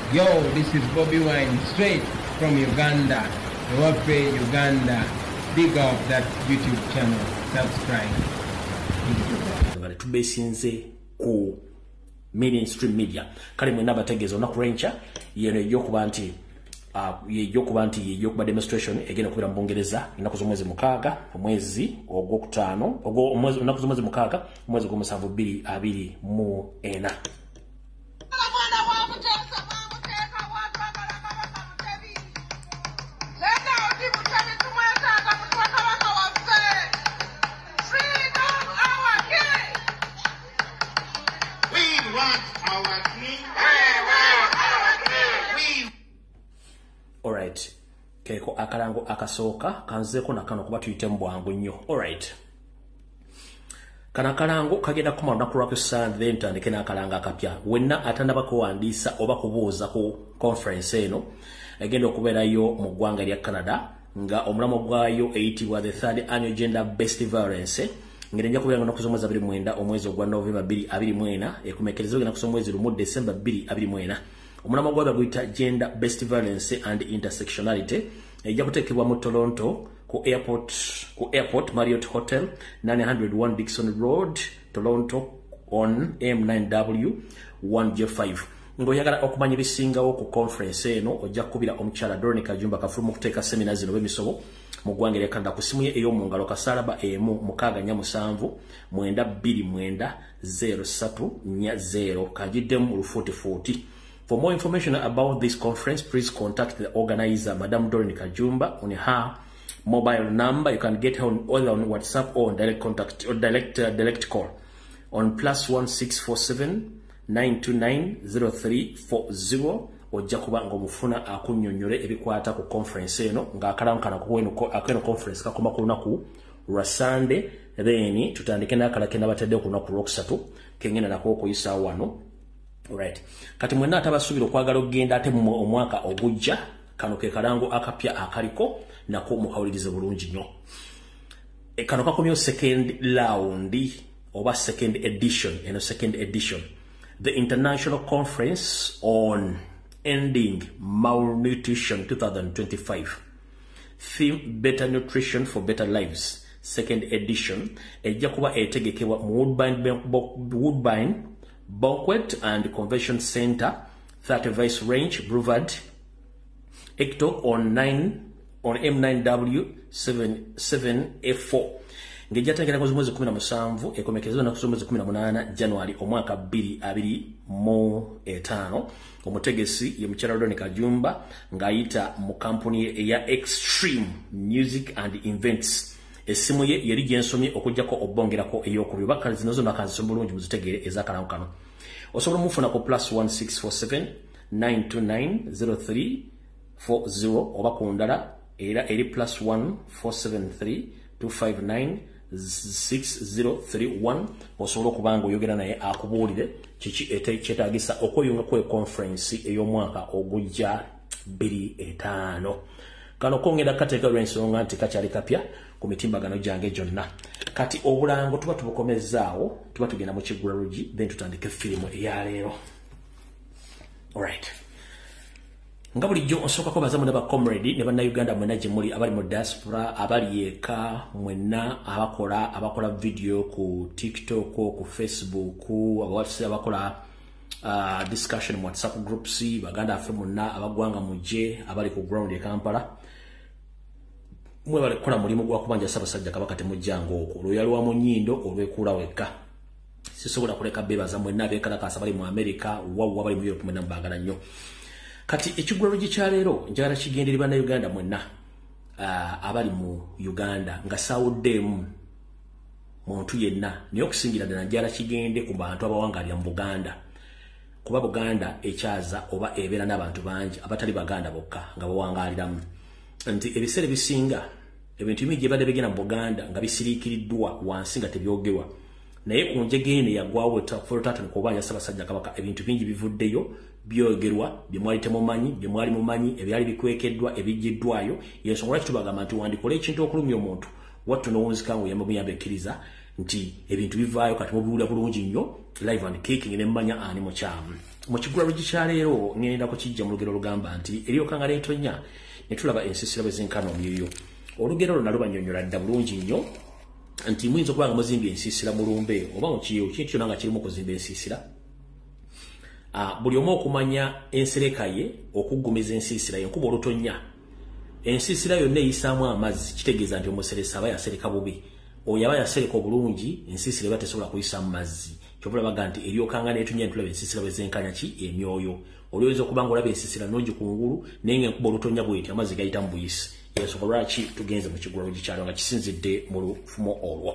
Yo, this is Bobby Wine, straight from Uganda. Wape Uganda. Big up that YouTube channel. Subscribe. Tubesinze ku mainstream media. Kale mwena bategeeza onaku rencha yeno eyokuba nti yeyokuba demonstration egenda kubira mu Bungereza enaku z'omwezi mukaaga omwezi ogwokutaano enaku z'omwezi mukaaga omwezi gw'omusanvu 2024. Alright. Keko akalango akasooka kanzeeko nakano kuba tuyite mu bwangu nnyo. Alright. Kana akalango kagenda kumala olunaku lw'Akusande ntandike n'akalango akapya. Wenna atannaba kuwandiisa oba kubuuza ku conference eno egenda okubeerayo mu ggwanga lya Canada nga omulamo gwayo eyitibwa the third annual gender based violence. Ngere nja kubeera ng'onaku z'omwezi 29 omwezi ogwa November 2024 ekumekerezebwa ng'enaku z'omwezi 1 December 2024. Omulamo gwa guyita gender based violence and intersectionality ejja kuteekebwa mu Toronto ku airport Marriott Hotel 901 Dixon Road Toronto on M9W 1J5. Ng'oyagala okumanya ebisingawo ku conference eno ojja kukubira omukyala Dorothy Kajumba kafulumu okuteeka semina zino b'emisobo mu ggwanga lya Canada ku simu ye ey'omungalo kasaalaba emu 647 929 0340 kagiddemu lufuutifuuti. For more information about this conference, please contact the organizer, Madam Dorothy Kajumba, on her mobile number. You can get her either on WhatsApp or on direct contact or direct call on +1647 929 0340. Ojja kuba ng'omufuna akunnyonnyole ebikwata ku conference eno ng'akalamu kana akeno conference kakoma ku lunaku lwa Sunday, then tutandike n'akalake n'abatadde ku lunaku lwokusatu kengenda nako okuyisa wano. Alright. Kati mwenna atabasuubira okwagala okugenda ate mu omwaka ogujja kano ke kalango akapya akaliko nako mukawulirize bulungi nnyo. Kano kakomyo second round oba second edition. The International Conference on Ending Malnutrition 2025. Theme Better Nutrition for Better Lives. Second edition. Ejja kuba etegekebwa mu Woodbine Banquet and Convention Center, 30 Vice Range, Boulevard, Ecto on M9W 7F4. Ngejatengera mwezi 17 ekomekezebwa na mwezi 18 January omwaka 2025. Omutegesi ye mukyala Dorothy Kajumba ng'ayita mu kampuni ya Extreme Music and Events. Esimu ye yali gyensomye okujjako obbongerako ey'okubiri bakali zino zonna kanzisoma bulungi muzitegeere ez'akalango kano. Osobola mufuna ku +1647 929 0340 oba ku ndala era eri +1473 259 6031 osobola okuba ng'oyogera naye akubuulire kiki kyetaagisa okweyunga ku conference ey'omwaka ogujja 2025. Kano kongera kateeka lw'ensonga nti kakyali kapya ku mitimbagano gyange gyonna. Kati obulango tuba tubukomezzaawo tuba tugenda mu kiggulalugi then tutandike firimu eya leero. Alright. Nga bulijjo nsooka baza mwenna ba comrade ne bannayuganda mwenna gye muli abali mu diaspora abali eka mwenna abakola video ku TikTok ku Facebook abakola discussion mu WhatsApp groups baganda affe mwenna abagwanga mujje abali ku ground e Kampala. Mwe bali kola mulimu gwa kubanja Ssaabasajja Kabaka temujjango okwo olweyalwa mu nnyindo olwekuula wekka. Sisobola kuleka bebaza mwenna abeekalakaasa bali mu America wawa bali mu Europe mwenna mbagala nnyo. Kati ekiggulalugi kya leero njagala kigenderera bannayuganda mwenna abali mu Uganda nga saawuddeemu muntu yenna naye okusingira ddala njagala kigende ku bantu abawangaalira mu Buganda. Kuba Buganda ekyaza oba ebeera n'abantu bangi abatali Baganda bokka nga bawangaaliramu. Nti ebiseera bisinga ebintu bingi ebadde bigenda mu Buganda nga bisiriikiriddwa wansi nga tebyogerwa. Naye ku njegeene yagwawo tatani kubanja Ssaabasajja Kabaka ebintu bingi bivuddeyo byogerwa byemwali temumanyi byemwali mumanyi ebyali bikwekeddwa ebijjiddwayo. Yensonga lwaki tubagamba nti wandikola ekintu okulumya omuntu wattu n'owunzika ngu yamuyambe ekkiriza nti ebintu bivaayo kati mubiwulira bulungi nnyo live and kicking ne mmanya ani mukyamu mu kigulalo gikyaleero ngenda kukijja mu lugero olugamba nti eryokanga n'entonya ne tulaba ensiisira bwe zenkana omyoyo olugero olwo nalo bannyonnyola dda bulungi nnyo nti muyinza okuba nga muzimba ensiisira mulumbe oba mukiyo kintu kyonna nga kirimu okuzimba ensiisira buli omu okumanya ensereka ye okuggumiza ensiisira ye nkuba olutonya ensiisira yonna eyisaamu amazzi kitegeeza nti omuseresa aba yasereka bubi oyo aba yasereka obulungi ensiisira eba tesobola kuyisaamu mazzi kyova olabaga nti eryokanga n'etunya ntulaba ensiisira bwe zenkanya ki emyoyo olyoyinza okuba nga olaba ensiisira nongi kungulu naye nga enkuba olutonya bweti amazzi gayita mu buyisi ensonga lwaki tugenze mu kigulalo gikyalo nga kisinzidde mu lufumo olwo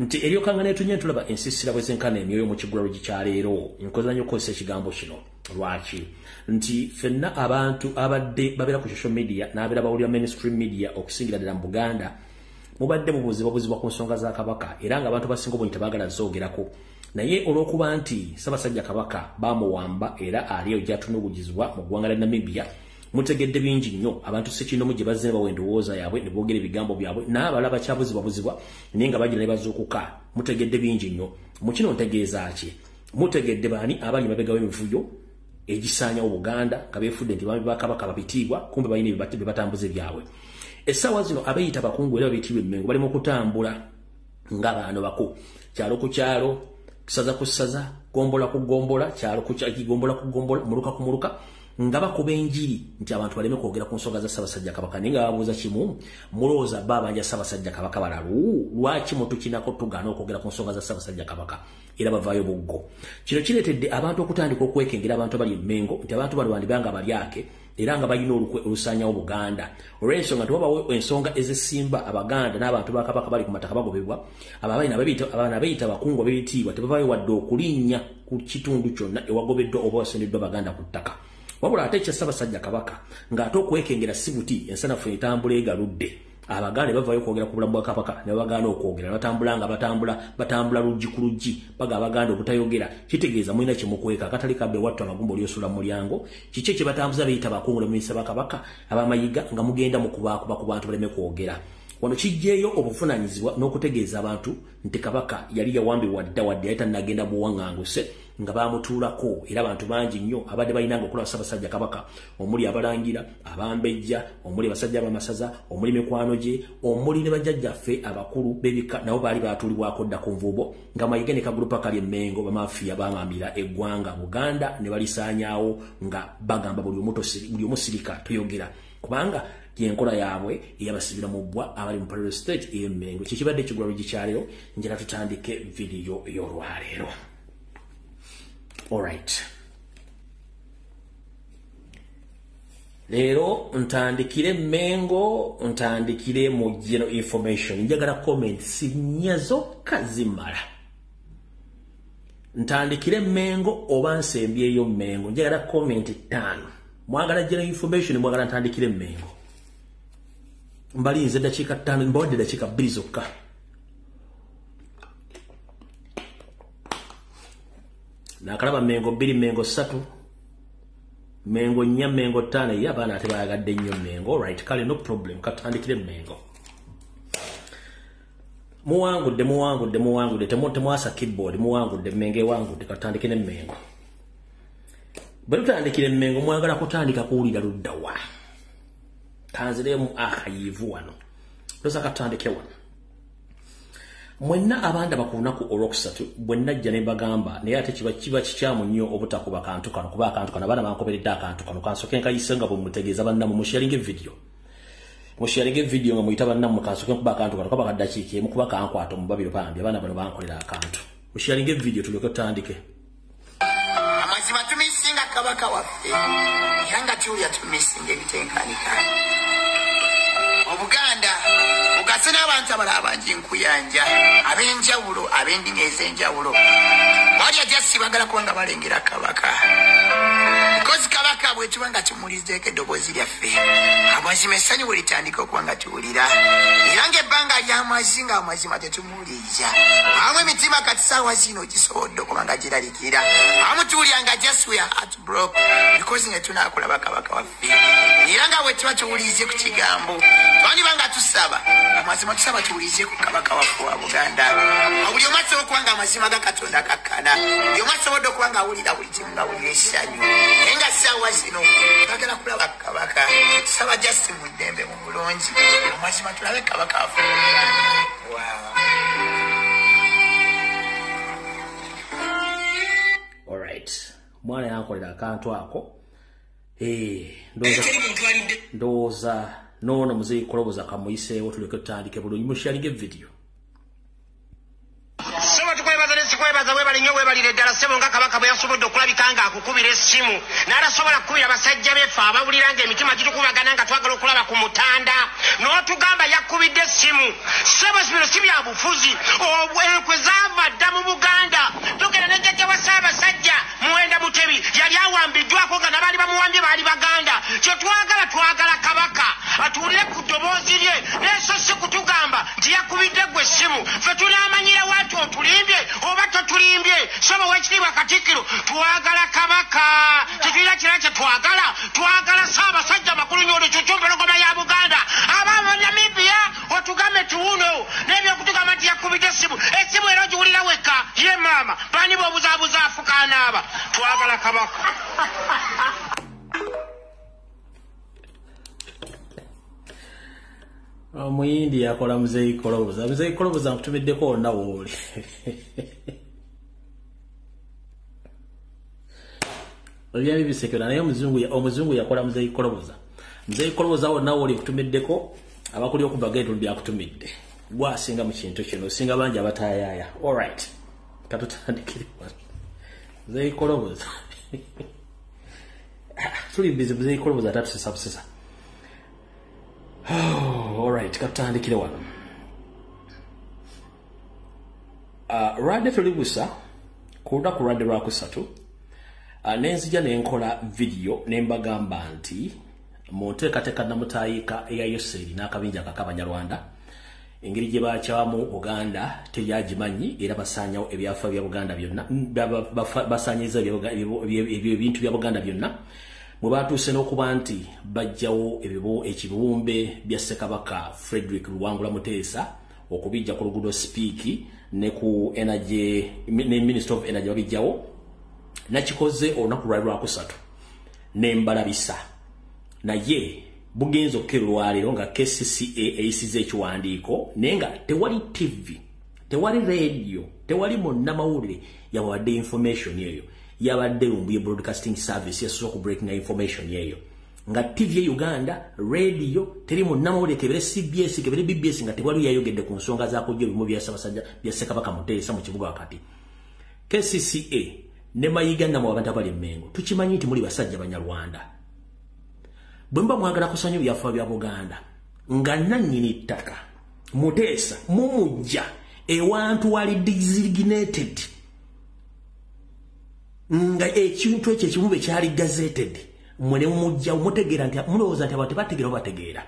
nti eryokanga n'etunya ntulaba ensiisira bwe zenkana emyoyo mu kigulalo gikyaleero nkoza nnyo okukozesa ekigambo kino lwaki nti ffenna abantu abadde babeera ku social media n'abeera bawulira mainstream media okusingira ddala mu Buganda mubadde mubuzibwa ku nsonga za Kabaka era nga abantu basinga obungi tebaagala zoogerako naye olw'okuba nti Ssaabasajja Kabaka bamuwamba era aliyo gy'atunuubulizibwa mu ggwanga lya Namibia mutegedde bingi nnyo abantu sekinomu gye bazze bawa endowooza yaabwe ne boogera ebigambo byabwe n'abalala bakyabuzibwabuzibwa naye nga bagira ne bazuukuka mutegedde bingi nnyo mu kino ntegeeza ki mutegedde baani abali mabega w'emivuyo egisaanyawo Buganda nga beefudde nti baami ba Kabaka babitiibwa kumbe balina bye batambuza ebyabwe essaawa zino abeeyita bakungu era babitiibwa Emmengo bali mu kutambula ng'abaano bako kyalo ku kyalo kusaza ku ssaza gombola ku gombola kyalo ku gombola ku gombola muluka ku muluka nga bakuba enjiri nti abantu baleme kwogera ku nsonga za Ssaabasajja Kabaka naye nga babuuza kimu mulowooza babanja Ssaabasajja Kabaka balalu lwaki mutukinako tugaana okwogera ku nsonga za Ssaabasajja Kabaka era bavaayo buggo kino kireetedde abantu okutandika okwekengera abantu abali Emmengo nti abantu bano bandibanga balyake era nga balina olukwe olusaanyawo Buganda olw'ensonga nti wabawo ensonga ezisimba Abaganda n'abantu ba Kabaka bali ku mataka bagobebwa abaana beeyita abakungu ab'ebitiibwa tebavaayo wadde okulinnya ku kitundu kyonna ewagobeddwa oba wasendeddwa Baganda ku ttaka wabula ate ekya Ssaabasajja Kabaka ng'ate okwekengera si buti ensanafu etambula egaludde Abaganda bavaayo okwogera ku bulamu bwa Kabaka ne bagaana okwogera batambula luggi ku luggi baga Abaganda obutayogera kitegeeza mulina kye mukweka akatali kabbe wattu amagumba olyosula mu mulyango kiki kye batambuza beeyita bakungu ne muyisa ba Kabaka abamayiga nga mugenda mu kubaakuba ku bantu baleme kwogera wano kijjeeyo obuvunaanyizibwa n'okutegeeza abantu nti Kabaka yali yawambibwa dda wadde yali tannagenda buwaŋŋanguse nga bamutuulako era abantu bangi nnyo abadde balinanga okulaba Ssaabasajja Kabaka omuli abalangira abambejja omuli abasajja b'amasaza omuli mikwano gye omuli ne bajjajjaffe abakulu b'ebika nabo baali baatuulibwako dda ku nvuubo nga mayiga ne kagulupa kali Emmengo bamafiya bamambira eggwanga Buganda ne balisaanyaawo nga bagamba buli omu sirika toyogera kubanga yenkola yaabwe eyabasibira mu bbwa abali mu Parole State ey'Emmengo kikibadde ekigulalo gikyaleero njera tutandike vidiyo y'olwaleero. Alright. Leero ntandikire Emmengo ntandikire mu general information njagala comment sinyazo kazimala ntandikire Emmengo oba nsembyeyo Emmengo njagala comment 5 mwagala general information mwagala ntandikire Emmengo mbalinze dakiika 5 mbadde dakiika 2 zokka nakalaba Emmengo 2 Emmengo 3 Emmengo 4 Emmengo 5 ye abaana ate bayagadde nnyo Emmengo alright kale no problem katandikire Emmengo muwangudde temwasa keyboard muwangudde Emmengo ewangudde katandikire Emmengo bwe tutandikire Emmengo mwagala kutandika kuwulira ludda wa kanziremu akayivu wano loza katandike wano mwenna abanda bakunaku olwokusatu bwenna jja ne bagamba naye ate kiba kikyamu nnyo obutakuba kantu kano kuba akantu kano abaana bankoberedde akantu kano kansoke nkayisenga bwe mutegeeza bannamu musharinge video nga muyita bannamu kansoke nkuba akantu kano kaba kaddakiika emu kuba kankwata mu babiro pambi abaana bano bankolera akantu musharinge video tulyoke tutandike. Amazima tumisinga Kabaka waffe yanga tulya tumisinga ebitenkanika Obuganda ugase n'abantu abalala bangi nkuyanja ab'enjawulo ab'endimi ez'enjawulo bali ajja sibagala kuba nga balengera Kabaka because Kabaka bwe tuba nga tumulizeeko eddoboozi lyaffe amazima essanyu bwe litandika okuba nga tuwulira era ng'ebbanga ly'amazzi ng'amazima tetumuwuliriza amu emitima kati saawa zino gisobodde okuba nga giraliikirira amu tuwulira nga just we are heart broke because ne tunaakulaba kabaka waffe era nga bwe tuba tuwulirize ku kigambo twandiba nga tusaba amazima tusaba tuwulirize ku kabaka waffe wa Buganda buli omu asobola okuba nga amazima ga Katonda gakkana buli omu asobodde okuba nga awulira buli kimu nga awulira essanyu naye nga ssaawa zino twagala kulaba kabaka tusaba just mu ddembe mu bulungi amazima tulabe kabaka waffe alright mwana yankolera akantu ako ndowooza noono muzeeyi koloboza kamuyiseewo tuleke tutandike bulungi musharinge video kwebaza webalinyo webalire ddala ssebo nga kabaka bwe yasobodde okulabika nga akukubira essimu n'atasobola kukubira abasajja beffe abawulira ng'emitima gitukubagana nga twagala okulaba ku mutanda n'otugamba yakubidde essimu ssebo bino si bya bufuzi enkwe zaava dda mu Buganda tugenda ne jjajja wa Ssaabasajja Muwenda Mutebi yali awambiddwako nga nabaali bamuwambye baali Baganda kye twagala kabaka atuwulire ku ddoboozi lye n'eso si kutugamba nti yakubidde gwe essimu ffe tunaamanyira watu otulimbye oba totulimbye soba wekitiibwa Katikkiro twagala kabaka tetulina kirala kye twagala Ssaabasajja makulu nnyo olucucumpologoma ya Buganda abaava Namibia otugambe tuwuno n'ebyokutugamba nti yakubidde essimu era ogiwulira wekka ye maama bani b'obuzaabuza afukaana aba twagala kabaka omuyindi yakola muzeeyi koloboza nkutumiddeko onna wooli obyali bisekera naye omuzungu yakola muzeeyi koloboza wonna wooli nkutumiddeko abakuli okubaga etundu byakutumidde gwasinga mu kintu kino osinga bangi abataayaaya alright katutandikire muzeeyi koloboza tuli bizi muzeeyi koloboza atatusesa busesa alright katandikire wano radde tulibusa kuda ku radde lwakusatu nenzija nenkola video nembagamba nti munteekateeka namutayiika eya Yoseri n'akabinja kak'Abanyarwanda engeri gye bakyamu Buganda teryagimanyi era basaanyawo ebyafa bya Buganda byonna basaanyiza ebintu bya Buganda byonna mwe batuuse n'okuba nti bajjawo ekibumbe bya Ssekabaka Frederick Luwangula Muteesa okubijja ku luguudo Speak ne ku energy ne Minister of Energy babijjawo nakikoze olunaku lwakusatu nembalabisa naye bugenzo kerwaliro nga KCCA eyisize ekiwandiiko naye nga tewali TV tewali radio tewali munnamawulire yawadde information eyo yabadde Lumbuye Broadcasting Service yasobola ku breaking information yeyo nga TV ya Uganda radio teri munnamawulire kebere CBS kebere BBS nga tewali yayogedde ku nsonga zaakojja ebimu bya Ssaabasajja bya Ssekabaka Muteesa mu kibuga wakati KCCA ne Mayiga na mu abantu abali Mmengo tukimanyi nti muli basajja Banyarwanda bwemba mwagala kusanya byafa bya Buganda nga nannyini ttaka Muteesa mumujja ewantu wali designated nga ekintu ekyo ekimube kyali gazetted mwene mujja mutegeera nti mulowooza nti abantu bategeera bategeera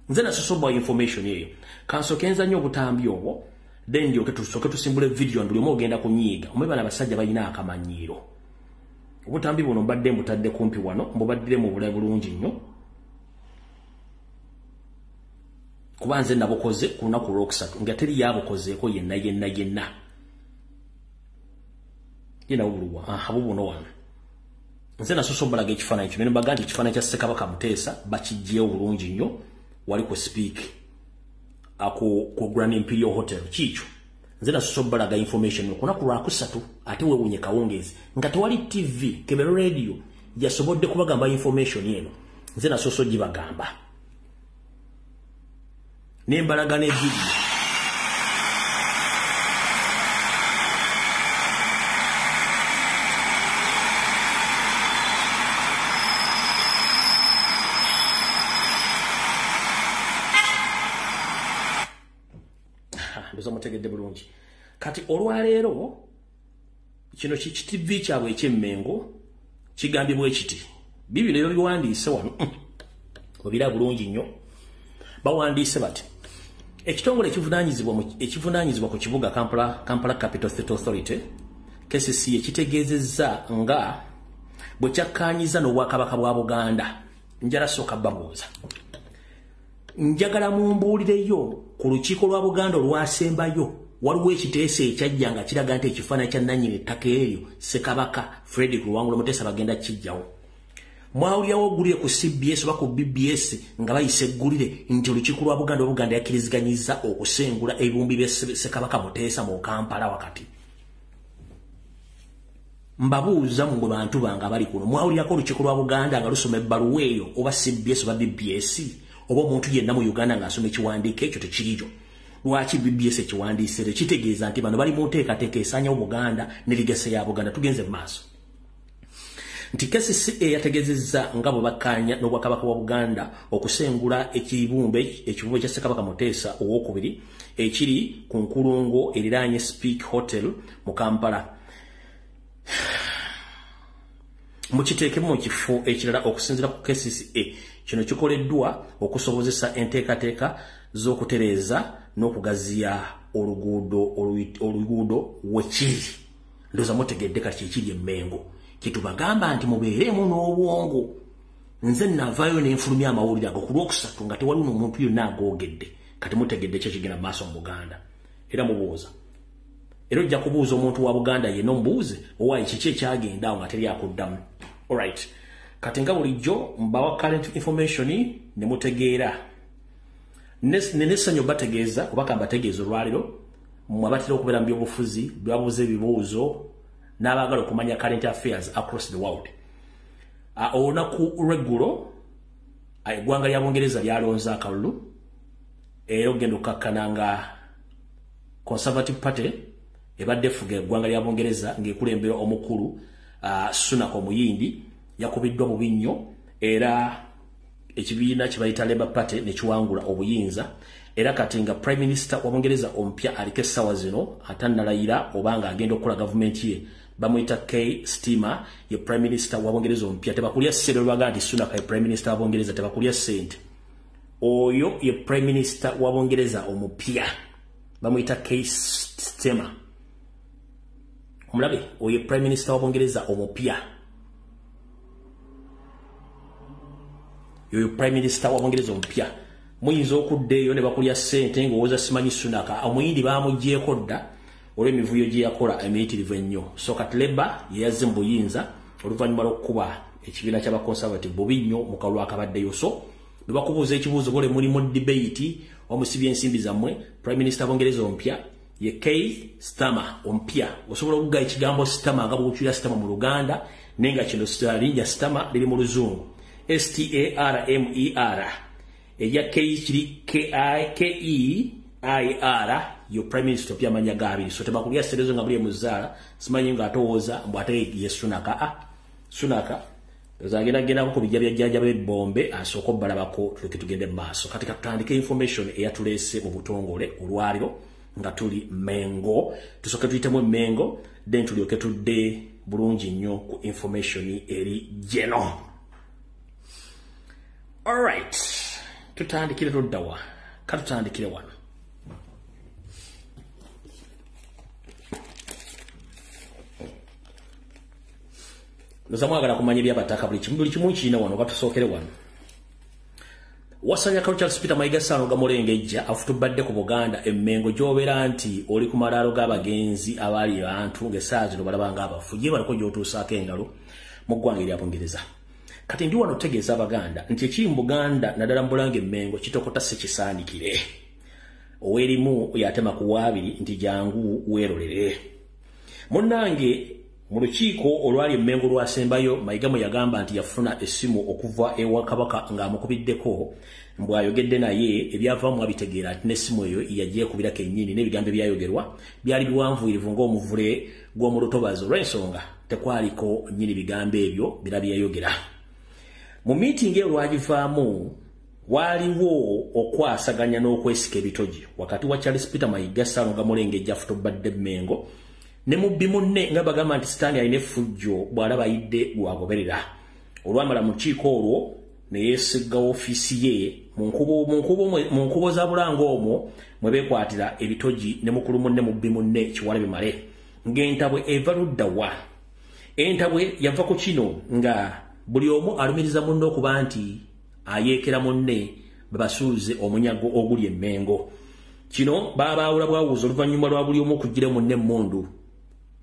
nze nasosobwa information eyo kansokenza nnyo obutambi obwo then ndyoke tusimbule video nduli ogenda kunyiiga omwebala abasajja balina akamanyiiro obutambi buno mbadde mbutadde kumpi wano mbubaddire mu bulayi bulungi nnyo kuba nze nabukoze ku lunaku lwokusatu nga teri yabukozeeko yenna yina obuluwa bubuno wano nze nasosobolaga ekifaananyi kino nembaga nti ekifaananyi kya Ssekabaka Muteesa bakijjeewo bulungi nnyo wali ku Speak ku Grand Imperial Hotel kiikyo nze nasosobolaga information ku lunaku lwakusatu ate weewunye kawungeezi nga tewali TV kebero radio yasobodde kubagamba information eno nze nasoso gibagamba nembalaga ne video mutegedde bulungi kati olwaleero kino TV kyabwe eky'Emmengo kigambibwa ekiti bibino ebyo biwandiise wano obira bulungi nnyo bawandiise bati ekitongole ekivunaanyizibwa ku kibuga Kampala Capital State Authority KCC ekitegeezezza nga bwe kyakkaanyiza n'obwakabaka bwa Buganda njala sooka babuuza njagala mumbuulireyo ku lukiiko lwa Buganda olwasembayo waliwo ekiteeso ekyajja nga kiraga nti ekifaananyi kya nannyini ettaka eryo Ssekabaka Frederick Luwangula Muteesa bagenda kijjawo mwawulirawo oggulire ku CBS oba ku BBS nga bayise eggulire nti olukiiko lwa Buganda yakkiriziganyizza okusengula ebibumbi bya Ssekabaka Muteesa mu Kampala wakati mbabuuza mu bantu bange abali kuno mwawulirako olukiiko lwa Buganda nga lusoma ebbaluwa eyo oba CBS oba BBS oba omuntu yenna mu Uganda ng'asoma ekiwandiiko ekyo tekiriyo lwaki BBS ekiwandiisire kitegeeza nti bano bali mu nteekateeka esaanyawo Buganda ne ligase ya Buganda tugenze mu maaso nti KCCA yategeezezza nga bwe bakkaanya n'obwakabaka bwa Buganda okusengula ekibumbe kya Ssekabaka Muteesa owookubiri ekiri ku nkulungo eriraanye Speak Hotel mu Kampala mukiteekemu mu kifo ekirala okusinziira ku KCCA kino kikoleddwa okusobozesa enteekateeka z'okutereeza n'okugaziya oluguudo wekiri ndoza mutegedde kati ekiri emmengo kitubagamba nti mubeeremu n'obwongo nze navaayo n'enfulumya amawulire ago ku lwokusatu nga tewali n'omuntu yonna agoogedde kati mutegedde kyekigenda mu maaso mu Buganda era mubuuza era ojja kubuuza omuntu wa Buganda yenna omubuuze owaayi kiki ekyagenda awo nga teri akuddamu alright kati nga bulijjo mbawa current information ne mutegeera nessanyu bategeeza kubaka mbategeeza olwaliro mmwe abatera okubeera mu byobufuzi babuuza ebibuuzo n'abaagala okumanya current affairs across the world olunaku lweggulo eggwanga lya Bungereza lyalonze akalulu era ogenda okukakkana nga Conservative Party ebadde efuga eggwanga lya Bungereza ng'ekulembera omukulu Sunak Omuyindi yakubiddwa mu binnyo era ekibiina kye bayita Labour Party ne kiwangula obuyinza era kati nga Prime Minister wa Bungereza ompya aliko essaawa zino atannalayira oba nga agenda okukola gavumenti ye bamuyita Keir Starmer ye Prime Minister wa Bungereza ompya tebakulya ssente lwaga nti Sunak ye Prime Minister wa Bungereza tebakulya ssente oyo ye Prime Minister wa Bungereza omupya bamuyita Keir Starmer omulabe oyo ye Prime Minister wa Bungereza omupya yoyo Prime Minister wa Bungereza omupya muyinza okuddeeyo ne bakulya ssente ng'owooza simanyi Sunak omuyindi baamugyeko dda olw'emivuyo gye yakola emiyitirivu ennyo so kati Labour ye yazze mu buyinza oluvannyuma lw'okukuba ekibiina ky'abaconservative bubi nnyo mu kalulu akabaddeyo so bwe bakubuuza ekibuuzo gole muli mu debate omusibye ensimbi zammwe Prime Minister wa Bungereza omupya ye Keir Starmer ompya osobola okugaya ekigambo Starmer nga bw'okyulira Starmer mu Luganda naye nga kino linnya Starmer liri mu Luzungu Starmer eya Keir kiri Keir yo Prime Minister pya manya gabiri so tebakulya serezo nga buli muzaala simanyi nga atowooza mbu ate ye Sunak zagenda ko bijja byajja bombe asoko balabako tugende maaso kati katandike information eyatulese mu butongole olwaliro nga tuli Mengo tusoke tuyitemu Mengo then tulyoke tudde bulungi nnyo ku information eri jeno. Alright, tutandikire tuddawa katutandikire wano nzamwagala kumanya ebyabataka buli kimu kiina wano katusookere wano wasanya Charles Peter Mayiga Ssaalongo Gamulengejja afutubadde ku Buganda emmengo gy'obeera nti oli ku malaalo g'abagenzi abaali abantu ng'essaawa zino balabanga abafu gye baliko gy'otuusaako engalo mu ggwanga erya Bungereza kati ndi wano tegeeza Abaganda nti ekiri mu Buganda naddala mbulanga emmengo kitokota si kisaanikire owerimu yatema ku waabiri nti jangu weerolere munnange mu lukiiko olwali emmengo lwasembayo Mayiga mwe yagamba nti yafuna essimu okuva ewa Kabaka ng'amukubiddeko mbw ayogedde naye ebyavaamu abitegeera nti n'essimu eyo yagyekubira kennyini n'ebigambo ebyayogerwa byali biwanvuyirivu ng'omuvule gw'omu lutobazi olw'ensonga tekwaliko nnyini bigambo ebyo birabyayogera mu miitingi eyo lwagivaamu waliwo okwasaganya n'okwesika ebitogi wakati wa Charles Peter Mayiga Ssaalongo Gamulengejja afutubadde Mengo ne mubbi munne nga bagamba nti Sitaani alina effujjo bw'alaba ayidde gwagoberera olwamala mu kiiko olwo ne yeesiga ofiisi ye mu nkubo za Bulango omwo mwe beekwatira ebitogi ne mukulu munne mubbi munne Kiwale Bimale ng'entabwe eva ludda wa. Entabwe yava ku kino nga buli omu alumiriza munne okuba nti ayeekera munne babasuuze omunyago oguli emmengo. Kino baabawula bwawuza oluvannyuma lwa buli omu okugira munne emmundu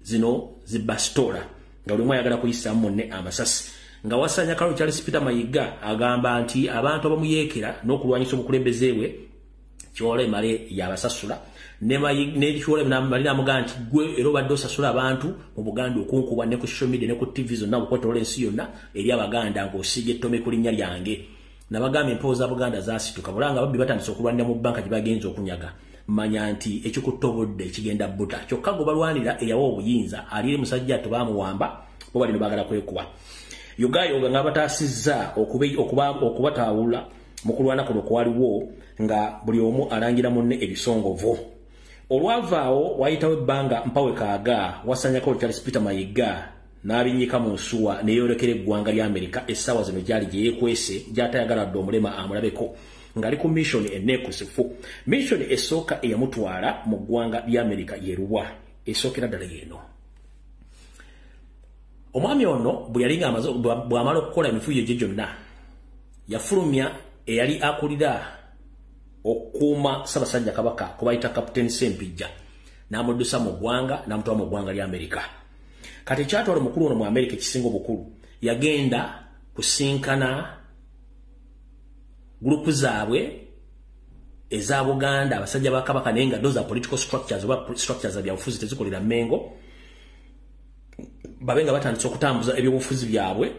zino zibasitola nga buli omu ayagala kuyisaamu munne amasasi. Nga Wasanya Kalo Charles Peter Mayiga agamba nti abantu abamuyeekera n'okulwanyisa obukulembeze bwe Kiwale Bimale yabasasula ne Kiwale Bimale n'amugamba nti gwe era obadde osasula abantu mu Buganda okunkuba ne ku social media ne ku TV zonna okwetola ensi yonna eri Abaganda ng'osiiga ettome ku linnya lyange. Nabagamba empewo za Buganda zaasituka bulanga babbi batandise okulwanira mu banka gye bagenze okunyaga. Manya nti ekikuttobodde ekigenda bbuta kyokka gwe balwanira eyawa obuyinza ali musajja tebaamuwamba bo bali bagala kwekuba. Yugayo nga bataasizza okubataawula mu kulwana kuno kwaliwo nga buli omu alangira munne ebisongovu. Olwavaawo wayitawo ebbanga mpawe kaaga Wasanya Kalo Charles Peter Mayiga n'abinyika mu nsuwa neyoolekera eggwanga lya Amerika essaawa zino gyali gye yeekwese gy'atayagala dde omulema amulabeko ng'ali ku mission enneekusifu. Mission esooka eyamutwala mu ggwanga lya Amerika yeeruwa esookera ddala yeeno. Omwami ono bwe yali bw'amala okukola emifuuyo gye gyonna yafulumya eyali akulira okukuuma Ssaabasajja Kabaka kwe bayita Kapiteeni Ssempijja n'amuddusa mu ggwanga n'amutwala mu ggwanga lya Amerika. Kati ekyatwala omukulu ono mu Amerika ekisinga obukulu yagenda kusinkana gurupu zaabwe eza Buganda abasajja ba Kabaka naye nga doza political structures oba structures za byabufuzi tezikolera Mmengo babenga batandise okutambuza ebyobufuzi byabwe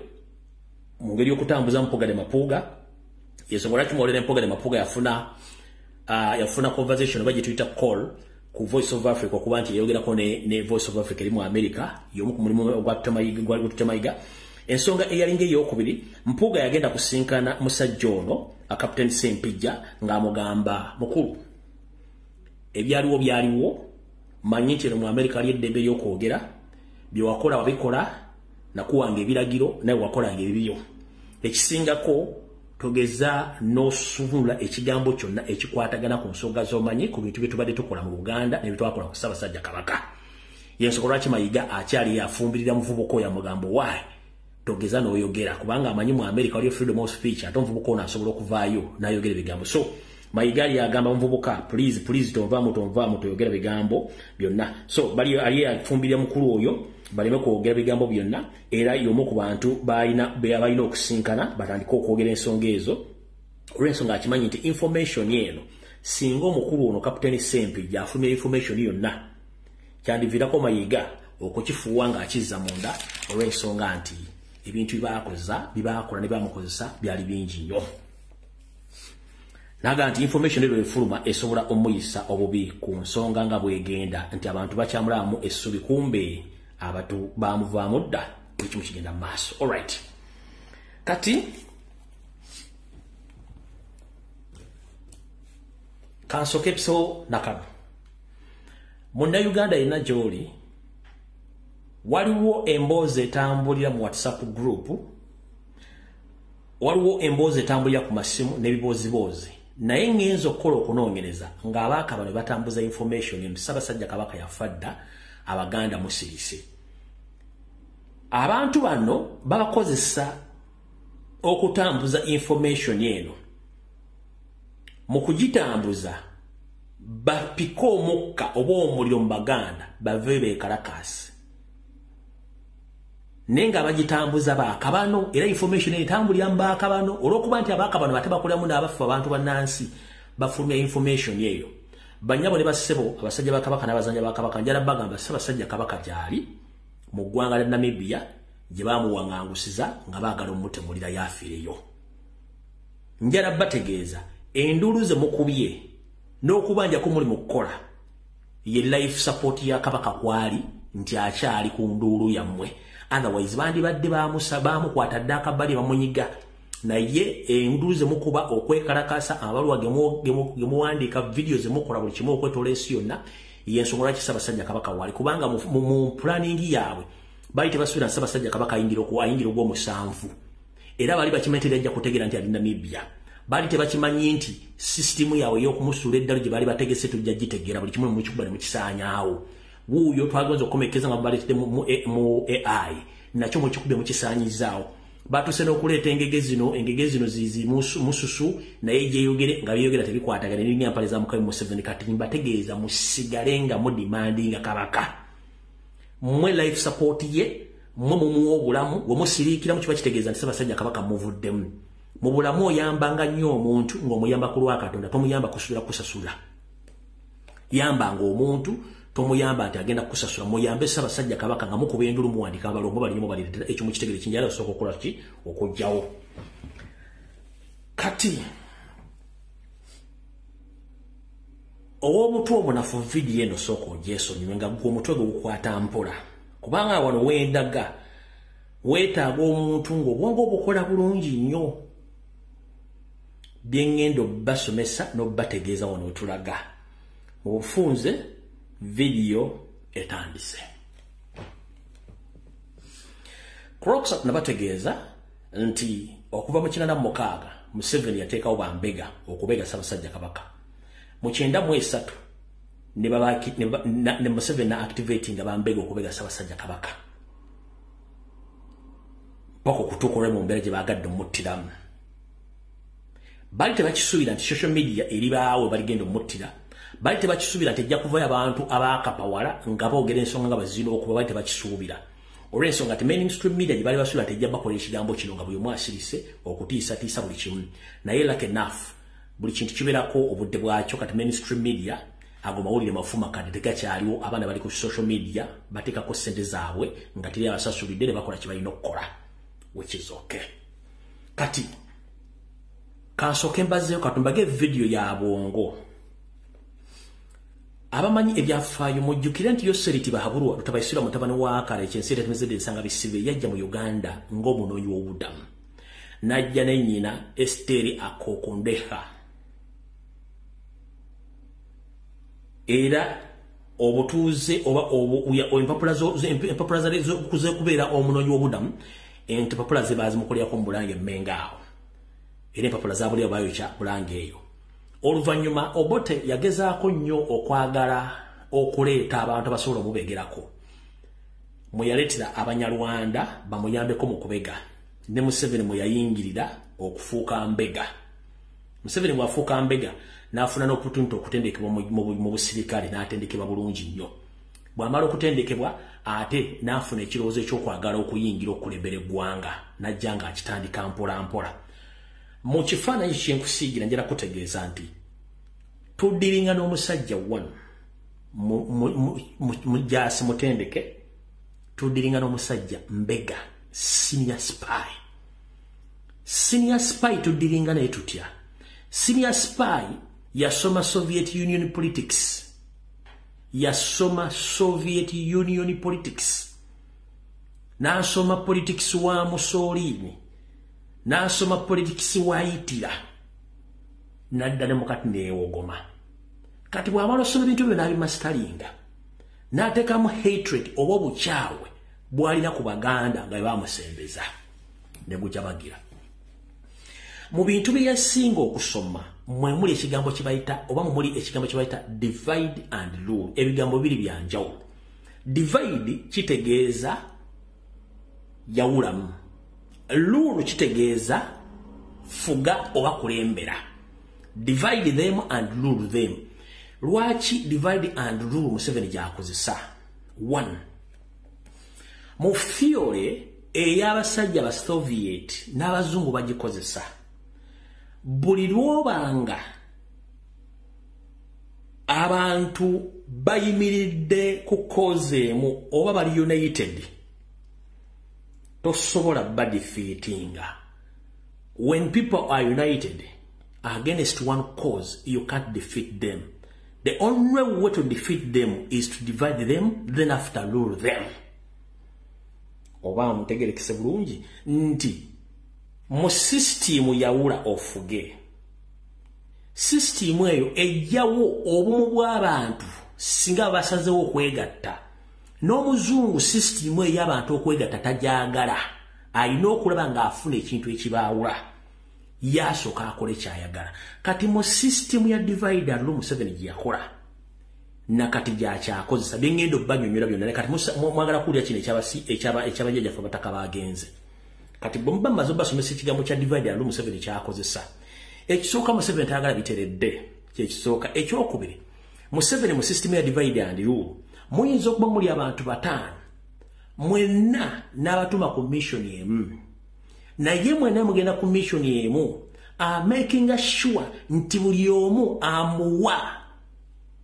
mu ngeri y'okutambuza Mpogade Mapuuga. Yensonga lwaki Mwolere Mpogade Mapuuga yafuna conversation oba gye tuyita call ku Voice of Africa okuba nti yayogerako ne Voice of Africa eri mu America y'omu ku mulimu ogwa Tutemayiga. Ensonga eyalinga ey'okubiri Mpuuga yagenda kusinkana musajja ono Kapiteeni Ssempijja ng'amugamba mukulu byaliwo manyi nti mu America ali eddembe y'okwogera bye wakola wabikola nakuwanga ebiragiro naye wakolanga ebibyo. Ekisingako togeza n'osubula ekigambo kyonna ekikwatagana ku nsonga z'omanyi ku bintu bye tubadde tukola mu Buganda ne bye twakola ku Ssaabasajja Kabaka. Yensonga lwaki Mayiga akyali yafumbirira muvubuka oyo amugambo waayi togeza n'oyogera kubanga amanyi mu America waliyo freedom of speech ate omuvubuka ono asobola okuvaayo n'ayogera ebigambo. So Mayiga yagamba omuvubuka please tonvaamu toyogera bigambo byonna. So bali ali yafumbirira mukulu oyo baleme kwogera bigambo byonna era y'omu ku bantu balina okusinkana batandika okwogera ensonga ezo olw'ensonga akimanyi nti information eno singa omukulu ono Kapiteeni Ssempijja afulumya information yonna kyandiviirako Mayiga okukifuuwa ng'akizza munda olw'ensonga nti ebintu bibaakola ne bamukozesa byali bingi nnyo. Naga nti information ero efuluma esobola omuyisa obubi ku nsonga nga bwegenda nti abantu bakyamulamu essubi kumbe abatu bamuvaamu dda buli kimu kigenda mu maaso. Alright, kati kansoke episo nakano Munnayuganda yenna gy'oli waliwo emboozi etambulira mu WhatsApp group, waliwo emboozi etambulira ku masimu n'ebiboozibozi naye ngenzo okukola okunoonyereza ng'abaaka bano batambuza information nti Ssaabasajja Kabaka yafadda Abaganda musirise. Abantu bano bakozesa okutambuza information eno mu kugitambuza bapika omukka oba omuliro mu Baganda bave beekalakasi nenga bagitambuza baaka bano era information etambulira mu baaka bano olw'okuba nti abaaka bano bate bakolamu n'abafu abantu bannansi bafulumya information eyo. Bannyabo ne bassebo abasajja ba Kabaka n'abazanja ba Kabaka njala bagamba Ssaabasajja Kabaka gyali mu ggwanga lya Namibia gye baamuwaŋŋangusiza nga baagala omutemulira yaafiireyo. Njala bategeeza enduulu ze mukubye n'okubanja ko muli mu kukola ye life support ya Kabaka kwali nti akyali ku nduulu yammwe. Otherwise bandibadde baamukwata dda akabbali bamunyiga naye enduulu ze mukuba okwekalakasa abaluwa gemuwandiika video ze mukola buli kimu okwetola ensi yonna y'ensonga lwaki Ssaabasajja Kabaka wali kubanga mu planning yaabwe baali tebasuubira Ssaabasajja Kabaka ayingira ogw'omusanvu era bali bakimetera ajja kutegera nti ali Namibia bali tebakimanyi nti system yawe y'okumusuula eddalo gye bali bategese tujja gitegera buli kimu mu kikuba ne mu kisaanyaawo wuuyo twagonza okukomekeza nga baleetedde mu AI nakyo mu kikube mu kisaanyizaawo batuse n'okuleeta engege zino zizi mususu naye gyeyogere nga byeyogera tebikwatagana n'erinnya mpale za Mukabi Museveni kati mbategeeza musigale nga mudimandinga Kabaka mmwe life support ye mmwe mumuwa obulamu bwe musiriikira mu kiba kitegeeza nti Ssaabasajja Kabaka muvuddemu mu bulamu oyambanga nnyo omuntu ng'omuyamba ku lwa Katonda tomuyamba kusula kusasula yambanga omuntu tomuyamba nti agenda kusasula muyambe Ssaabasajja Kabaka nga mukuba endulu muwandika abalongo balimu baliretera ekyo mu kitegere kinjala osooka okukola ki okujjawo kati omutwe omunafu vidiyo eno sooka ogyesonyiwe nga gwe omutwe gwe gukwata mpola kubanga wano wendaga weetaaga omuntu ng'obwongo obukola bulungi nnyo byengendo basomesa n'obategeeza wano wetulaga mu bufunze video etandise Crocs nabategeeza nti okuva mu 1996 Museveni yateekawo bambega okubega Ssaabasajja Kabaka mu 93 ne Museveni na activating bambega okubega Ssaabasajja Kabaka pako kutukola mu mbeera gye baagadde omuttiramu bali tebakisuubira nti social media eribaawe baligenda omuttira bali tebakisuubira nti ejja kuvayo abantu abaakapawala nga boogera ensonga nga bazino okuba bali tebakisuubira olw'ensonga nti mainstream media gye bali basuubira nti ejja bakola ekigambo kino nga buli omu asirise okutiisatiisa buli kimu naye like enough buli kintu kibeerako obudde bwakyo kati mainstream media ago mawulire mafuma kati tegakyaliwo abaana bali ku social media bateekako ssente zaabwe nga teri abasasulidde ne bakola kye balina okukola which is okay kati kansooke mbazeeyo katumbage video ya bwongo abamanyi ebyafaayo mujjukire nti Yoseriti Bahabulwa lutabayisira mutabani wa Akala ekyensi etemezedde ensanga bisibe yajja mu Uganda ng'omunoonyi w'obudamu najja ne nnyina Esteri Akokondeha era obutuuze oba empapula z'okubeera omunoonyi w'obudamu empapula ze baazimukolerako mu Bulange Mmenga awo era empapula za buli abayokya Bulange eyo oluvannyuma Obote yagezaako nnyo okwagala okuleeta abantu abasobola omubegerako mwe yaleetera Abanyarwanda bamuyambeko mu kubega ne Museveni mwe yayingirira okufuuka mbega Museveni bw'afuuka mbega n'afuna n'okutunta okutendekebwa mu busirikale n'atendekebwa bulungi nnyo bw'amala okutendekebwa ate n'afuna ekirowoozo ekyokwagala okuyingira okulembera eggwanga n'ajja ng'akitandika mpola mpola mu kifaananyi kyenkusiigira njala kutegeeza nti tuddiringa n'omusajja wano mujaasi mutendeke tuddiringa n'omusajja mbega senior spy tuddiringa naye tutya senior spy yasoma Soviet Union politics n'asoma politics wa Mussolini n'asoma politics wa Hitler n'adda ne mukati neewogoma kati bw'amala osoma ebintu byo n'abimasitalinga n'ateekamu hatred oba obukyawe bw'alina ku Baganda nga baamusembeza ne gujja bagira mu bintu bye yasinga okusoma mwe muli ekigambo kibayita oba muli ekigambo kibayita divide and rule ebigambo biri bya njawulo divide kitegeeza yawulamu rule kitegeeza fuga oba kulembera divide them and rule them lwaki divide and rule Museveni gyakozesa 1 mu theory ey'abasajja ba Soviet n'abazungu bagikozesa buli lwobanga abantu bayimiridde ku cause emu oba bali united tosobola badefeatinga when people are united against one cause you can't defeat them the only way to defeat them is to divide them then after rule them oba mutegerekese bulungi nti mu system yawula ofuge system eyo ejjawo obumu bw'abantu singa basazewo okwegatta n'omuzungu system eyo y'abantu okwegatta tajagala alina okulaba ng'afuna ekintu ekibaawula yasooka akole kyayagala kati mu system ya divide and rule Museveni gye yakola nakati gyakyakozesa byengenda obbanyonyola byonna kati mwagala kuwulira kino ekyabajjajjaffe abataka bagenze kati bwe muba mmaze obbasomesa ekigambo kya divide and rule Museveni kyakozesa ekisooka Museveni tayagala biteredde kyekisooka ekyokubiri Museveni mu system ya divide and rule muyinza okuba muli abantu 5 mwenna n'abatuma ku mission emu naye mwenna mugenda ku mission emu making sure nti buli omu amuwa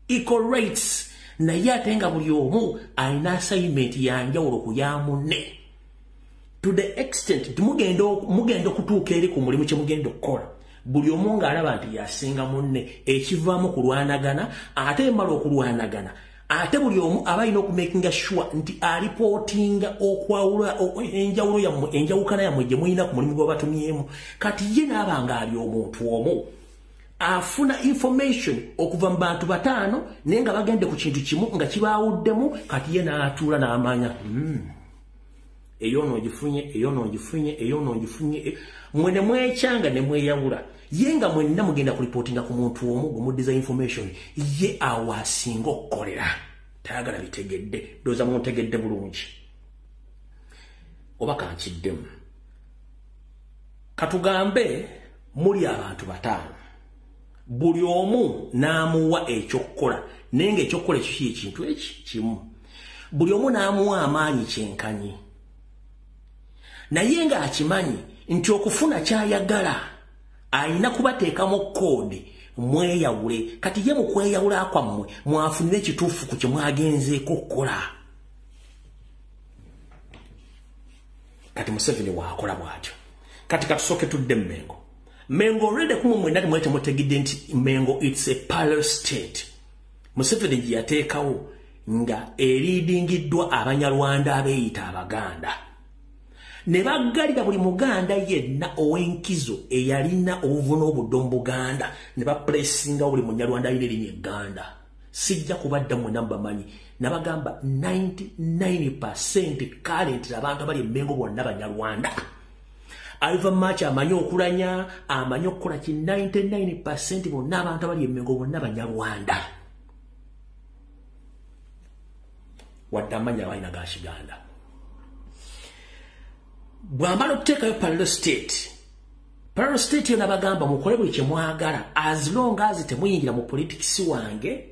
equal rights naye ate nga buli omu alina assignment yanjawulo ku ya munne to the extent mugenda okutuuka eri ku mulimu kye mugenda okukola buli omu ng'alaba nti yasinga munne ekivaamu kulwanagana ate emala okulwanagana ate buli omu aba alina okumakinga sure nti alipootinga okwawula enjawukana yammwe gye mulina ku mulimu gwebatumyemu kati ye naaba ng'ali omuntu omu afuna information okuva mu bantu 5 naye nga bagende ku kintu kimu nga kibaawuddemu kati ye n'atuula n'amanya eyo n'ogifunye mwene mwekyanga ne mweyawula ye nga mwenna mugenda kulipootinga ku muntu omu gumuddiza information ye awo asinga okukolera tayagala bitegedde ndowooza muntegedde bulungi oba kankiddemu katugambe muli abantu 5 buli omu n'amuwa ekyokukola naye ng'ekyokukola ekyo ekintu eki kimu buli omu n'amuwa amaanyi kyenkanyi naye ng'akimanyi nti okufuna kyayagala alina kubateekamu koodi mweyawule kati ye mu kweyawula kwammwe mwafunire ekituufu ku kye mwagenzeeko okukola kati Museveni waakola bw'atyo kati katusooke tudde Mengo already kumwe mwenda mwete mutegidde nti Mengo it's a parallel state Museveni gye yateekawo nga eriidingiddwa Abanyarwanda abeeyita Abaganda ne baggalira buli Muganda yenna ow'enkizo eyalina obuvuna obudde mu Buganda ne bapulesinga buli Munyarwanda alina erinnya Egganda sijja kubadda mwenna mubamanyi nabagamba 99% current abantu abali Mengo bonna Banyarwanda Alva Macha amanyi okulanya amanyi okukola ki 99% bonna abantu abali Mengo bonna Banyarwanda wadde amanyi abalina ga Kiganda bw'amala okuteekayo parallel state yo nabagamba mukole buli kye mwagala as long as temuyingira mu politics wange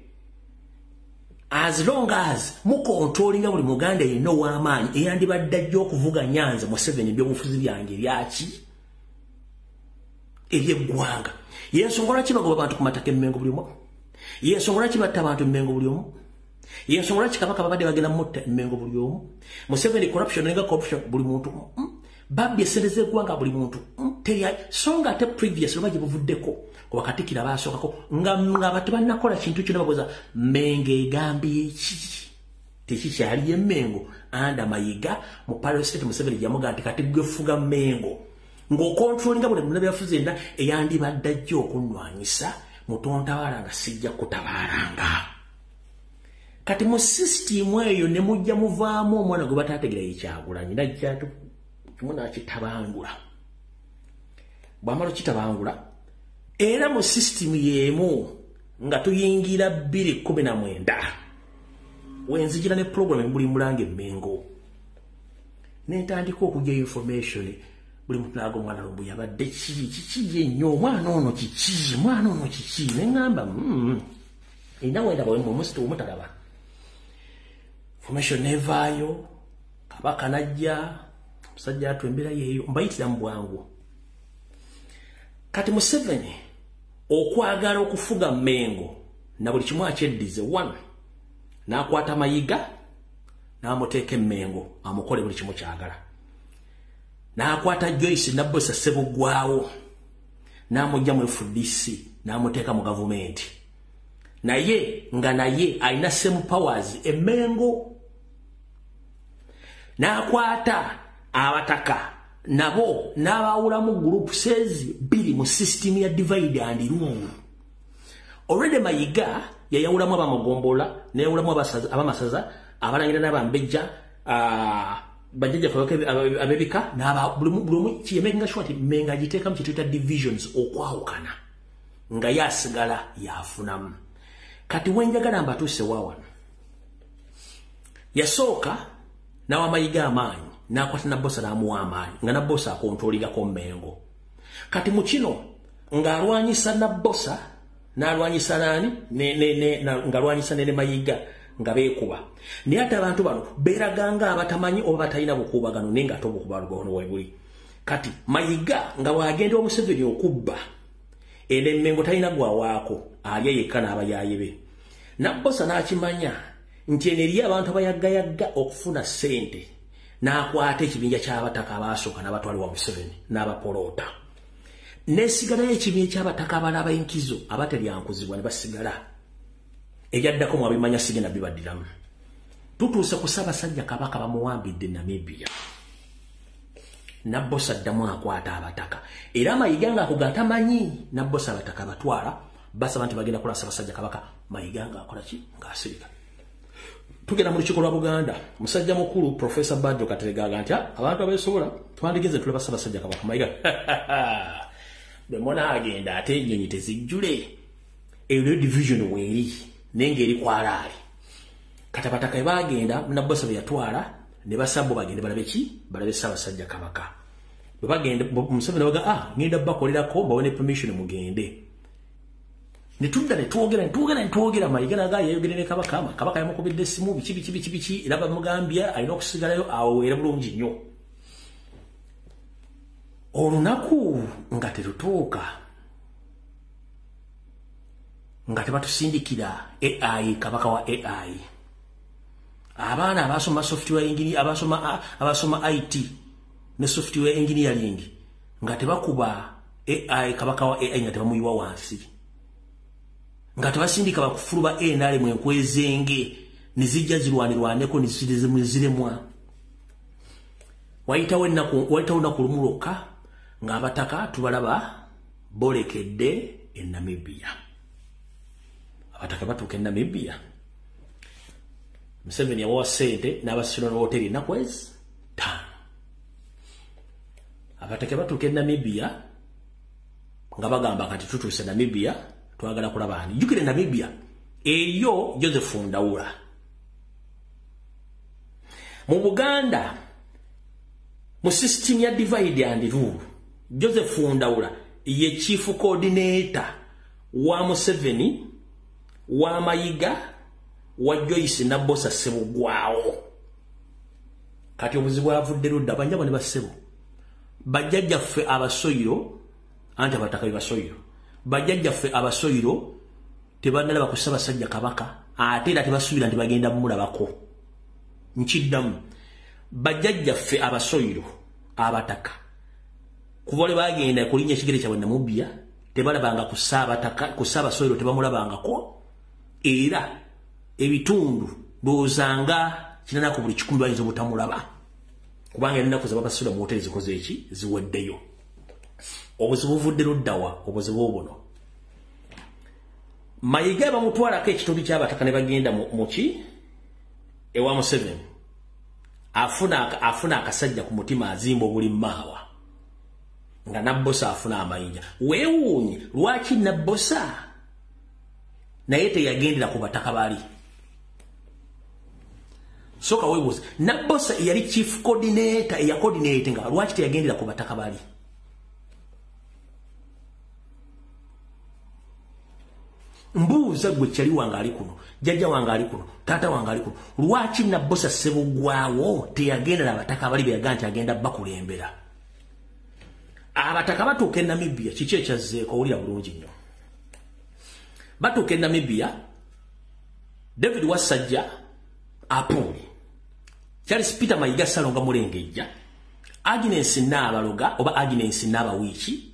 as long as mukontrolinga buli Muganda yenna ow'amaanyi eyandibadde ajja okuvuga Nyanza Museveni ebyobufuzi byange byaki eby'eggwanga yensongola ki bagoba abantu ku mataka Mengo buli omu yensongola ki batta abantu Mengo buli omu yensongola ki Kabaka babadde bagenda mutta Mengo buli omu Museveni corruption nenga corruption buli muntu babbi esereze eggwanga buli muntu songa ate previous lwaba gye buvuddeko Wakatikira basookako nga batabannakola kintu kyonna bagoza Menge egambye eki tekikyali ye Mengo anda Mayiga mu Parallel State Museveni yamuga nti kati gwe fuga Mengo ng'okontrolinga buli muntu byafuze enna eyandibadde ajja okunnwanyisa mutontawala nga sijja kutabalanga kati mu system eyo ne mujja muvaamu omwana gwe bataategera Kyagulanyi najja kimuna kitabangula bw'amala kitabangula era mu system yemu nga tuyingira 2019 wenzijira ne program buli mulange Mengo netandika okujja information buli muntu nago mwana lumbu yabadde kiki ennyo omwana ono kiki nengamba inawe ndaba mu musto omutalaba information nevaayo Kabaka najja musajja atwembera yeyo mbayitira mu bwangu kati Museveni okwagala okufuga Mengo na buli kimu akyeddize 1 n'akwata Mayiga n'amuteeka Mengo amukole buli kimu kyagala n'akwata Joyce Nabbosa Ssebugwawo n'amujja mu FDC n'amuteeka mu gavumenti naye nga naye alina same powers Mengo n'akwata abataka nabo n'abawula mu group says 2 mu system ya divide and rule already Mayiga yayawulamu abamagombola nayawulamu abamasaza abalangira n'abambejja bajjaja abebika n'aba buli kiyemenga shwati menga giteeka mu kituyita divisions okwawukana nga yasigala yafunamu kati wenjagala mbatuuse waawano yasooka n'awamayiga amaanyi n'akwata Nabbosa n'amuwa amaanyi nga Nabbosa akontolirako Mmengo kati mu kino ng'alwanyisa Nabbosa n'alwanyisa nani ng'alwanyisa ne Mayiga nga beekuba naye ate abantu bano beeraganga abatamanyi oba batalina bukuubagano naye ng'ate obukuubagano webuli kati Mayiga nga bw'agenda Museveni okubba ene Mmengo talina gwawaako alya yekka n'abayaaye be Nabbosa n'akimanya nti eno eriyo abantu abayagayagga okufuna ssente n'akwata ekibinja ky'abataka abaasooka n'abatwalibwa Museveni n'abapoloota nesigalayo ekibinja ky'abataka abala abayinkizo abateryankuzibwa ne basigala ebyaddako mu abimanya sigenda bibaddiramu tutuuse ku Ssaabasajja Kabaka bamuwambidde Namibia Nabbosa addamu akwata abataka era Mayiga ng'ako gatamanyi Nabbosa abataka batwala basaba nti bagenda kola Ssaabasajja Kabaka Mayiga ng'akola ki ng'asirika tugenda mu lukiiko lwa Buganda musajja mukulu Professor Badjo Kateregga nti abantu abeesobola twandigeze tulaba Ssaabasajja Kabaka Mayiga bwe mbona agenda ate ennyonyi tezijjule eyo division weeri nengeri kwalaali kati abataka bwe bagenda Nabbosa bwe yatwala ne basabbo bagende balabe ki balabe Ssaabasajja Kabaka bwe bagenda Museveni baga ngenda bakolerako bawone permission mugende netwogera Mayiga naga yayogere ne Kabaka yamukubidde essimu biki era bamugambye alina okusigalayo aweera bulungi nnyo olunaku nga terutuuka nga tebatusindikira AI Kabaka wa AI abaana abasoma software engineer abasoma IT ne software engineering nga tebakuba AI Kabaka wa AI nga tebamuyiwa wansi nga tebasindika bakufuluba enale mu enkwezenge nizijja zirwanirwaneko niziremwa wayitawo ennaku lumuloka ng'abataka tubalaba bolekedde e Namibia abataka batuuka e Namibia Museveni yabawa ssente n'abasitula n'hoteri ennaku ezi 5 abataka batuuka e Namibia nga bagamba kati tutuuse Namibia twagala kulaba ani jukire Namibia eyo Joseph Ndawula mu Buganda mu system ya divide and rule Joseph Ndawula ye chief coordinator wa Museveni wa Mayiga wa Joyce Nabbosa Ssebugwawo kati obuzibu avudde ludda banjabo ne bassebo bajjajjaffe abasoyiro anti abataka basoyiro bajjajjaffe abasoyiro tebannalaba ku Ssaabasajja Kabaka ate era tebasuubira nti bagenda mulabako nkiddamu bajjajjaffe abasoyiro abataka kuva lwe bagenda kulinnya ekigere kyabwe Namibia tebalabanga ku Ssaabasoyiro tebamulabangako era ebitundu loozanga kinanaku buli 10 bayinza obutamulaba kubanga ennaku ze babasula mu hoteri zikoze eki ziweddeyo obuzibu buvudde luddawa obuzibu buno Mayiga bamutwalako ekitundu ky'abataka ne bagenda muki ewa Museveni afuna akasajja ku mutima azimba obuli maawa nga Nabbosa afuna amayinja weewuunye lwaki Nabbosa naye teyagendera ku bataka bali soka weebuuza Nabbosa yali chief coordinator eya coordinate nga lwaki teyagendera ku bataka bali mbuuza gwe kyali wange ali kuno jjajja wange ali kuno taata wange ali kuno lwaki Nabbosa Ssebugwawo teyagendera abataka bali beyaga nti agenda bakulembera abataka batuuka e Namibia kiki ekyazzeeko owulira bulungi nnyo batuuka e Namibia David Wasajja Apuli Charles Peter Mayiga Salonga Mulengejja Agnes Nabaloga oba Agnes Nabawiiki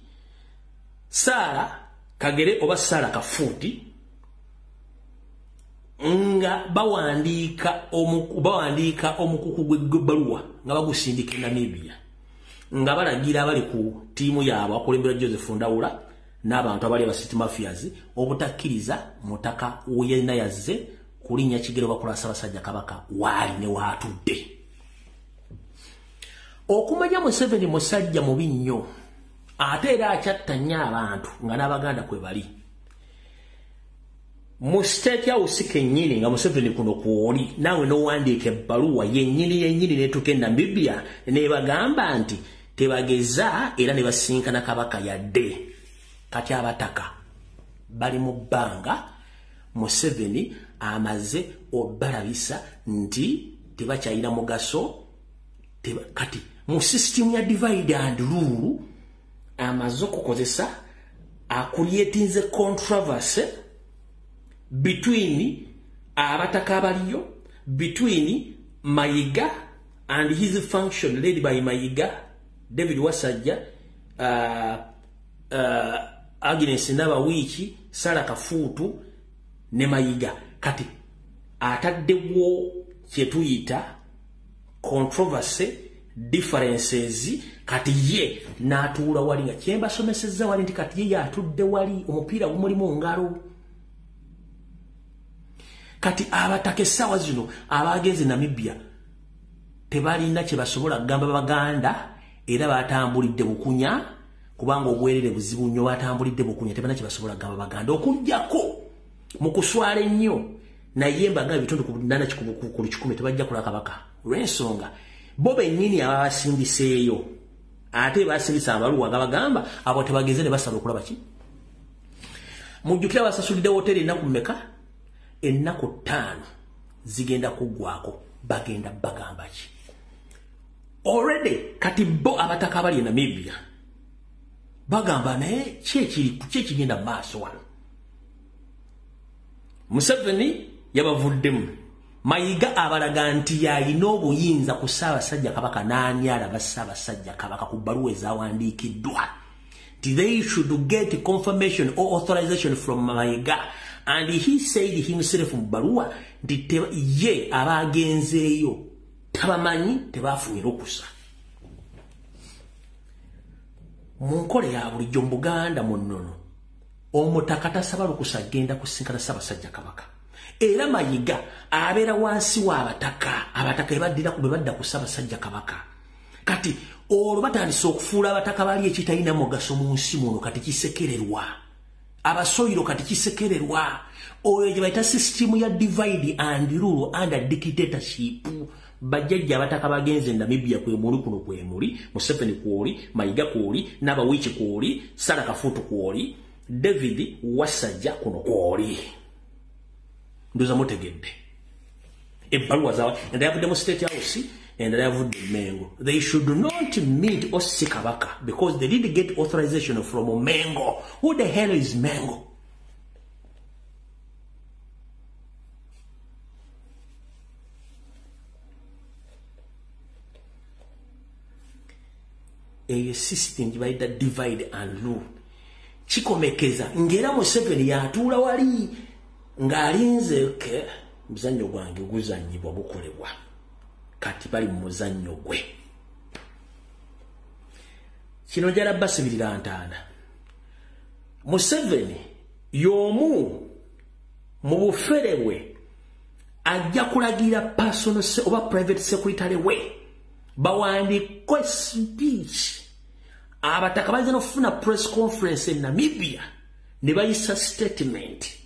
Sara Kagere oba Sara Kafuti nga bawandiika omukuku gw'ebbaluwa nga bagusindika e Namibia nga balagira abali ku tiimu yaabwe akulembera Joseph Ndawula n'abantu abali aba City Mafias obutakkiriza mutaka weyalina yazze kulinnya kigero bakola Ssaabasajja Kabaka waali ne waatudde okumanya Museveni musajja mubi nnyo ate era akyatta nnyo abantu nga n'Abaganda kwe bali mu State House kennyini nga Museveni kuno kwoli naawe n'owandiika ebbaluwa yennyini n'etuuka e Namibia ne bagamba nti tebageza era ne basinkana Kabaka yadde kati abataka bali mu bbanga Museveni amaze obalabisa nti tebakyalina mugaso kati mu system ya divide and rule amaze okukozesa creating controversy between abataka abaliyo between Mayiga and his function led by Mayiga David Wasajja Agnes Nabawichi Sara Kafutu ne Mayiga kati ataddewo kyetuyita controversy differences kati ye n'atuula wali nga kyembasomesezza wali nti kati ye yatudde wali omupiira gumulimu ngalo kati abataka essaawa zino abagenze Namibia tebalina kye basobola kugamba Baganda era batambulidde bukunya kubanga obwerere buzibu nnyo batambulidde bukunya tebalina kye basobola kugamba Baganda okugjako mu kuswala ennyo naye mbaga ebitundu ku 8 tebajja kula Kabaka olw'ensonga bo bennyini ababasindiseeyo ate basindisa abaluwa nga bagamba abo tebageze ne basala okulaba ki mujjukira basasulidde hoteri ennaku mmeka ennaku 5 zigenda kuggwako bagenda bagamba ki already kati bo abataka abali e Namibia bagamba naye kyekigenda maaso wano Museveni yabavuddemu Mayiga abalaga nti yalina obuyinza ku Ssaabasajja Kabaka n'ani alaba Ssaabasajja Kabaka ku bbaluwa ezaawandiikiddwa nti they should get confirmation or authorization from Mayiga and he said himself mu bbaluwa nti ye abagenzeeyo tabamanyi tebafunira okusa mu nkola ya bulijjo mu Buganda mu nnono omutaka tasaba lukusa genda kusinkana Ssaabasajja Kabaka era Mayiga abeera wansi w'abataka abataka bwe badda ku Ssaabasajja Kabaka kati olwo batandise okufuula abataka bali ekitalina mugaso mu nsi muno kati kisekererwa abasoyiro kati kisekererwa oyo gye bayita system ya divide and rule under dictatorship bajjajja abataka bagenze Namibia kwe muli kuno kwe muli Museveni kwoli Mayiga kwoli Nabawichi kwoli Sara Kafutu kwoli David Wasajja kuno kwoli ndoza mutegedde ebbaluwa zawa and they have the State House and they have the Mengo they should not meet Osisi Kabaka because they didn't get authorization from Mengo. Who the hell is Mengo? A system divided divide and rule chikomekeza ngera Museveni yatuula wali ng'alinze ke muzannyo gwange guzannyibwa bukolebwa kati bali mu muzannyo gwe kino jala basibirira ntaana Museveni y'omu mu bufere bwe ajja kulagira personal oba private secretary we bawandiika speech abataka baza n'okufuna press conference in Namibia ne bayisa statement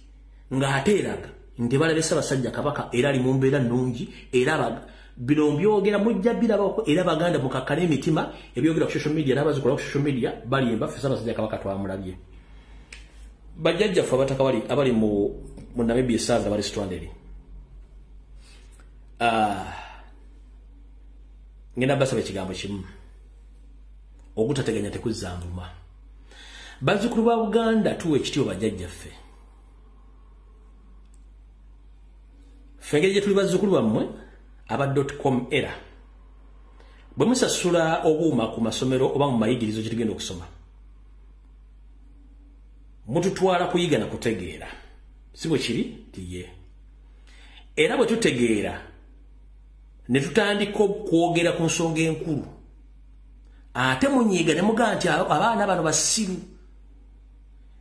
ng'ate eraga nti balabe Ssaabasajja Kabaka era ali mu mbeera nnungi era bino byogera mujja birabako era Baganda mukakkala emitima ebyogera ku social media n'abazikolera ku social media balimba ffe Ssaabasajja Kabaka twamulabye bajjajjaffe abataka abali mu Namibia essaawa bali stranded ngenda basaba ekigambo kimu ogutateganya tekuzza nvuma bazzukulu ba Buganda tuwa ekitiibwa bajjajjaffe fengeri gye tuli bazzukulu bammwe aba .com era bwe musasula obuuma ku masomero oba mu mayigirizo gye tugenda okusoma mututwala kuyiga na kutegeera si bwe kiri tiye era bwe tutegeera ne tutandika okwogera ku nsonga enkulu ate munyiiga ne mugaa nti abaana bano basiru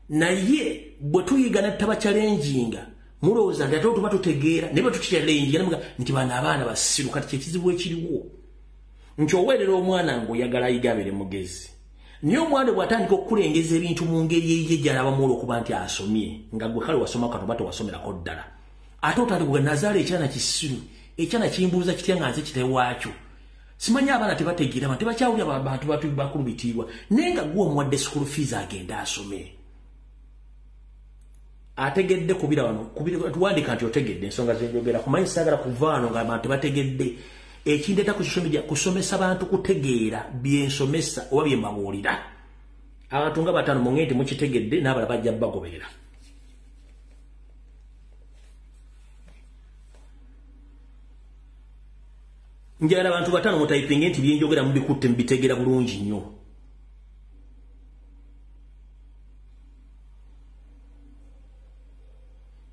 naye bwe tuyiga ne tutabachallenginga mulowooza nti ate tuba tutegeera ne bwe tukichallengera mugaa nti bano abaana basiru kati kyekizibu ekiriwo nti oweerera omwana ng'oyagala ayigabire mugezi naye omwana bw'atandika okukulengeza ebintu mu ngeri ye gy'alabamu olw'okuba nti asomye nga gwe kale wasoma kano oba tewasomerako ddala ate otandika nazaala ekyana kisiru ekyana kimbuuza kitya nga nze kitewaakyo simanyi abaana tebategeera tebakyawulira bantu bakulubitiibwa naye nga gwe omuwadde school fees agenda asome ategedde kubira wano tuwandika nti otegedde ensonga zenjogera kumanyi saagala kuva wano nga abantu tebategedde ekindeeta ku social media kusomesa bantu kutegeera byensomesa oba byembabuulira abantu nga bataano munge nti mukitegedde n'abalala bajja bagoberera njagala abantu bataano mutayipinge nti byenjogera mubikutte mubitegeera bulungi nnyo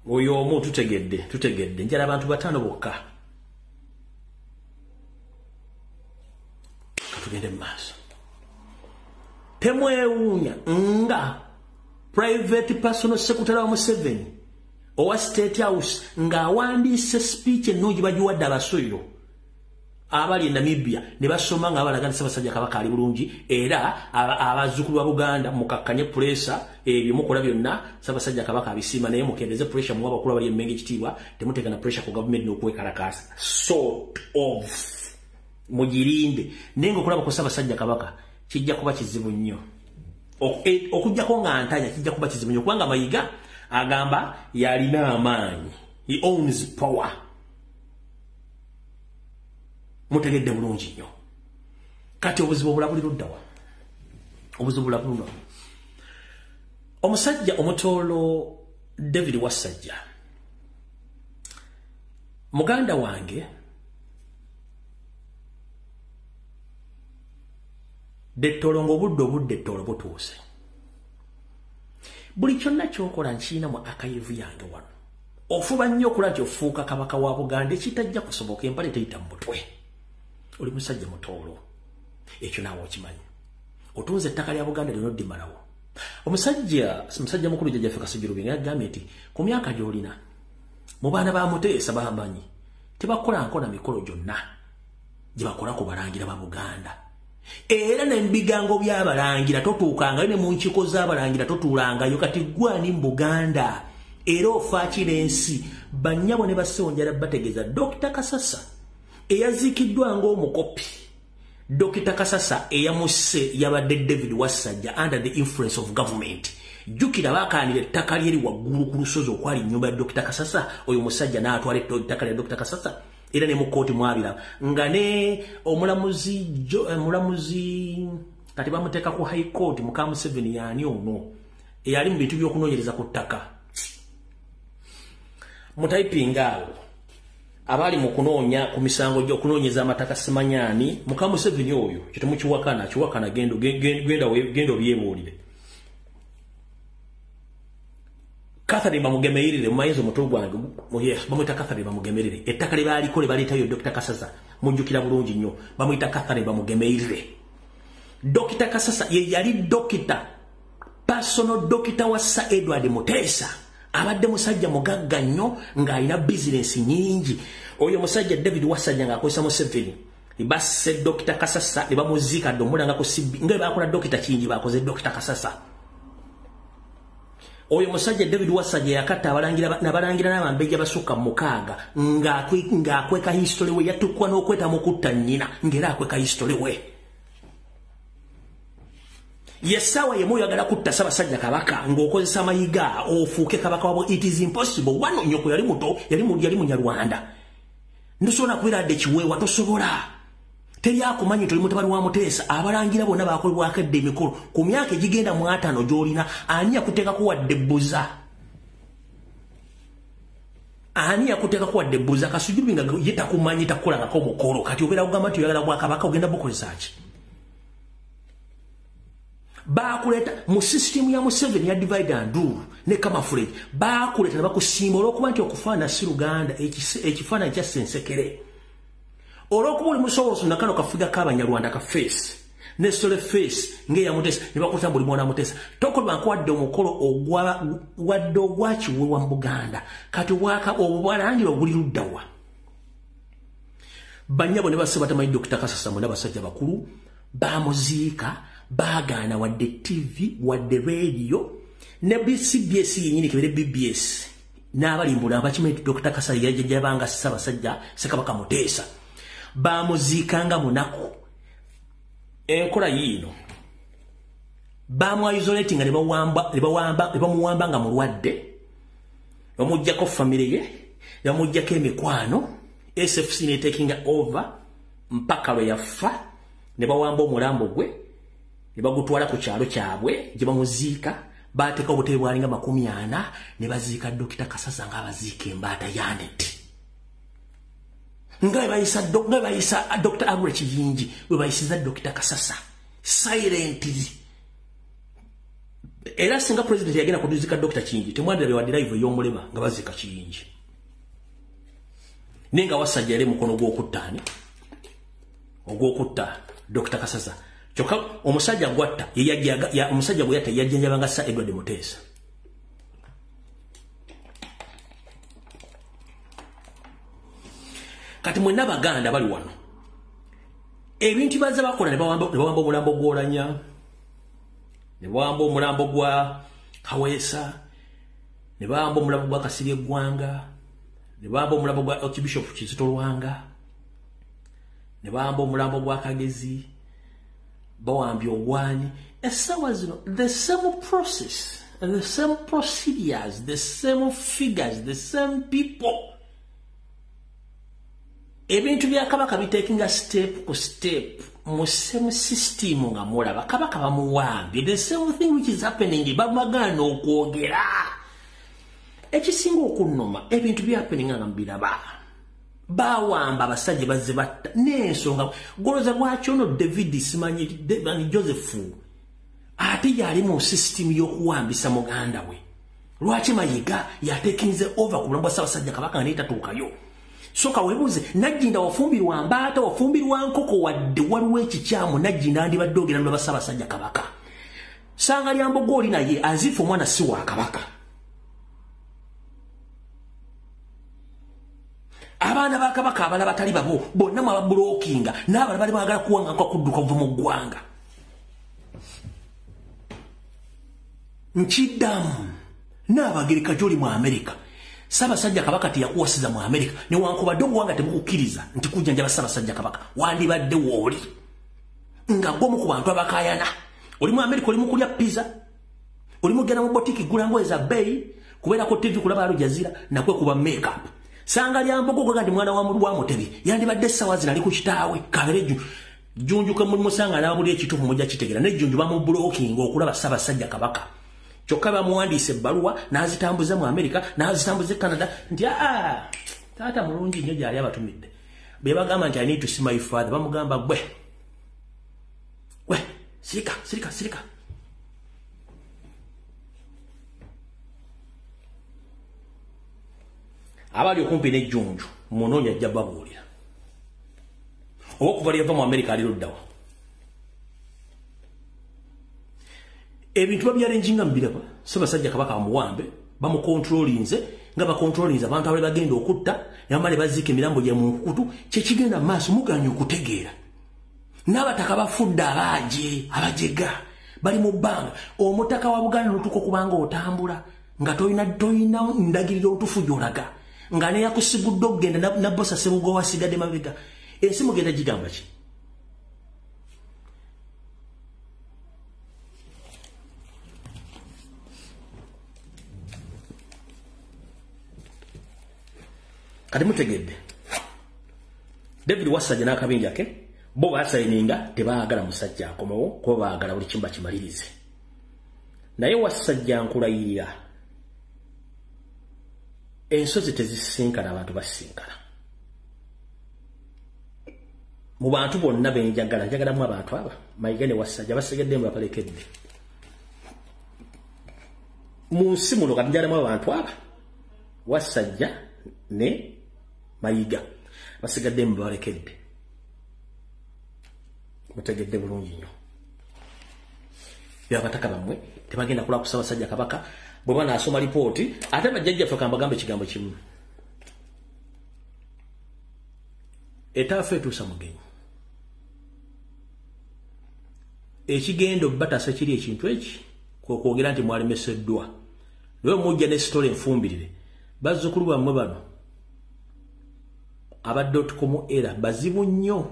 oyo omu tutegedde njala abantu bataano bokka katugende maaso temwewuunya nga private personal secretary wa Museveni owa State House ng'awandiise speech ennungi bagiwadde abasoiro abali e Namibia ne basoma nga balaga nti Ssaabasajja Kabaka ali bulungi era abazzukulu ba Buganda mukakkanye pressure ebyo mukola byonna Ssaabasajja Kabaka abisiima naye mukendeze pressure mu abakulu abali emmenge ekitiibwa temuteeka na pressure ku government n'okwekalakaasa sort of mugirinde naye ng'okulaba ku Ssaabasajja Kabaka kijja kuba kizibu nnyo okujjako nga ntanya kijja kuba kizibu nnyo kubanga Mayiga agamba yalina amaanyi he owns power mutegedde bulungi nnyo kati obuzibu obulabuliruddawa omusajja omutoolo David Wasajja muganda wange dettolongo obudde ettolo butuuse buli kyonna kyokola nkiinamu akayivu yange wano ofuba nnyo okola nti ofuuka kabaka wa Buganda ekitajja kusoboka empale teyita mu mutwe oli musajja mutoolo ekyo naawe okimanyi otunze ettaka lya Buganda lyonna oddimalawo omusajja mukulu Jjajjaffe Kasujju Lubinga yagambye nti ku myaka gy'olina mu baana ba Muteesa bamanyi tebakola mikolo gyonna gye bakola ku balangira ba Buganda era n'ebigango by'abalangira totuukanga ne mu nkiko z'abalangira totuulangayo kati gwani mu Buganda era ofaakira ensi bannyabo ne basonjala bategeeza Dr. Kasasa eyaziikiddwa ng'omukopi Dr. Kasasa eyamusse yabadde David Wasajja under the influence of government jjukira bakaanira ettaka lyeri waggulu ku lusozi okwali ennyumba ya Dr. Kasasa oyo musajja n'atwala ettaka lya Dr. Kasasa era ne mu kkooti mwabira nga ne omulamuzi kati bamuteeka ku high court muka Museveni yaani ono eyali mu bintu by'okunoonyereza ku ttaka mutayipinga awo abali mu kunoonya ku misango gy'okunoonyeza amataka simanyaani muka Museveni oyo kitemukiwakana genda obyebuulire Catherine bamugemerere mumayinza omutwe gwange bamuyita Catherine bamugemerere ettaka lye baaliko baleetayo Dr. Kasasa mujjukira bulungi nnyo bamuyita Catherine bamugemerere Dr. Kasasa ye yali dokita personal dokita wa Sir Edward Muteesa abadde musajja mugagga nnyo ng'alina bizinensi nyingi oyo musajja David Wasajja ng'akozesa Museveni basse Dr. Kasasa ne bamuziika omulanga ku CB nga baakola dokita kingi baakoze Dr. Kasasa oyo musajja David Wasajja yakatta abalangira n'abambejja basukka mukaaga ng'akweka history we yatukwa n'okweta mu kutta nnyina ng'era akweka history we yesawa yemu yagala kutta Ssaabasajja Kabaka ng'okozesa Mayiga ofuuke kabaka wabo it is impossible wano nyoko yali muto yali munyarwanda ndosobola kubeeradde kiweewa tosobola teri akumanyi toli mutabani wa Muteesa abalangira bonna baakolebwako edde emikolo ku myaka egigenda mu 5 gy'olina ani yakuteekako wadde bbuza Kasujju Lubinga ye takumanyi takukolangako omukolo kati obeera kugamba nti oyagala bwakabaka ogenda bukozesa ki baakuleeta mu system ya Museveni ya divide and rule ne Kamafule baakuleeta ne bakusiima olw'okuba nti okufaana si Luganda ekifaananyi kya Ssensekere olw'okuba oli musobola na kano kafiga k'Abanyarwanda ka face ne sole face ng'eya Muteesa ne bakuleeta buli mwana Muteesa tokolwa nkuwadde omukolo wadde ogwakiweewa mu Buganda kati obwalangira obuli luddawa banyabo ne basaba tamanyi Dr. Kasasa mwana basajja bakulu bamuziika bagana wadde TV wadde radio ne CBS yinyini kibere BBS n'abalimbula abakimanyi Dr. Kasasa yajjabanga Ssaabasajja Ssekabaka Muteesa bamuziikanga munaku enkola yino bamwa isolating ne bamuwamba nga mulwadde bamujjako family ye bamujjako emikwano SFC ne taking over mpaka lwe yafa ne bawamba omulambo gwe ne bagutwala ku kyalo kyabwe gye bamuziika bateeka obutebe bwalinga 40 ne baziika Dr. Kasasa nga abaziika embaata yanet nga bayisa Dr. Agure Kiyingi we bayisiza Dr. Kasasa silently era singa president yagenda kuduzika Dr. Kiyingi temwandira wa live y'omulema nga baziika Kiyingi ninga wasajja ere mukono gw'okuttaani ogw'okutta Dr. Kasasa kyokka omusajja gwatta omusajja gwe yatta yajjanjabanga Sir Edward Muteesa kati mwenna Baganda bali wano ebintu baza bakola ne bawamba omulambo gw'Olanya ne bawamba omulambo gwa Kaweesa ne bawamba omulambo gwa Kasirye Gwanga ne bawamba omulambo gwa Archbishop Kizito Lwanga ne bawamba omulambo gwa Kagezi bawambye ogwanyi essaawa zino the same process and the same procedures the same figures the same people ebintu bya Kabaka bitakinga step ku step mu same system nga mulaba Kabaka bamuwambye the same thing which is happening bamagana okwogera ekisinga okunnoma ebintu bya happening nga mbiraba bawamba abasajja bazze batta n'ensonga goloza lwaki ono David simanyi Joseph ate yali mu system y'okuwambisa muganda we lwaki Mayiga yatekinze over ku bulamba Ssaabasajja Kabaka n'etatuukayo soka webuze Najjinda wafumbirwa mbaata wafumbirwa nkoko wadde waliwo ekikyamu Najjinda andibadde ogera n'aba Ssaabasajja Kabaka sanga lyambogo oli naye azifu omwana si wa Kabaka abaana ba Kabaka abala batali babo bonna mu ababulookinga n'abala bali baagala kuwanga kwa kudduka kuva mu ggwanga nkiddamu n'Abagereka gy'oli mu Amerika Ssaabasajja Kabaka teyakuwasiza mu Amerika newankubadde obuwanga tebukukkiriza nti kujjanjaba Ssaabasajja Kabaka wandibadde wooli nga gwomu ku bantu abakayana oli mu Amerika oli mu kulya pizza oli mu genda mu botiki gula ngoye za bbeeyi kubeerako TV kulaba Al Jazeera nakwe kuba makeup sanga lyambogo gwa ndi mwana wa mulwa Mutebi yandibadde ssaawa zino ali ku kitaawe kabere junjuka mu musanga n'abuli ekitufu mujja kitegera n'ejjunju bamu blocking okulaba Ssaabasajja Kabaka kyokka bamuwandiise ebbaluwa n'azitambuza mu Amerika n'azitambuza Canada nti taata mulungi nnyo gyali abatumidde be bagamba nti I need to see my father bamugamba gwe sirika abali okumpi n'ejjunju munoonya ajja babuulira oba okuva lyava mu Amerika ali luddawa ebintu babyalenjinga mbiraba Ssaabasajja Kabaka bamuwambe bamukontrolinze nga bakontrolinze abantu abali bagenda okutta nyamale baziika emirambo gya mu nkukutu kyekigenda maaso muganya okutegeera n'abataka bafudde abajega bali mu bbanga omutaka wa Buganda n'otuuka okubanga otambula nga toyina ndagiriro otufu gy'olaga nga ne yakusigudde okugenda nabbosa Ssebugo wasigadde mabega ensi mugenda gigamba ki kati mutegedde David Wasajja n'akabinja ke bo basayininga tebaagala musajja akomewo kuba baagala buli kimba kimalirize naye Wasajja nkulayirira ensozi tezisinkana abantu basinkana mu bantu bonna njagalamu abantu aba Mayiga ne Wasajja basegeddemu bapalekedde mu nsi muno kati njagalamu abantu aba Wasajja ne Mayiga basigaddemu balekedde mutegedde bulungi nnyo byabataka bamwe tebagenda kula ku Ssaabasajja Kabaka bwe bwana asoma lipooti ate bajjajjaffe kambagambe ekigambo kimu etaafa etuusa mugenyi ekigendo batasa kiri ekintu eki kwogera nti mwalemeseddwa lwe mujja ne story enfumbirire bazzukulu bammwe bano aba.com era bazibu nnyo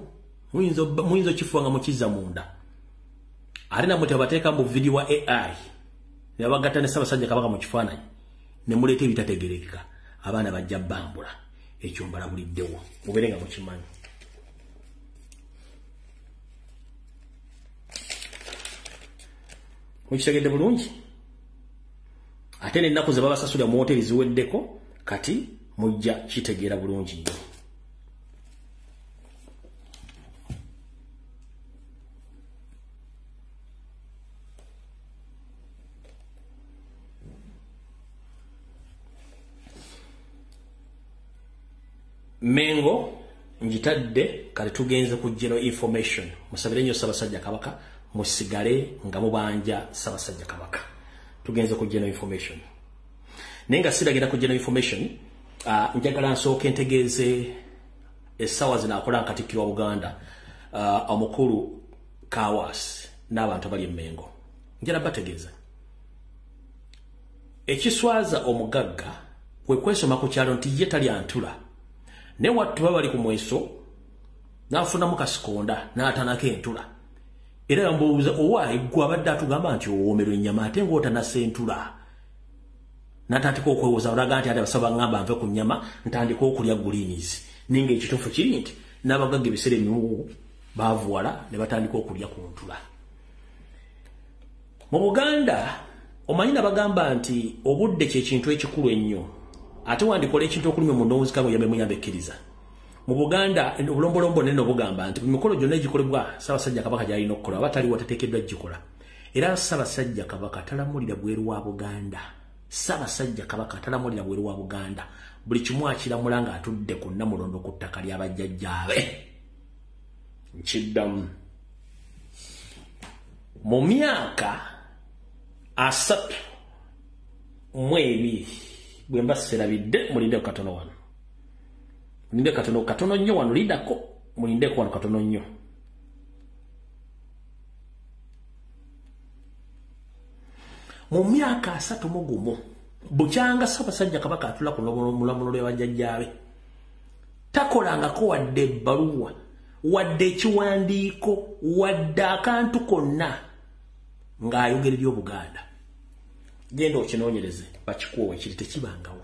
muyinza kifuanga mukiza munda ate namwe tebateeka mu video wa AI ne babagatta ne Ssaabasajja Kabaka mu kifaananyi ne muleeta ebitategerekeka abaana bajja bambula ekyo mbalabuliddewo mubeere nga mukimanyi mukitegedde bulungi ate n'ennaku ze babasasulira mu hoteri ziweddeko kati mujja kitegeera bulungi nnyo Mengo njitadde kati tugenze ku general information musabire nnyo Ssaabasajja Kabaka musigale nga mubanja Ssaabasajja Kabaka tugenze ku general information nenga siragenda ku general information njagala nsooke ntegeeze essaawa zinakola Katikkiro wa Buganda omukulu Kawas n'abantu bali Mengo njala bategeeza ekiswaza omugagga kwe kwesoma ku kyalo nti ye tali antula ne wattu bali ku mweso nafuna mukasikonda n'atanako entula era mbuuza owaayi gwe abadde atugamba nti owoomerwa ennyama ate ng'otanasa entula n'atandika okwewoza olaga nti ate basaba ngamba nve ku nnyama ntandika okulya greens ninga ekituufu kiri nti n'abagagga ebiseera ebimu baavuwala ne batandika okulya ku ntula mu Buganda omanyi nabagamba nti obudde kyekintu ekikulu ennyo ate wandikola ekintu okulumya mu ndowoozi kamwe yamuyamba ekkiriza mu Buganda obulombolombo nene obugamba nti emikolo gyonna egikolebwa Ssaabasajja Kabaka gy'alina okukola aba taliwo tateekeddwa gikola era Ssaabasajja Kabaka talamulira bweru wa Buganda Ssaabasajja Kabaka talamulira bweru wa Buganda buli kimu akiramula ng'atudde ku Namulondo ku ttaka lya bajjajjaabe nkiddamu mu myaka 32 bwe mbaserabidde mulinde katono wano mulinde katono nnyo wano lidako mulinde wano katono nnyo mu myaka 31 bukyanga Ssaabasajja Kabaka atula ku Mulamulo lwa bajjajjaabe takolangako wadde ebbaluwa wadde ekiwandiiko wadde akantu konna ng'ayogerera Obuganda genda okinoonyereze bakikuwa kiri tekibangawo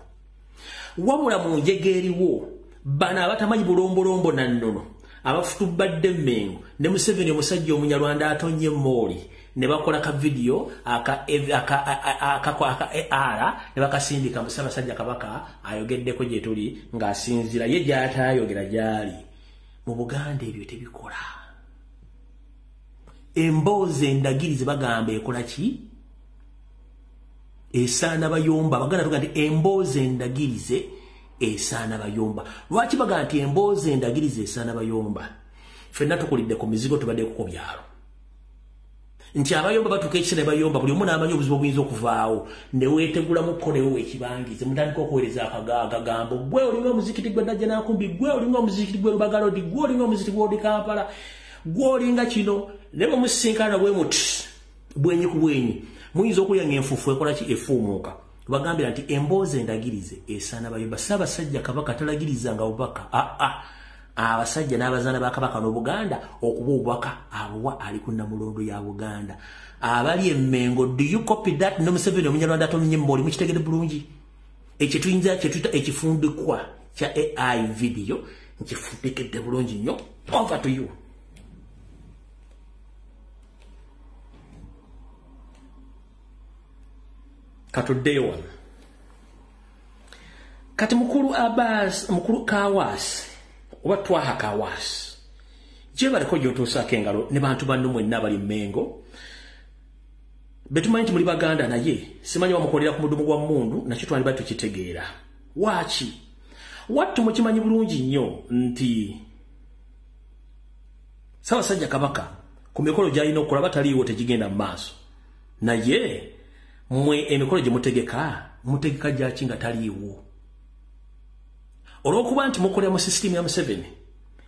wabula mu njege eriwo bano abatamanyi bulombolombo na nnono abafutubadde Mengo ne Museveni omusajja omunyarwanda atonye mooli ne bakola ka video aka ne bakasindika mu Ssaabasajja Kabaka ayogeddeko gye tuli ng'asinzira ye gy'ataayogera gyali mu Buganda ebyo tebikola emboozi endagirize bagamba ekola ki esaana bayomba baganda tuga nti emboozi endagirize esaana bayomba lwaki baga nti emboozi endagirize esaana bayomba ffenna tukulidde ku mizigo tubadde ku byalo nti abayomba batuuka ekiseera bayomba buli omu n'amanyi obuzibu obuyinza okuvaawo ne weetegulamuko ne weewa ekibangize mutandika okuweereza akagambo gwe olinga omuzikiti gwe Najja Nakumbi gwe olinga omuzikiti gwe Lubagalodi gwe olinga omuzikiti gwe Kampala gwe olinga kino ne bamusinkana bwe muti bwenyi ku bwenyi muyinza okulya ng'enfuufu ekola ki efuumuuka bagambira nti emboozi endagirize esaana bayomba Ssaabasajja Kabaka talagirizanga bubaka abasajja n'abazaana ba Kabaka n'Obuganda okuba obubaka abuwa ali ku Namulondo ya Buganda abali Mengo. Do you copy that? No Museveni omunyarwanda atonye mboli mukitegede bulungi ekyo tuyinza kyetuyita ekifundikwa kya AI video nkifundikidde bulungi nnyo. Over to you. Katuddeyo wano kati mukulu Abbas mukulu Kawas oba Twaha Kawas je baliko gyotuusaako engalo ne bantu bannu mwenna bali Mengo betumanyi nti muli Baganda naye simanyi wamukolera ku mudumu gwa mundu nakyo twali bali tukitegeera waaki wattu mukimanyi bulungi nnyo nti Ssaabasajja Kabaka ku mikolo gy'alina okukola bataliiwo tegigenda mu maaso naye mwe emikolo gye mutegeka gyaki nga taliiwo olw'okuba nti mukolera mu sisitimu ya Museveni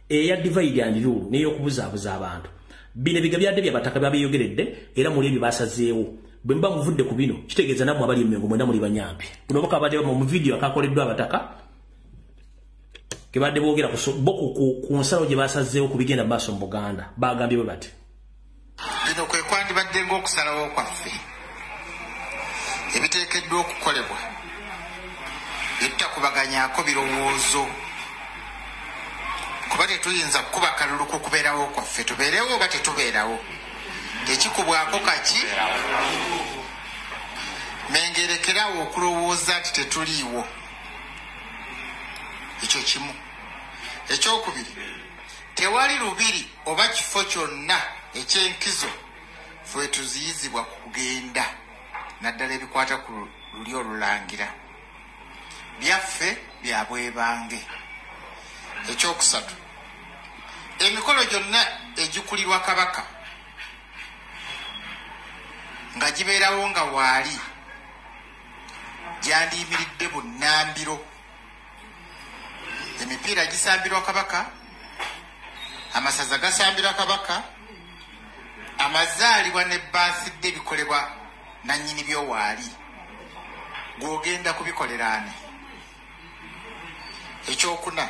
eya divide and rule neyo kubuzaabuza abantu bine bigabyadde byabataka babiyogeredde era muri ebyo basazeewo bwemba muvudde ku bino kitegeeza namwe abali emmengo mwenda muri banyambi buno boka abadde mu video akakoleddwa abataka kebadde boogera ku nsalo gye basazeewo ku bigenda maaso mu Buganda bagambye bwe bati bino kwe kwandibadde ng'okusalawo kwaffe ebiteekeddwa okukolebwa ebitakubaganyako birowoozo kuba tetuyinza kukuba kalulu kukubeerawo kwaffe tubeerewo oba tetubeerawo tekikubwako kaki mengerekerawo okulowooza nti tetuliiwo ekyo kimu ekyokubiri tewali lubiri oba kifo kyonna ekyenkizo ffe tuziyizibwa ku kugenda naddala ebikwata ku luli olulangira byaffe byabwebange ekyokusatu emikolo gyonna egikulirwa kabaka nga gibeerawo nga waali gyandiyimiridde bunnambiro emipiira gisambirwa kabaka amasaza gasambirwa kabaka amazaalibwa ne baasidde bikolebwa nannyini byowaali gw'ogenda kubikolera ani ekyokuna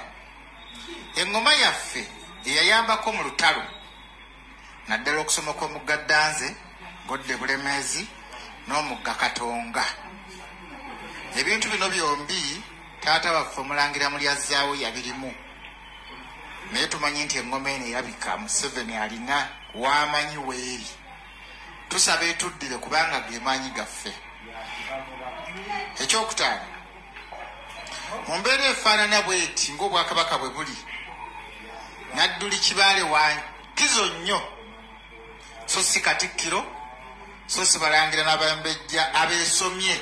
eŋŋoma yaffe eyayambako mu lutalo naddala okusoma kw'omugga Ddanze Godde Bulemeezi n'omugga Katonga ebintu bino byombi taata waffe omulangira mulyazzaawo yabirimu naye tumanyi nti eŋŋoma eno eyabika Museveni alina waamanyi weeri tusaba etuddire kubanga ge maanyi gaffe ekyokutaano mu mbeera efaanana bweti ng'obwakabaka bwe buli Nadduli Kibaale wankizo nnyo so si Katikkiro so si balangira n'abambejja abeesomye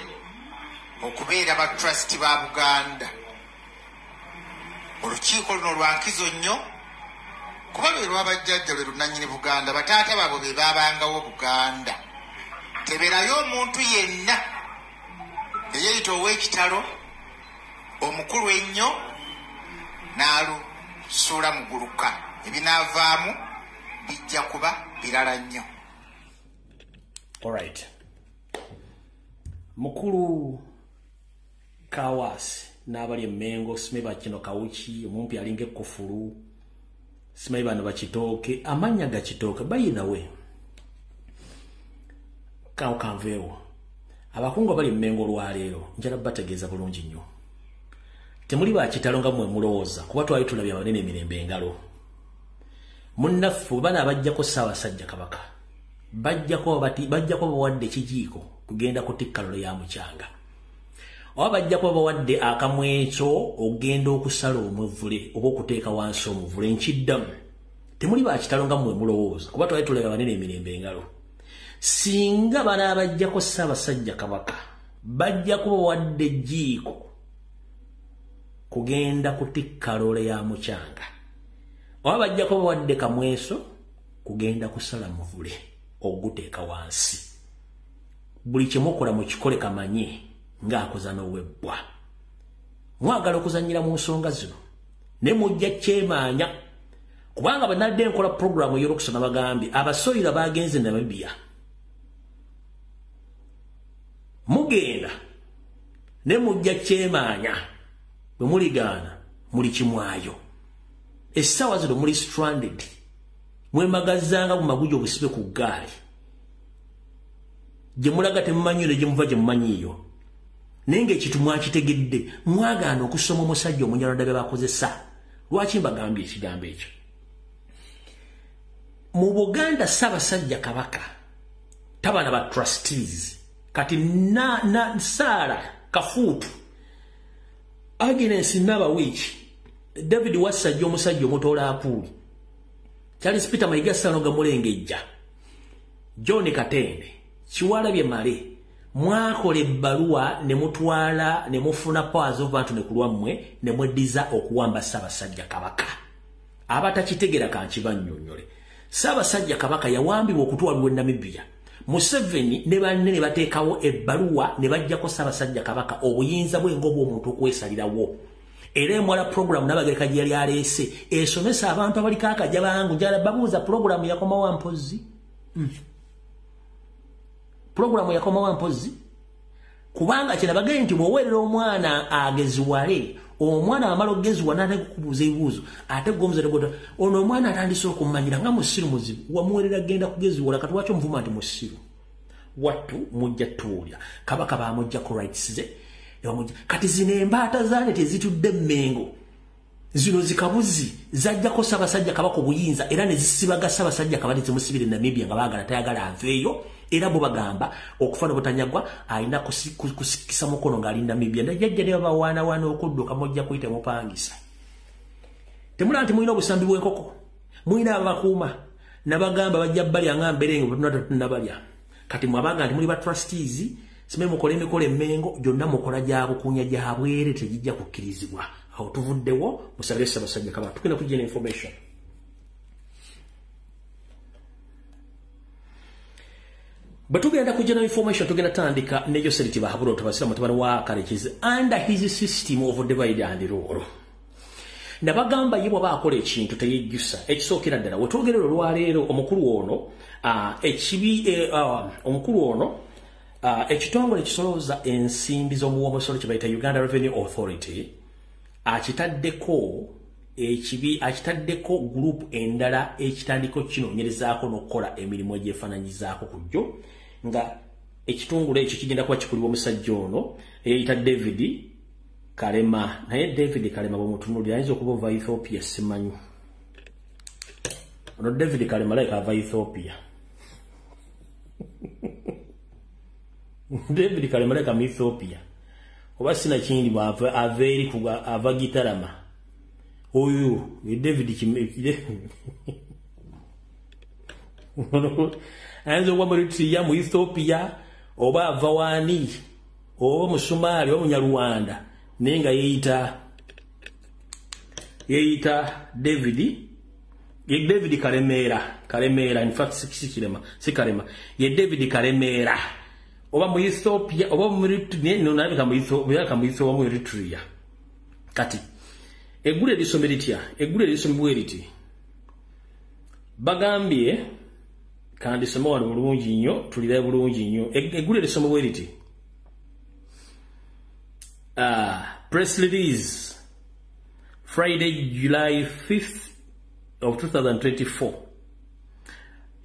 okubeera ba trust ba Buganda olukiiko luno lwankizo nnyo kuba lwe lwabajjajja lwe lunannyini Buganda bataata baabwe be baabangawo Buganda teberayo omuntu yenna eyeeyita ow'ekitalo omukulu ennyo n'alusuula muguluka ebinaavaamu bijja kuba birala nnyo. Alright. Mukulu Kawasi n'abali emmengo simanyi kino Kawuki omumpi alinga ekkufulu simanyi bano bakitooke amannya ga kitooke bayinawe kanveewo abakungu abali emmengo olwaleero njala bategeeza bulungi nnyo temuli bakitalo nga mwe mulowooza kuba twali tulabye abanene emirembe engalo munnaffe bana abajjako Ssaabasajja Kabaka bajjako bawadde ekijiiko kugenda kutikka lole ya mukyanga oba bajjako bawadde akamwekyo ogenda okusala omuvule oba okuteeka wansi omuvule nkiddamu temuli bakitalo nga mwe mulowooza kuba twali tulabye abanene emirembe engalo singa bana abajjako Ssaabasajja Kabaka bajjako bawadde ejiiko kugenda kutikka lole ya mukyanga oba bajjako bawadde kamweso kugenda kusala muvule oguteeka wansi buli kyemukola mukikole kamanye ng'akoza n'owebbwa mwagala okuzannyira mu nsonga zino ne mujja kyemaanya kubanga banadde nkola puroguramu ey'olukusona bagambye abasoyira bagenze Namibia mugenda ne mujja kyemaanya bwe muligaana muli kimwayo essaawa zino muli stranded mwemagazanga mu magujo obusibe ku ggaali gye mulaga temumanyiyo ne gye muva gye mumanyiyo naye ng'ekintu mwakitegedde mwagaana okusoma omusajja omunyalonda bye bakozesa lwaki mbagambye ekigambo ekyo mu Buganda Ssaabasajja Kabaka tabana ba trustees kati na Saara Kafuutu Agnes Nabawiiki David Wassajja omusajja omutoola apuuli Charles Peter Mayiga Sanoga Mulengejja John Katende Kiwalabye Male mwakola ebbaluwa ne mutwala ne mufuna powers of bantu ne kulwammwe ne mweddiza okuwamba Ssaabasajja Kabaka abatakitegera kankibannyonnyole Ssaabasajja Kabaka yawambibwa okutwalibwa e Namibia Museveni ne banne ne bateekawo ebbaluwa ne bajjako Ssaabasajja Kabaka obuyinza bwe ng'obw'omuntu okwesalirawo era emwala program nabagereka gye yali aleese esomesa abantu abaliko akajja bangu njala babuuza program yakomawo mpozi program yakomawo mpozi kubanga kina bagende nti bwowerera omwana ageziwale omwana amala ogeziwa nate kukubuuza ebibuuzo ate gomuzadde gota ono omwana atandise okumanyira nga musiru muzibu wamuwerera genda kugeziwala kati waki omuvuma nti musiru wattu mujja tuulya kabaka bamujja ku rights ze kati zino embaata zaane tezitudde Mmengo zino zikabuzi zajjako Ssaabasajja Kabaka obuyinza era ne zisibaga Ssaabasajja Kabaka zimusibire Namibia nga baagala tayagala aveeyo era bo bagamba okufana butanyagwa alina kusikisa mukono ng'ali Namibia ndajjajja ne babawaanawaana okudduka mujja kuyita mupangisa temula nti mulina obusambi bw'enkoko mulina abakuuma nabagamba bajja balya nga mberengo tunnabalya kati mwabaga nti muli ba trustees sime mukole emikolo Mmengo gyonna mukola gya bukunya gya bwere tegijja kukkirizibwa awo tuvuddewo musabire Ssaabasajja Kabaka tugenda kujja information batugenda kujja information tugenda tandika ne Yoseliti bahabula tabasira mutabani wa Karekizi under his system of divide and rule nabagamba yibwa bakola ekintu teyejjusa ekisookera ddala wetwogerero lwaleero omukulu ono omukulu ono ekitongole kisolooza ensimbi z'omuwomusolo kye bayita Uganda Revenue Authority akitaddeko group endala ekitandiko kinoonyerezaako n'okukola emirimu egyefaananyizaako ku jjo nga ekitongole ekyo kigenda kuba kikulibwa omusajja ono eyayita David Kalema naye David Kalema bw'omutunuulira ayinza okuba ova Ethiopia simanyi ono David Kalema like ava Ethiopia David Kalema like mu Ethiopia oba sina kindi ava eri ava Gitarama oyo David kimekire ayinza okuba muri mu Ethiopia oba ava wani oba Musumali oba Munyarwanda nenga yeita David Karemera in fact si Karema ye David Karemera oba mu Ethiopia oba muri no nabika mu Ethiopia mu Eritrea kati egule lisomeritia bweriti bagambye kandi sema wali bulungi nnyo tulira bulungi nnyo egule lisomero bweriti press release Friday, July 5th of 2024.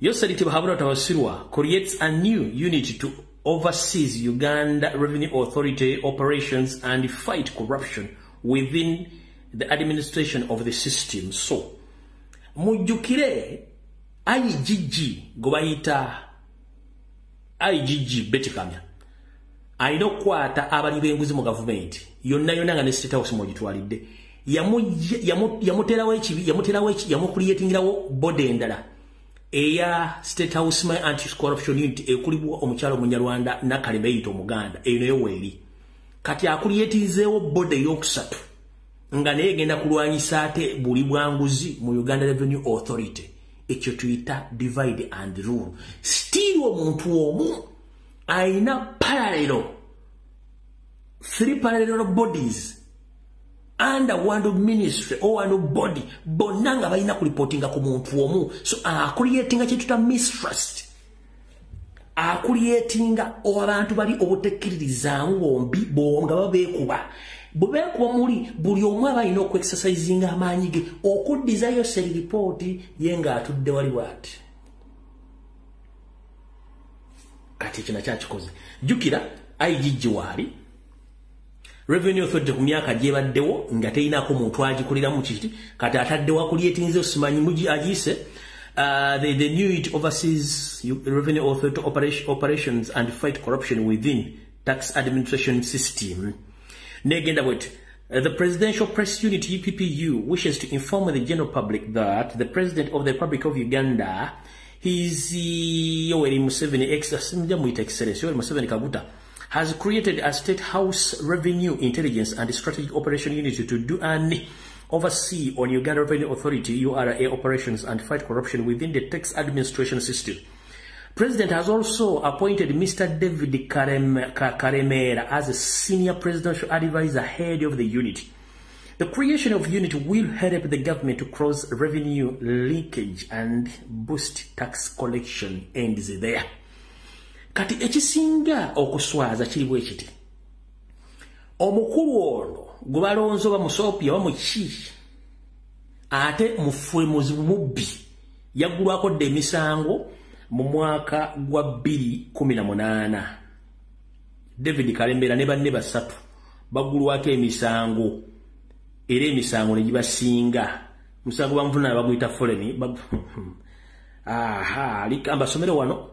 Yoseliti Bahabula Tawasirwa creates a new unit to oversee Uganda Revenue Authority operations and fight corruption within the administration of the system. So, mujukire IGG gobayita IGG Betikamya. Aino kwata abali benguzi mu government yonna nga ne state house mugitwalidde yamuterawo ekibi yamucreatingirawo body endala eya state house my anti-corruption unit ekulibwa omukyalo Munyarwanda Nakalema eyita Omuganda eyo nayo weeri kati akuliyetinzeewo body eyokusatu nga naye egenda kulwanyisa ate buli bwanguzi mu Uganda Revenue Authority ekyo tuyita divide and rule still omuntu omu aina three parallel bodies under one ministry or one body bonanga balina ku reportinga ku muntu omu so creating a mistrust creatinga abantu bali obutekkiririzaamu bombi bonga babeekuba bubekuba muli buli omu abalina okuexercisinga amaanyi ge okuddiza Yoseliti report yenga atudde wali bwati kati kina kyakikoze jukira IGG wali Revenue Authority ku myaka gyebaddewo nga teyinako muntu agikulira mu kiti kati ataddewo akulyetinze osimanyi mugi agise the new it oversees Revenue Authority operations and fight corruption within tax administration system. Negenda bwet the Presidential Press Unit UPPU wishes to inform the general public that the President of the Republic of Uganda His Yoweri Museveni Kaguta has created a State House Revenue Intelligence and Strategic Operation Unit to do and oversee on Uganda Revenue Authority URA operations and fight corruption within the tax administration system. President has also appointed Mr. David Karemera as a senior presidential advisor head of the unit. The creation of unit will help the government to close revenue leakage and boost tax collection ends there. Kati ekisinga okuswaza kiri bwe kiti. Omukulu ono gwe balonzo bamusopya bamuki ate mufwemuzi mubbi yaggulwako dde emisango mu mwaka gwa 2018. David Kalembera ne banne basatu baggulwako emisango era emisango ne gibasinga. Musango bamufuna baguyita foleni likamba somero wano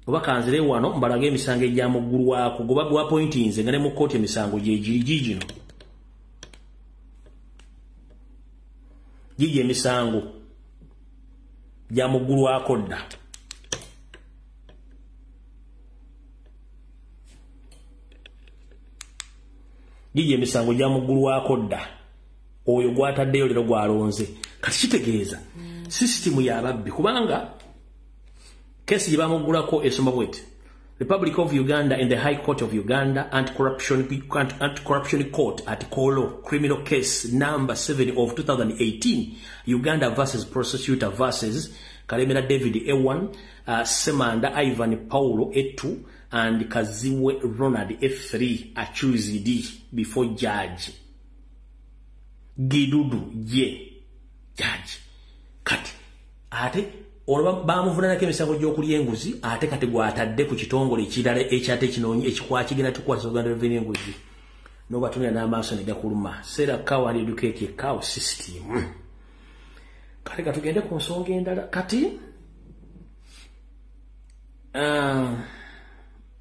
oba kanzire wano mbalage emisango ejja muggulwako goba gwa pointinze nga ne mu kooti emisango gino gigi emisango gya muggulwako dda. Gigi emisango gya muggulwako dda oyo gwataddeyo lero gwalonze. Kati kitegeeza system y'ababbi kubanga kesi gye bamuggulako esoma bweti Republic of Uganda and the High Court of Uganda Anti-Corruption Court at Kolo Criminal Case number 7 of 2018 Uganda versus Prosecutor versus Kalemera David A1 Semanda Ivan Paulo A2 and Kaziwe Ronald F3 accused before judge Gidudu judge kati ate bamuvunanako emisango gy'okulya enguzi ate kati gwatadde ku kitongole ekirala ekyate kinonyi ekikwakigenda tukwasa Uganda Revenue enguzi n'obatunira n'amaaso ne gakuluma. Sarah Cow and Educate Cow System. Kati katugende ku nsonga endala kati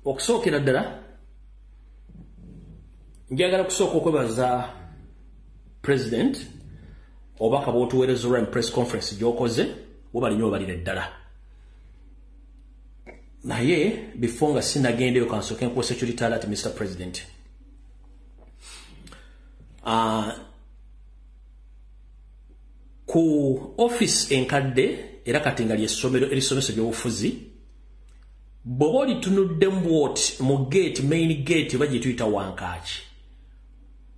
okusookera ddala njagala kusooka okwebaza President obaka bw'otuweereza olwa press conference gy'okoze wabalinyo balire ddala. Naye before nga sinagendeyo kansooke nkuwesa ekyo ati Mr. President. Ku office enkadde era kati nga ly'essomero erisomesa by'obufuzi bw'oba olitunuddemu bw'oti mu gate main gate oba gye tuyita wankaaki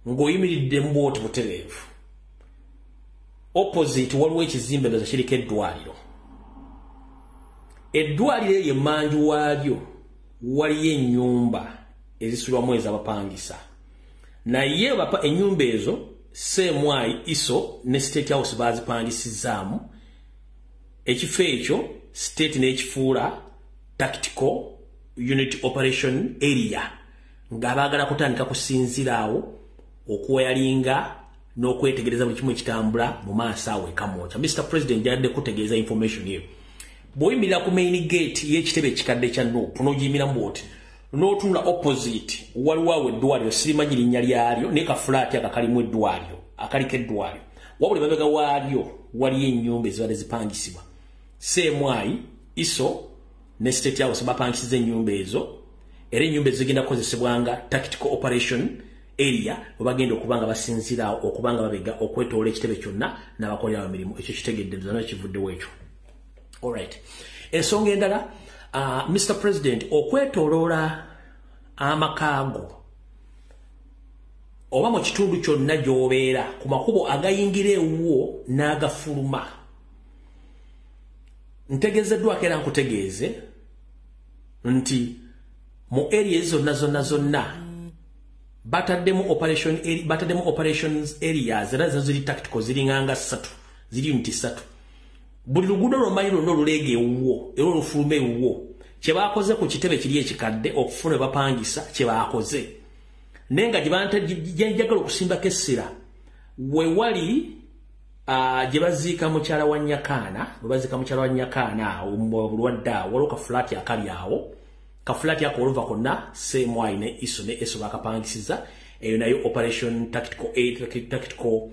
ng'oyimiriddemu bw'oti butereevu opposite waliwo ekizimbe ndoza kiriko eddwaliro. Eddwaliro eryo emmanju waalyo waliyo ennyumba ezisulwamu ez'abapangisa naye ennyumba ezo Semwai Iso ne State House bazipangisizaamu ekifo ekyo state n'ekifuula tactical unit operation area nga baagala kutandika kusinziraawo okuwayalinga n'okwetegereza buli kimu ekitambula mu maaso awo ekamwokya. Mr. President yadde kutegeeza information eyo bw'oyimirira ku main gate y'ekitebe ekikadde kya Nuupu n'ogiyimiramu bw'oti n'otunula opposite waliwo awo eddwaliro sirimanyi linnya lyalyo ne kafulaati akakalimu eddwaliro akaliko eddwaliro wabula emabega waalyo waliyo ennyumba ezibadde zipangisibwa. Semwai Iso ne State House bapangisiza ennyumba ezo era ennyumba ezo zigenda kukozesebwanga tactical operation area wabagenda okubanga basinziraawo okubanga babega okwetoola ekitebe kyonna n'abakolerawo emirimu. Ekyo kitegedde zonna ekivuddewo ekyo. Alright. Ensonga endala Mr. President okwetooloola amakaago oba mu kitundu kyonna gy'obeera ku makubo agayingira ewuwo n'agafuluma ntegeezeddwako era nkutegeeze nti mu area zonna bataddemu operations areas era zo ziri tactical ziringanga 3 ziri unit 3 buli luguudo lwomanyi lwonna oluleega ewuwo era olufuluma ewuwo kye baakoze ku kitebe kiri ekikadde okufuna bapangisa kye baakoze naye nga gyebantejagala okusimbako essira we wali gye baziika mukyala wa Nyakaana we baziika mukyala wa Nyakaana awo bulwadde awo waliwo kafulaati akali awo kafulaati ako oluva konna Semwai ne Iso ne Eso bakapangisiza eyo nayo operation tactical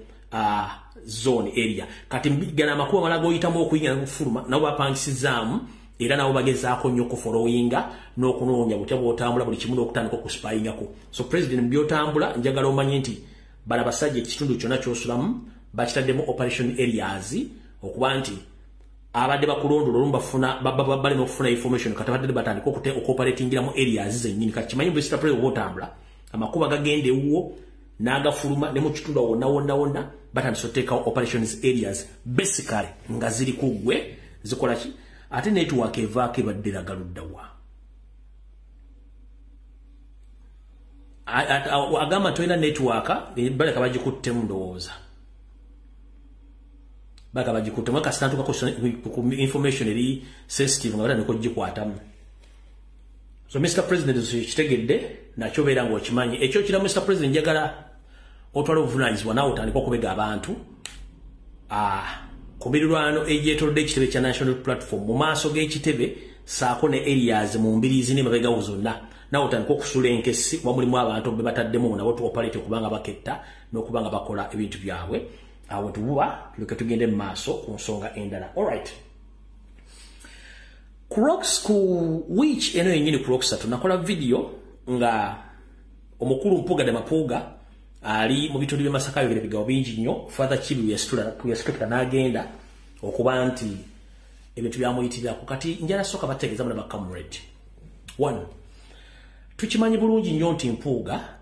zone area kati gana makuba malago oyitamu okuyingira n'okufuluma nabo bapangisizaamu era nabo bagezaako nnyo okufolowinga n'okunoonya butya bw'otambula buli kimu n'okutandika okusipayingako. So President by'otambula njagala omanye nti bala basajja ekitundu kyonna ky'osulamu bakitaddemu operation areas okuba nti abadde bakulondola olumu balina okufuna information kati abadde batandika okoperatingiramu areas zennyini kati kimanyi Mr. President bw'otambula amakuba gagenda ewuwo n'agafuluma ne mu kitundu wonna batandise oteekawo operations areas basically nga ziri ku ggwe zikola ki ate network evaako ebadde eragaluddawa agamba tolina network baleka bagikuttemu ndowooza baleka bagikuttemu kasitandika ku information eri sensitive nga batandika okugikwatamu. So Mr. President kitegedde nakyo beera ng'okimanyi ekyo kira Mr. President njagala otwala obuvunaanyizibwa naawe otandika okubega abantu ku mirirwano egyetoolodde ekitebe kya National Platform mu maaso g'ekitebe saako ne areas mu mbiriizi n'emabegawo zonna naawe otandika okusula enkesi kuba mulimu abantu be bataddemu nabo tuopalete okubanga baketta n'okubanga bakola ebintu byabwe awo tububa tuleke tugende mu maaso ku nsonga endala. Alright, Crocs ku which eno yenyini Crocs tunakola video nga omukulu Mpuuga Mapuuga ali mu bitundu by'Masaka yogera bigawo bingi nnyo Father Kibi yasitula n'agenda okuba nti ebintu byamuyitirako kati njala soka bategeeza muna bakamred. 1 tukimanyi bulungi nnyo nti Mpuuga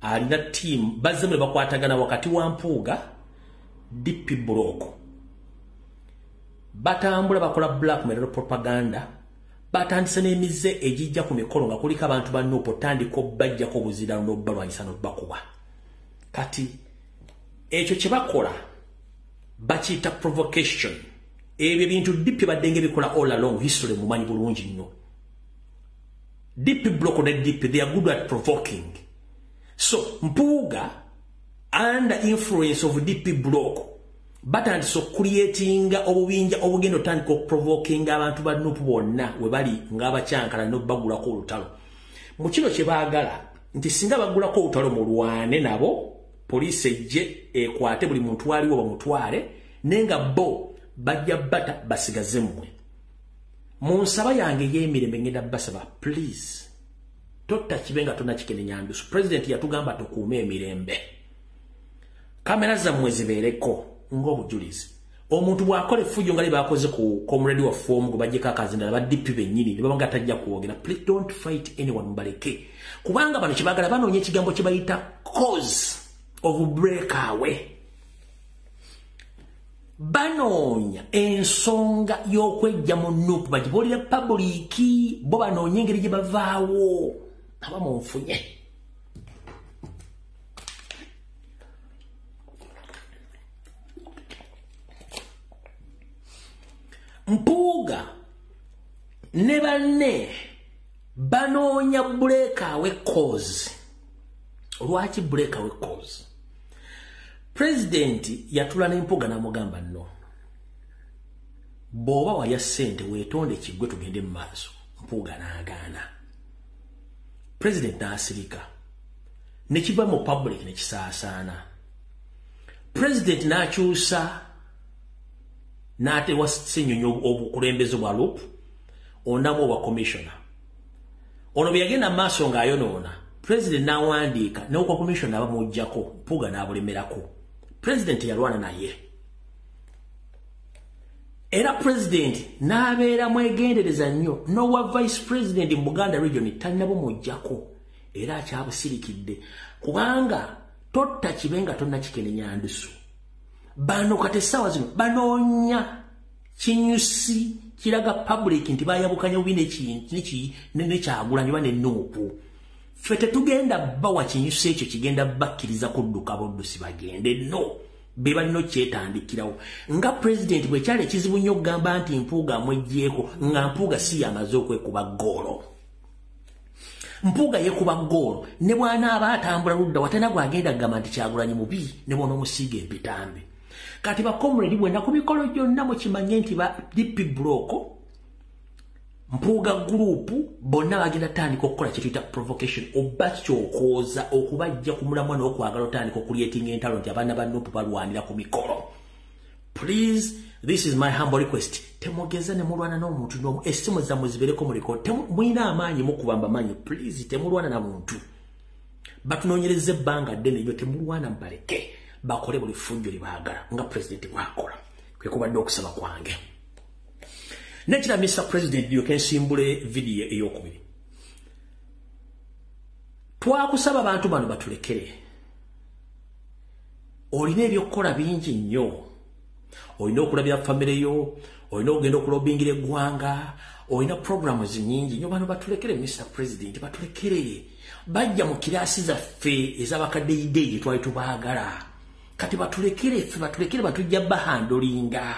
alina team bazze mule bakwatagana wakati wa Mpuuga DP Block batambula bakola blackmail propaganda batandise n'emize ejijja ku mikolo nga kuliko abantu ba Nuupu tandika obbajjako obuzira n'obbalwanyisa n'obbakuba. Kati ekyo kye bakola bakiyita provocation. Ebyo bintu DP badde bikola all along history mumanyi bulungi nnyo. DP Block ne DP they are good at provoking. So Mpuuga under influence of DP Block batandise creating obubinja obugendo tandika provoking abantu ba Nuupu bonna we bali ng'abakyankala n'obbagulako olutalo. Mu kino kye baagala nti singa bagulako olutalo mulwane nabo poliisi ejje ekwate buli muntu aliwo bamutwale nenga bo bajja bata basigaze mmwe. Mu nsaba yange y'emirembe ngenda basaba please totta kibenga tonna kikenenya ndusu. President yatugamba tukuume emirembe. Kamera zammwe zibeereko ng'obujulizi. Omuntu bw'akola effujjo nga bakoze ku comrade wa form gwe bajjeko akazindala ba DP bennyini ne babanga tajja kuwogera. Please don't fight anyone mbaleke. Kubanga bano kibagala banoonya ekigambo kye bayita cause of breakaway. Banoonya ensonga y'okwejja mu Nuupu bagibuulira publiki bo banoonya engeri gye bavaawo abamu nfunye. Mpuuga ne banne banoonya breakaway cause. Lwaki breakaway cause? President yatula n'Empuuga n'amugamba nno bw'oba waya ssente weetonde kiggwe tugende mu maaso. Mpuuga n'agaana. President n'asirika ne kiva mu public ne kisaasaana. President n'akyusa n'atewa Ssenyonyi obukulembeze bwa Luupu onamu obwa commissioner. Ono bwe yagenda maaso ng'ayonoona President n'awandiika n'okwa commissioner bamuggyako Mpuuga n'abulemerako. President yalwana naye. Era President n'abeera mwegendereza nnyo n'owa Vice President mu Buganda region tannabo mujjako era akyabusirikidde kubanga totta kibenga tonna kikenenya ndusu. Bano kati essaawa zino banoonya kinyusi kiraga public nti bayabukanya bubi ne Kyagulanyi ba ne Nuupu. Ffe tetugenda bawa kinyusi ekyo kigenda bakkiriza kudduka buddusi bagende no be balina kyetandikirawo. Nga President bwe kyali ekizibu nnyo okugamba nti Mpuuga amweggyeko nga Mpuuga si yamaze okwekuba ggoolo. Mpuuga yekuba ggoolo ne bw'anaaba atambula ludda watena gwagenda kugamba nti Kyagulanyi mubi ne bw'onoomusiiga empitambi. Kati bakomredi bwena ku mikolo gyonna mukimanye nti ba DP Block Mpuuga group bonna bagenda tandika okukola kye tuyita provocation oba kyokooza okubajja ku mulamwa n'okwagala otandika okuliating entalo nti abaana ba Nuupu balwanira ku mikolo. Please, this is my humble request. Temugeza ne mulwana n'omuntu n'omu essimu zammwe zibeereko mu record. Mulina amaanyi mukubamba maanyi. Please, temulwana na muntu. Batunoonyereza ebbanga ddene nnyo temulwana mbaleke. Bakole buli ffujjo libaagala nga President bw'akola. Kwe kubadde okusaba kwange. Nekira Mr. President you can simbule video eyokubiri. twakusaba abantu bano batulekere. Olina ebyokukola bingi nnyo. Olina okulabira famire yo, olina okugenda okulobingira eggwanga, olina programs nyingi nnyo. Bano batulekere Mr. President, batulekere. Bajja mu kiraasi zaffe ez'abakadde gye twali tubaagala. Kati batulekere ffe, batulekere batujja bahandolinga.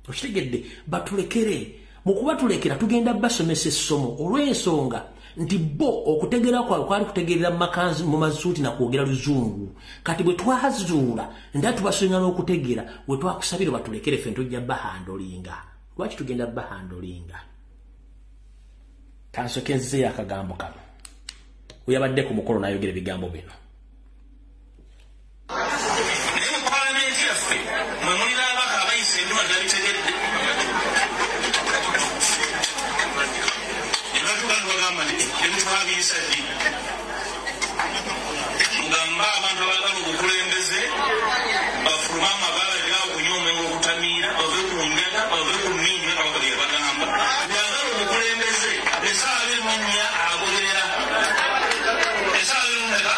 Okitegedde, batulekere. Mu kubatulekera tugenda basomesa essomo olw'ensonga nti bo okutegeera kwali kutegeerera mu mazuuti na kwogera luzungu. Kati bwe twazuula nda tubasonya n'okutegeera bwe twakusabira batulekere ffe tujja bahandolinga. Lwaki tugenda bahandolinga? Kansokenze akagambo kano. Uyabadde ku mukolo n'ayogera ebigambo bino. Mugamba abantu abagala obukulembeze bafuluma amabala g'okunyoma ng'okutamiira bave ku ngata bave ku nningi nga bakali bagamba byagala obukulembeze esaawa emunya agoberera esaawa emumeka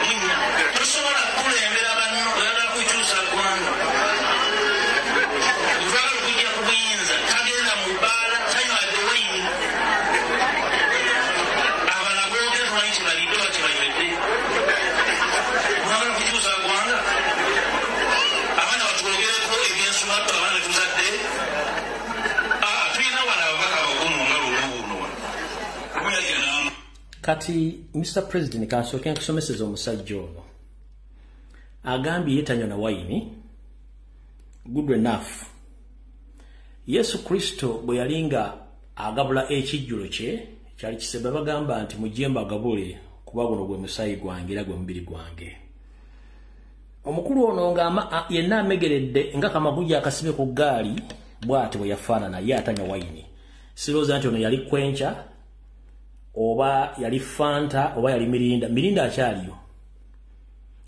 munya tosobola kukulembera banno oyagala kukyusa ggwanga otwagala okujja ku buyinza tagenda mu bbaala tanywade wayini abalagoogera tumanyi kibalidde bakibalidde Kati Mr. President kansooke nkusomeseza omusajja ono. Agambye yetanywa na wayini. Good enough. Yesu Kristo bwe yalinga agabula ekijjulo kye kyali kisebe bagamba nti mujjemba agabule kuba guno gwe musaayi gwange era gwe mubiri gwange. Omukulu ono nga yenna amegeredde nga kamaguja akasibe ku ggaali bw'ate bwe yafaanana ye atanywa wayini. Sirowooza nti ono yali kwenca oba yali Fanta oba yali Mirinda. Mirinda akyaliyo.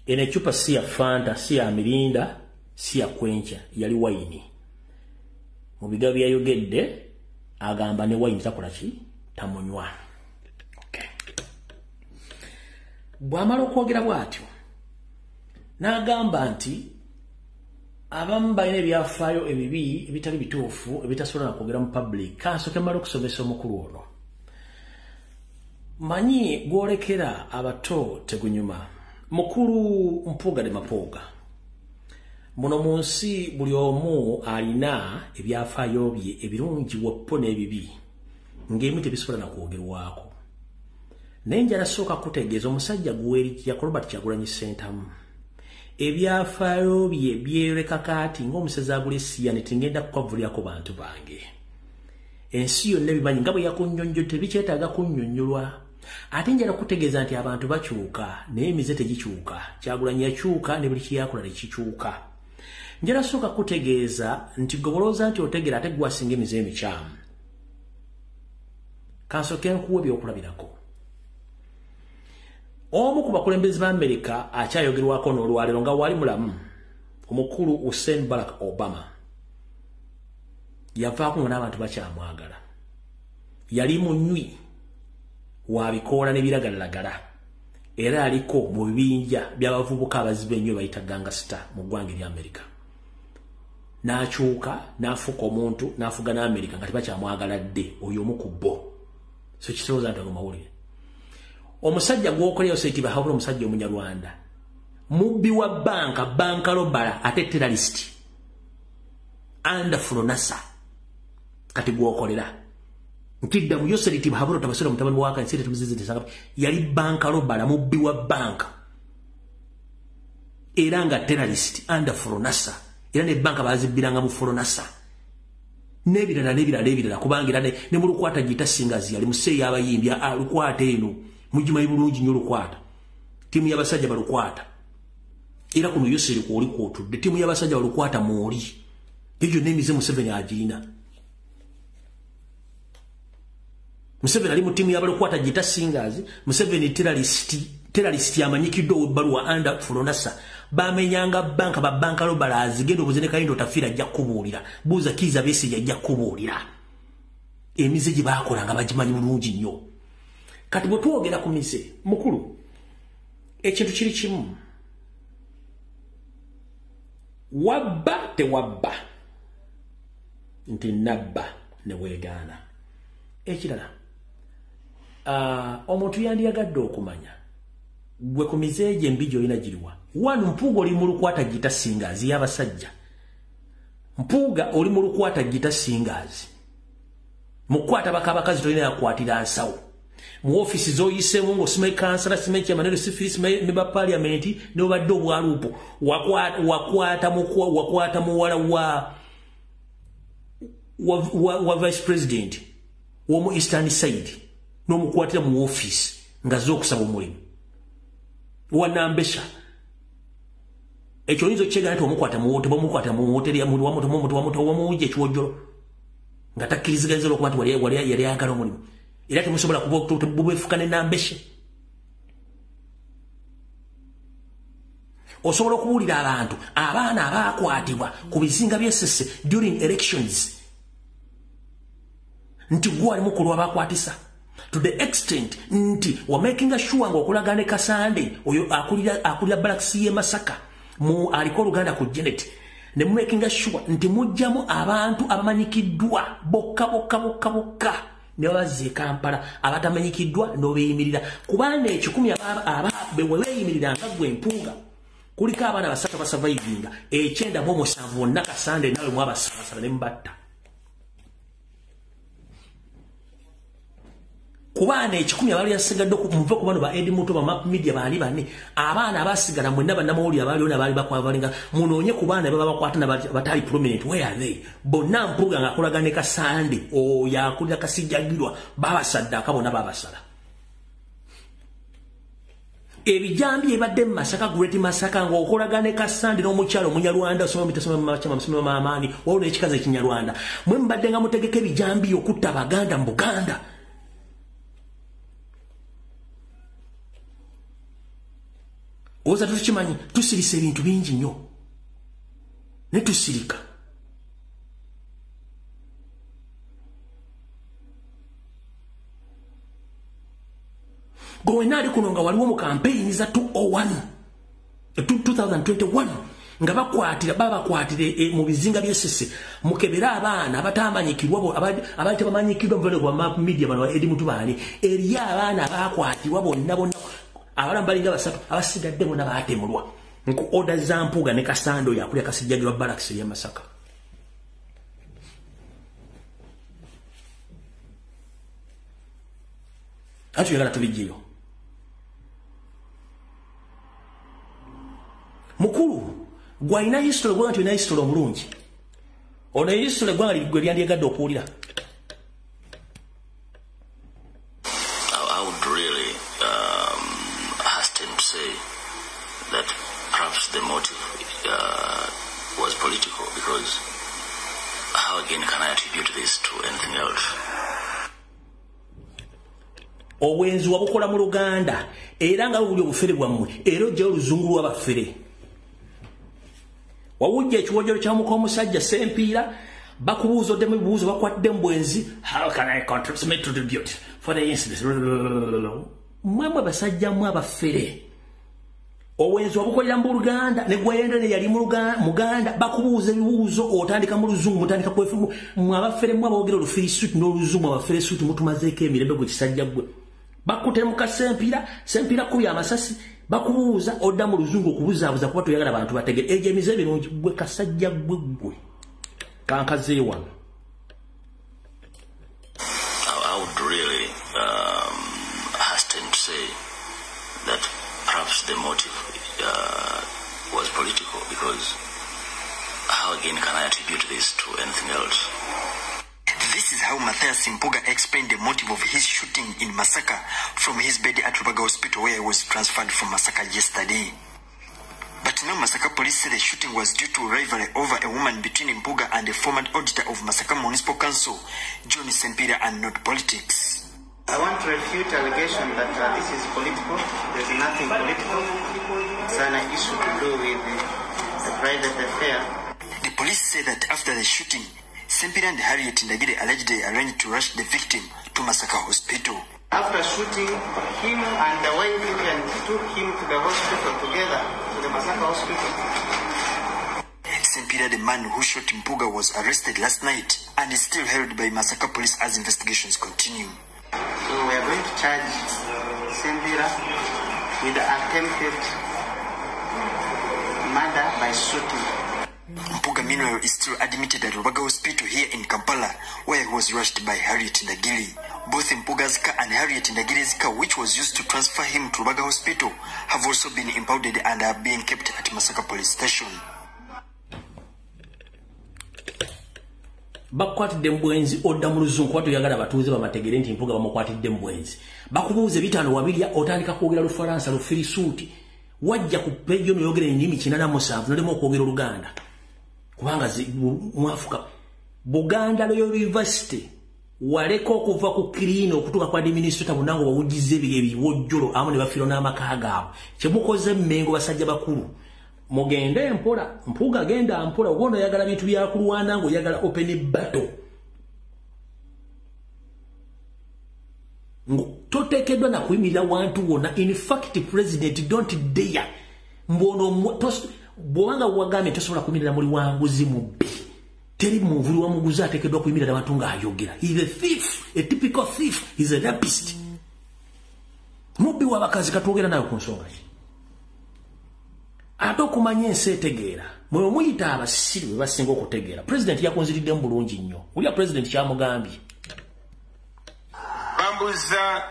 Eno ecupa si ya Fanta, si ya Mirinda, si ya kwenca, yali wayini. Mu bigambo byayogedde agamba ne wayini takola ki? Tamunywa. Okay. Bw'amala okwogera bw'atyo n'agamba nti abamu balina ebyafaayo ebibi ebitali bituufu ebitasobola kwogera mu public. Kansooke mmala okusomesa omukulu ono. Manyi gwolekera abato tegunyuma. Mukulu mpugade mapooga. Muno mu nsi buli omu alina ebyafaayo bye ebirungi wappo n'ebibi ng'emu tebisobola na kwogerwako. Naye njala sooka kutegeeza omusajja guweerikya Robert Kyagulanyi Ssentamu. Ebyafaayo bye byereka kati ng'omusezi agula essiya nti ngenda kukwavulyako bantu bange. Ensi yonna ebimanyi nga bwe yakunnyonnyo tebikyetaaga kunnyonnyolwa. Ate njala kutegeeza nti abantu bakyuka naye emize tegikyuka. Kyagulanyi yakyuka ne buli kyeyakola ne kikyuka. Njala sooka kutegeeza nti gobolooza nti otegera ate gwasinga emize emikyamu. Kansooke nkuwa ebyokulabirako. Omu ku bakulembeze ba Amerika akyayogerwako n'olwaleero nga wali mulamu omukulu Hussein Barack Obama yavaako nga n'abantu bakyamwagala. Yali munywi wa bikoola n'ebiragalalagala era aliko mu bibinja by'abavubuka abazibe ennyo bayita gangster mu ggwanga erya Amerika. N'akyuka n'afuuka omuntu n'afuga n'Amerika nga tebakyamwagala dde oyo omu ku bo. So kisooza nti agomawulire. Omusajja gwokoleyo seti bahabula omusajja omunyarwanda. Mubbi wa banka robala ate terrorist. Under Flonasa. Kati gwokolera. Nkidda mu yoseriti bahabula tabasira mutabani waka nsete tumuzizi tesanga. Yali banka robala mubbi wa banka. Era nga terrorist under Flonasa. Era ne banka bazibbiranga mu Flonasa. Nebirala kubangira ne mulukwata jita singazi yali museyi abayimbya alukwata eno. Mujimanyi bulungi nnyo lukwata. Timu y'abasajja balukwata. Era kuno yoseri kwoli kwotudde timu y'abasajja balukwata mwoli. Ekyo n'emize Museveni agirina. Museveni ali mu timu y'abalukwata jita singers. Museveni terrorist yamanyikiddwa webbaluwa under Flonasa. Bamenyanga banka ba banka robala azigenda obuzene kayindo tafira ajja kubuulira. Buuza Kizza Besigye ajja kubuulira. Emize gye baakolanga bagimanyi bulungi nnyo. Kati bwe twogera ku mise mukulu ekintu kiri kimu wabba tewabba nti nabba ne weegaana ekirala omuntu yandiyagadde okumanya gwe ku mizeeje embi gy'olina giriwa wano Mpuuga oli mu lukwata gita singaazi y'abasajja Mpuuga oli mu lukwata gita singaazi mukwata bakabakazi tolina yakwatira nsawo mu ofisi z'oyiseemu ng'osimaye kansala simaye chairman sifiri simaye member parliament ne obadde obwaluupo wakwata muwala wa vice president w'omu eastern side n'omukwatira mu office nga z'okusaba omulimu wanambesha ekyo oyinza okyegaana nti omukwata mu woteri wamuwujja ekiwojjolo nga takkiriziganyiza olwokuba nti wali ayagala omulimu era temusobola bubwefuka ne nambeshe osobola okubuulira abantu abaana abaakwatibwa ku bizinga by'essese during elections nti gwe walimu ku lw'abakwatisa to the extent nti wamakinga sure ng'okulaga ne Kasande oyo akulira balakisi y'e Masaka aliko oluganda ku Janet ne mumakinga sure nti mujjamu abantu abamanyikiddwa bokka ne bazze Kampala abatamanyikiddwa n'obeeyimirira kubanga ekikumi beweeyimirira nga gwe Mpuuga kuliko abaana basatu basavayivinga 9 bonna Kasande nawe mwabasabasaba ne mubatta kubanga ekikumi abaali yasigadde muve ku bano ba Edi Muto ba Map Media baali bane abaana abasigala mwenna bannamawulire abaaliwo n'abaali bakwavalinga munoonye ku baana baba bakwata batali prominent where are they bonna Mpuuga ng'akolaga ne Kasande oyo akulira Kasijjagirwa babasaddaaka bonna babasala ebijambi ebadde mu Masaka Great Masaka ng'okolaga ne Kasande n'omukyalo Munyarwanda osoma maamaani waliwo n'ekikazi ekinyarwanda mwe mbadde nga mutegeka ebijambi okutta Baganda mu Buganda oza tukimanyi tusirisa ebintu bingi nnyo ne tusirika gwe naali kuno nga waliwo mu kampeyini za 2021 nga babakwatire mu bizinga by'essese mukebera abaana abatamanyikirwa abaali tebamanyikiddwa mu bwa Map Media bano Edi Muto baani eri abaana abaakwatibwa bonna abalamba balinga basatu abasigadde bonna baatemulwa nku oda za Mpuuga ne Kasando yakulya Kasijjagirwa balakisi y'e Masaka ati yagala tubigiyo mukulu gwalina history gwa nti olina history omulungi ono history gwe lyandyegadde okuwulira the motive was political, because how again can I attribute this to anything else? Owenzi wabukola mu Luganda era nga buli obufere bwammwe era ojja oluzungu lw'abafere wawujja ekiwojjolo kya muko omusajja Sempiira bakubuuza oddemu ebibuuzo bakwatidde mu bwenzi how can I contribute for the incident mwemwe basajjamu abafere Owenzi wabukolera mu Luganda ne gweyenda ne yali mu Muganda bakubuuza ebibuuzo otandika mu luzungu mutandika kwefu mwabafere mwabogera olufiri suit n'oluzungu abafere suit mutumazeeko emirembe gwe kisajja gwe bakute mu Sempiira kuya amasasi bakubuuza odda mu luzungu okubuzaabuza kuba toyagala abantu bategere ejemize ebirungi gwe kasajja gwe kankaze wano I would really hasten to say that perhaps the motive was political, because how again can I attribute this to anything else? This is how Matthias Mpuuga explained the motive of his shooting in Masaka from his bed at Rubaga Hospital, where he was transferred from Masaka yesterday. But now Masaka police say the shooting was due to rivalry over a woman between Mpuuga and the former auditor of Masaka Municipal Council, John Sempiira, and not politics. I want to refute allegation that this is political. There's nothing political. It's an issue to do with the private affair. The police say that after the shooting, Sempiira and Harriet Ndagire allegedly arranged to rush the victim to Masaka Hospital. After shooting him and the wife and took him to the hospital together, to the Masaka hospital. Same period, the man who shot Mpuga was arrested last night and is still held by Masaka police as investigations continue. So we are going to charge Sembira with the attempted murder by shooting. Mpuga, meanwhile, is still admitted at Rubaga Hospital here in Kampala, where he was rushed by Harriet Ndagiri. Both Mpuga's car and Harriet Ndagiri's car, which was used to transfer him to Rubaga Hospital, have also been impounded and are being kept at Masaka police station. Bakwatidde mbwenzi odda mu luzungu kwatu yagala batuuze bamategere nti Mpuga bamukwatidde mbwenzi bakubuuze bitano wabiri otandika kwogera Lufaransa Lufirisuuti wajja ku pejo noyogera ennimi 87 nolema okwogera Oluganda kubanga mwafuka Buganda Royal University waleka okuva ku kirino okutuka kwa administrator bunango bawugize ebiwojjolo amu ne bafiro n'amaka gaabwe kyemukoze mmengo basajja bakulu mugende mpola Mpuga genda mpola ugondo yagala bintu bya kulwana ngo yagala open battle totekedwa na kuyimirira wantu wona. In fact, president don't dare mbono bwanga wagamye tosobola kuyimirira muri wanguzi mubbi teri muvuli wa muguzi atekedwa kuyimirira abantu nga ayogera. He is a thief, a typical thief. He is a rapist. Mubbi wabakazi katwogera nayo ku nsonga ki atokumanya ensetegeera mwe muyita abasiri we basinga okutegeera. President yakonziridde mu bulungi nnyo. Uli president kyamugambye bambuza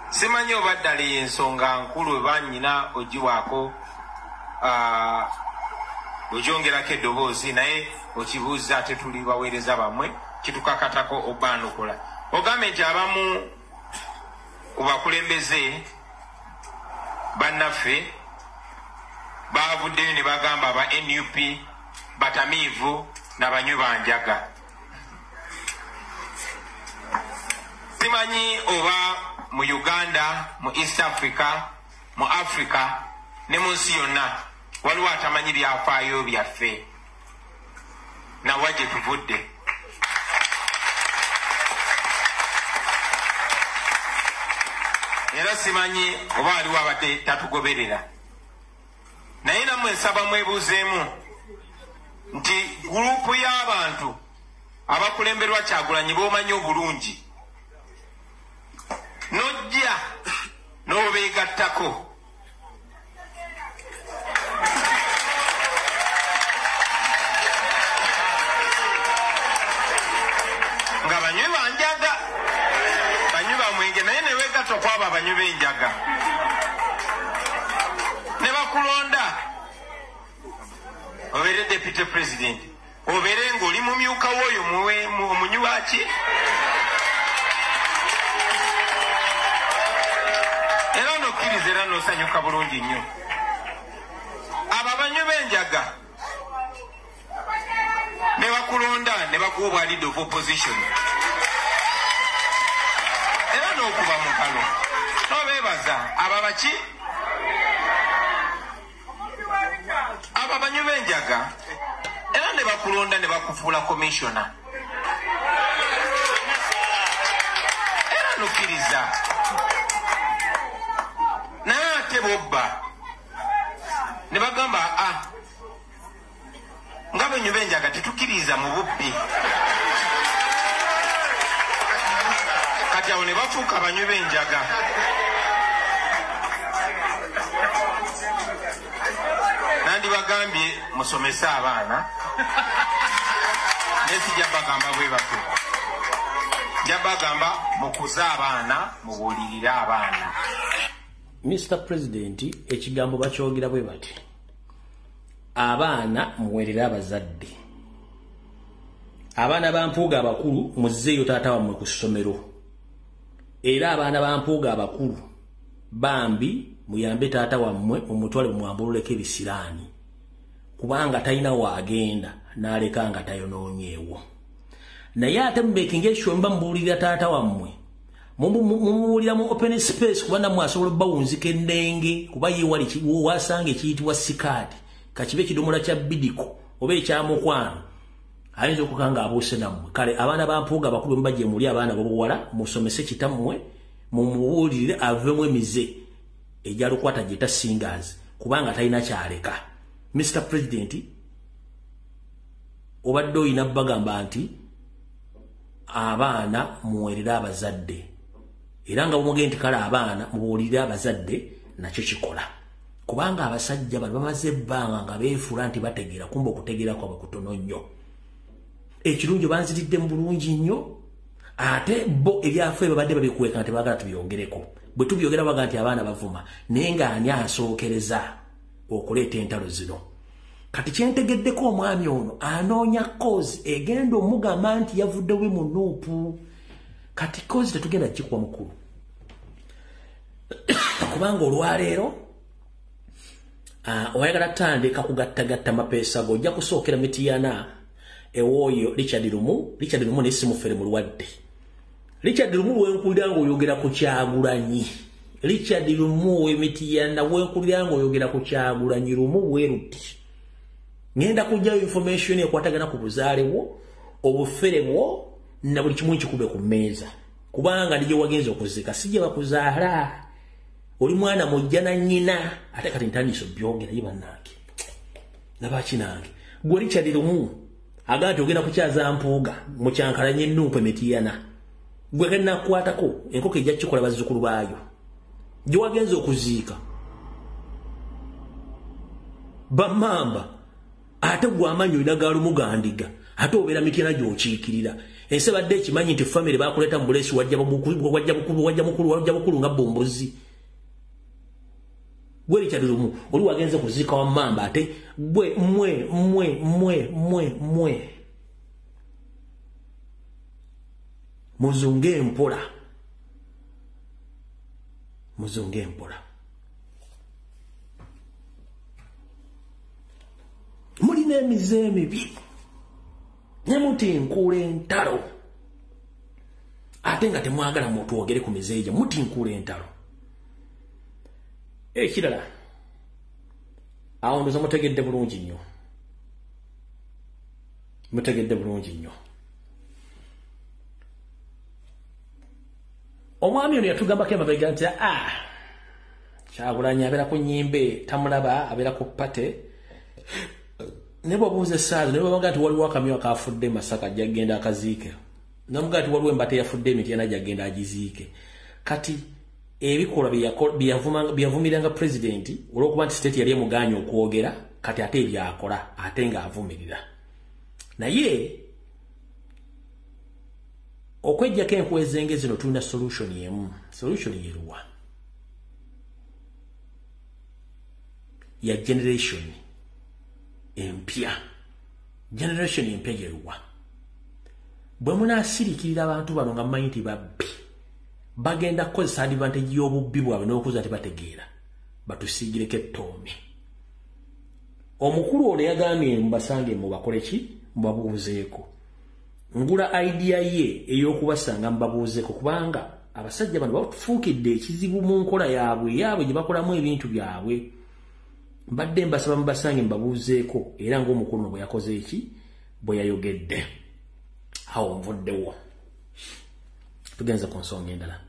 simanyi obaddala ensonga nkulu ebanyina ogiwaako ogyongerako eddoboozi naye okibuuza ate tuli baweereza bammwe kitukakatako obaanukola. Ogambe nti abamu ku bakulembeze bannaffe baavuddeyo ne bagamba aba NUP batamiivu n'abanywi banjaga. Simanyi oba mu Uganda, mu East Africa, mu Africa ne mu nsi yonna waliwo atamanyi byafaayo byaffe nawa gye tuvudde. Era simanyi oba waliwo abadde tatugoberera. Naye nammwe nsaba mwebuuzeemu nti gurupu y'abantu abakulemberwa Kyagulanyi b'omanyi obulungi nojja n'obeegattako nga banywi banjaga banywi bamwenge naye ne weegatta okwabo abanywi b'enjaga ne bakulonda obeere deputy president obeere ng'oli mumyuka w'oyo omunywi waki era nokkiriza era nosanyuka bulungi nnyo. Abo abanywi b'enjaga ne bakulonda ne bakuwa obwalidde of opposition era n'okuba mukalo nobeebaza abo baki abo abanywi b'enjaga era ne bakulonda ne bakufuula commissioner era nokkiriza naye ate bobba ne bagamba nga banywi b'enjaga tetukkiriza mu bubbi kati awo ne bafuuka abanywi b'enjaga. Nandibagambye musomese abaana naye sijja bagamba bwe batyo njja bagamba mukuze abaana mubuulirire abaana. Mr. President ekigambo bakyogera bwe bati abaana muweerere abazadde abaana ba Mpuuga abakulu muzzeeyo taata wammwe ku ssomero era abaana ba Mpuuga abakulu bambi muyambe taata wammwe omutwale mwambululeko ebisiraani kubanga talina waagenda n'aleka nga tayonoonyeewo. Naye ate mubeekinga ekyo mba mubuulirira taata wammwe mumuwulira mu open space kuba namwe asobola bawunzika endenge kuba ye wali wasanga ekiyitibwa sikaati kakibe ekidomola kya bidiko oba ekyamukwano ayinza okukanga abuuse nammwe. Kale abaana ba Mpuuga abakulu mbajje muli abaana b'obuwala musomese kitammwe mumuwulire avemu emize ejalukwata jeta singers kubanga talina kyaleka. Mr. President obadde oyina bagamba nti abaana muwerera abazadde era nga bumuge nti kale abaana mubuulire abazadde nakyo kikola kubanga abasajja bano bamaze ebbanga nga beefuula nti bategeera kumba okutegeera kwabwe kutono nnyo. Ekirungi banziridde mu bulungi nnyo ate bo ebyafe babadde babikuweka nti baagala tubyongereko. Bwe tubyogera baga nti abaana bavuma naye nga ani asookereza okuleeta entalo zino. Kati kyentegeddeko omwami ono anoonya kozi egenda omugamba nti yavuddewe mu nuupu. Kati kozi tetugenda kikuwa mukulu kubanga olwaleero oyagala tandika kugattagatta mapeesa go ojja kusookera Mityana ewooyo Richard Lumu nesimufere mulwadde. Richard Lumu wenkulira ng'oyogera ku Kyagulanyi. Richard Lumu Mityana wenkulira ng'oyogera ku Kyagulanyi Lumu weruti. Ngenda kujjayo information ekwatagana ku buzaale bwo, obufere bwo na buli kimu kikube ku mmeeza. Kubanga ndiyo wagenza okuzika sije bakuzaala. Oli mwana mujja na nnyina ate kati ntandise byogera ye bannange. Nabaki nange. Gwe Richard Lumu agati ogenda kukyaza mpuuga mu Kyankalanye Nuupu Mityana. Gwe kenna kwatako enkoko ejja kikola bazzukulu baayo. Gye wagenza okuziika. Bamamba ate gwe amanyi olina gaalumugandiga ate obeera Mityana gy'okiikirira. Ensi badde ekimanyi nti family baakuleeta mu buleesi wajja mukulu nga bombozi. Gwe Richard Lumu oli wagenze kuziika Wamamba ate gwe mwe muzunge empola. Mulina emize emibi ne mutinkuula entalo ate nga temwagala mutwogere ku mize egyo mutinkuula entalo. Ekirala awo ndoza mutegedde bulungi nnyo. Omwami ono yatugambako emabega nti Kyagulanyi abeera ku nnyimbe tamulaba abeera ku pate ne bw'obuuza essaazi ne bw'obaga nti waliwo akamyu akaafudde Masaka gyagenda akaziike namuga nti waliwo embata eyafudde Mityana gyagenda agiziike. Kati ebikolwa byavumiranga president olw'okuba nti state yali emuganya okwogera kati ate ebyakola ate ng'avumirira. Naye okwejjako enkwezenge zino tulina solution y'emu. Solution yeruwa ya generation empya yeruwa. Bwe munaasirikirira abantu bano nga mmanyi nti babbi bagenda kukozesa advantage y'obubbi bwabwe n'okuza nti bategeera batusiigireko ettoomi. Omukulu ono yagambye mubasange mubakole ki mubabuuzeeko. Ngula idea ye ey'okubasanga mubabuuzeeko kubanga abasajja bano bafuukidde ekizibu mu nkola yaabwe gye bakolamu ebintu byabwe. Mbadde mbasaba mubasange mubabuuzeeko era ng'omukulu ono bwe yakoze eki bwe yayogedde. Awo nvuddewo tugenza ku nsonga endala.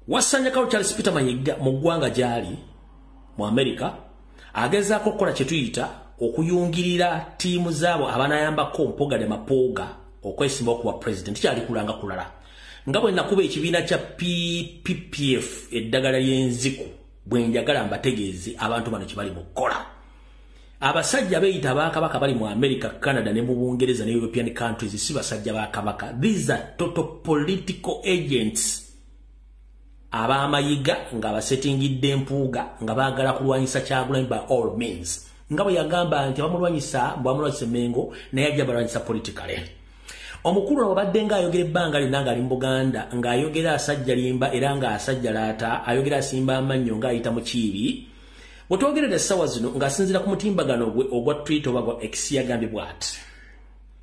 Wasanyakawo Charles Peter Mayiga mu ggwanga gyali mu America agezaako okukola kye tuyita okuyungirira ttiimu zaabo abanayambako mpogale mapooga okwesimba okuba president kyali kulanga kulala. Nga bwe nakuba ekibiina kya PPF eddagala ly'enziku bwe njagala mbategeeze abantu bano kye bali mu kukola. Abasajja beeyita Bakabaka bali mu America, Canada ne mu Bungereza ne European countries si basajja Bakabaka. These are total political agents. Abamayiga nga basetingidde empuuga nga baagala kulwanyisa Kyagulanyi by all means. Nga bwe yagamba nti bamulwanyisa Mengo naye ajja balwanyisa politically. Omukulu obadde ng'ayogera ebbanga lyonna ng'ali mu Buganda ng'ayogera asajja limba era ng'asajja laata ayogera asimba amannyo ng'ayita mu kiibi. Bwetwogerera essaawa zino ng'asinziira ku mutimbagano gwe ogwa Twitter oba gwa X yagambye bw'ati.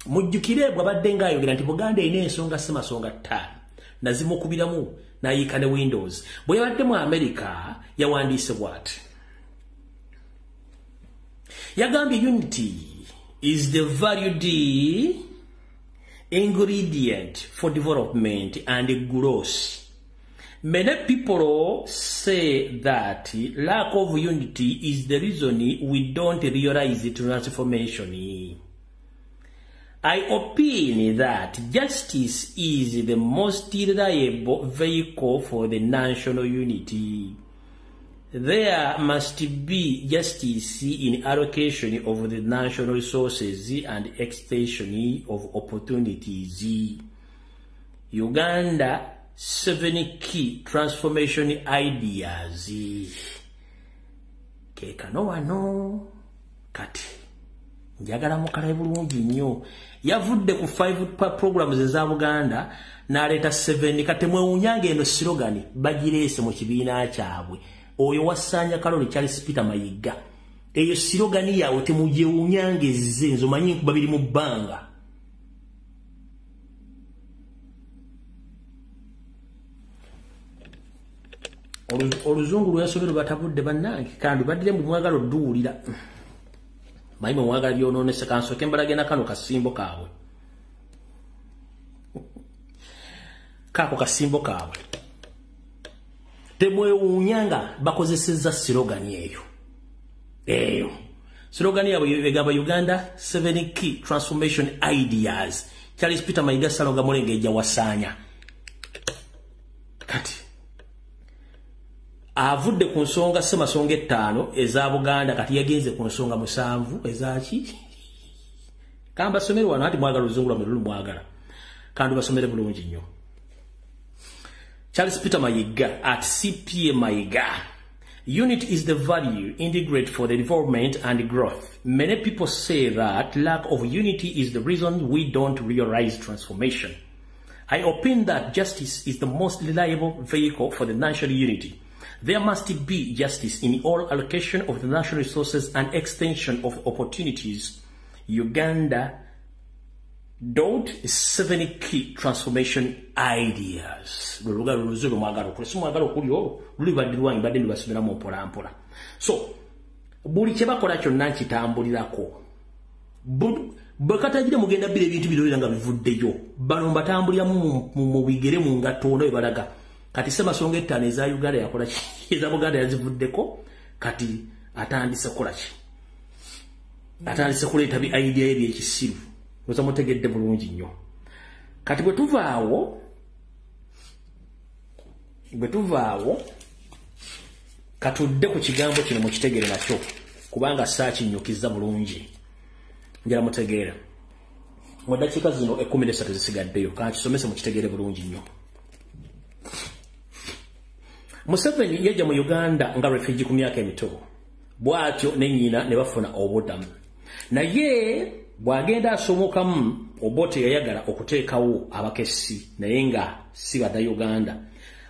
Mujjukire bw'abadde ng'ayogera nti Buganda erina ensonga si masonga ttaano nazimukubiramu n'ayiika ne Windows. Bwe yabadde mu America yawandiise bw'ati. Yagambye unity is the value D ingredient for development and growth. Many people say that lack of unity is the reason we don't realize the transformation. I opine that justice is the most reliable vehicle for the national unity. There must be justice in allocation of the national resources and extension of opportunities. Uganda 7 key transformation ideas. Kekano wano kati njagala mukala bulungi nnyo yavudde ku 5 programs eza Buganda n'aleeta 7 kati mwewunyange eno slogan bagireese mu kibiina kyabwe oyo wasanya Kaloli Charles Peter Mayiga eyo slogan yawe temugyewunyange zze nzo manyi nkuba biri mu bbanga. Oluzungu lwasomero batabudde bannange kandi badire mu mwagalo odduulira mayime mwagala byonoonese kansoke mbalagena kano kasimbo kaabwe kako kasimbo kaabwe temwewuunyanga bakozesezza slogan eyo slogan yaabwe egamba Uganda 7 key transformation ideas. Charles Peter Mayiga Salonga Mulengejja wasanya kati avudde ku nsonga semasonga 5 eza Buganda kati yagenze ku nsonga 7 ezaki kamba somero wano ati mwagala luzungu lwa mululu mwagala kandi basomere bulungi nnyo. Charles Peter Mayiga at CPA Mayiga. Unity is the value integrate for the development and growth. Many people say that lack of unity is the reason we don't realize transformation. I opine that justice is the most reliable vehicle for the national unity. There must be justice in all allocation of the national resources and extension of opportunities. Uganda 7 key transformation ideas. So, buli kyebakola kyonna nkitambulirako. Bwekatagira mugenda bire ebintu birolera nga bivuddeyo. Bano mbatambulira mu bigere mu ngatto ono ebalaga. Kati semasonga 5 eza Uganda yakola ki? Eza Buganda yazivuddeko kati atandise kola ki? Atandise kuleeta bi idea ebyekisiru. Oza mutegedde bulungi nnyo. Kati bwe tuvaawo katudde ku kigambo kino mu kitegere nakyo kubanga saakinyukiza bulungi. Njala mutegeera. Mu dakiika zino 13 zisigaddeyo kakisomese mu kitegere bulungi nnyo. Museveni yajja mu Uganda nga refugee ku myaka emito. Bwatyo ne nnyina ne bafuna obudamu. Naye bwagenda asomokamu Obote yayagala okuteekawo abakessi naye nga si bada Uganda.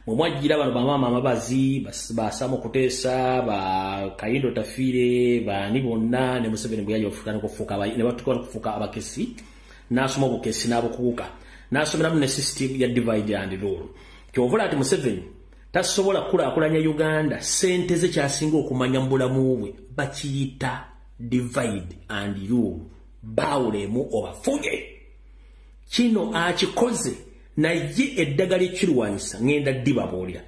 Mwe mwajjira bano bamaama amabazi basama okuteesa ba Kayindo Tafire bani bonna ne Museveni bwe yajja okufuuka ne batukola okufuuka abakessi n'asoma obukessi n'abukuuka n'asomeramu ne system ya divide and rule. Kyovula ati Museveni tasobola kulaakulanya Uganda sente ze kyasinga okumanya mu bulamu bwe bakiyita divide and rule. Bawulemu obafuge. Kino akikoze naye eddagala ekirwanyisa ngenda dibabuulira.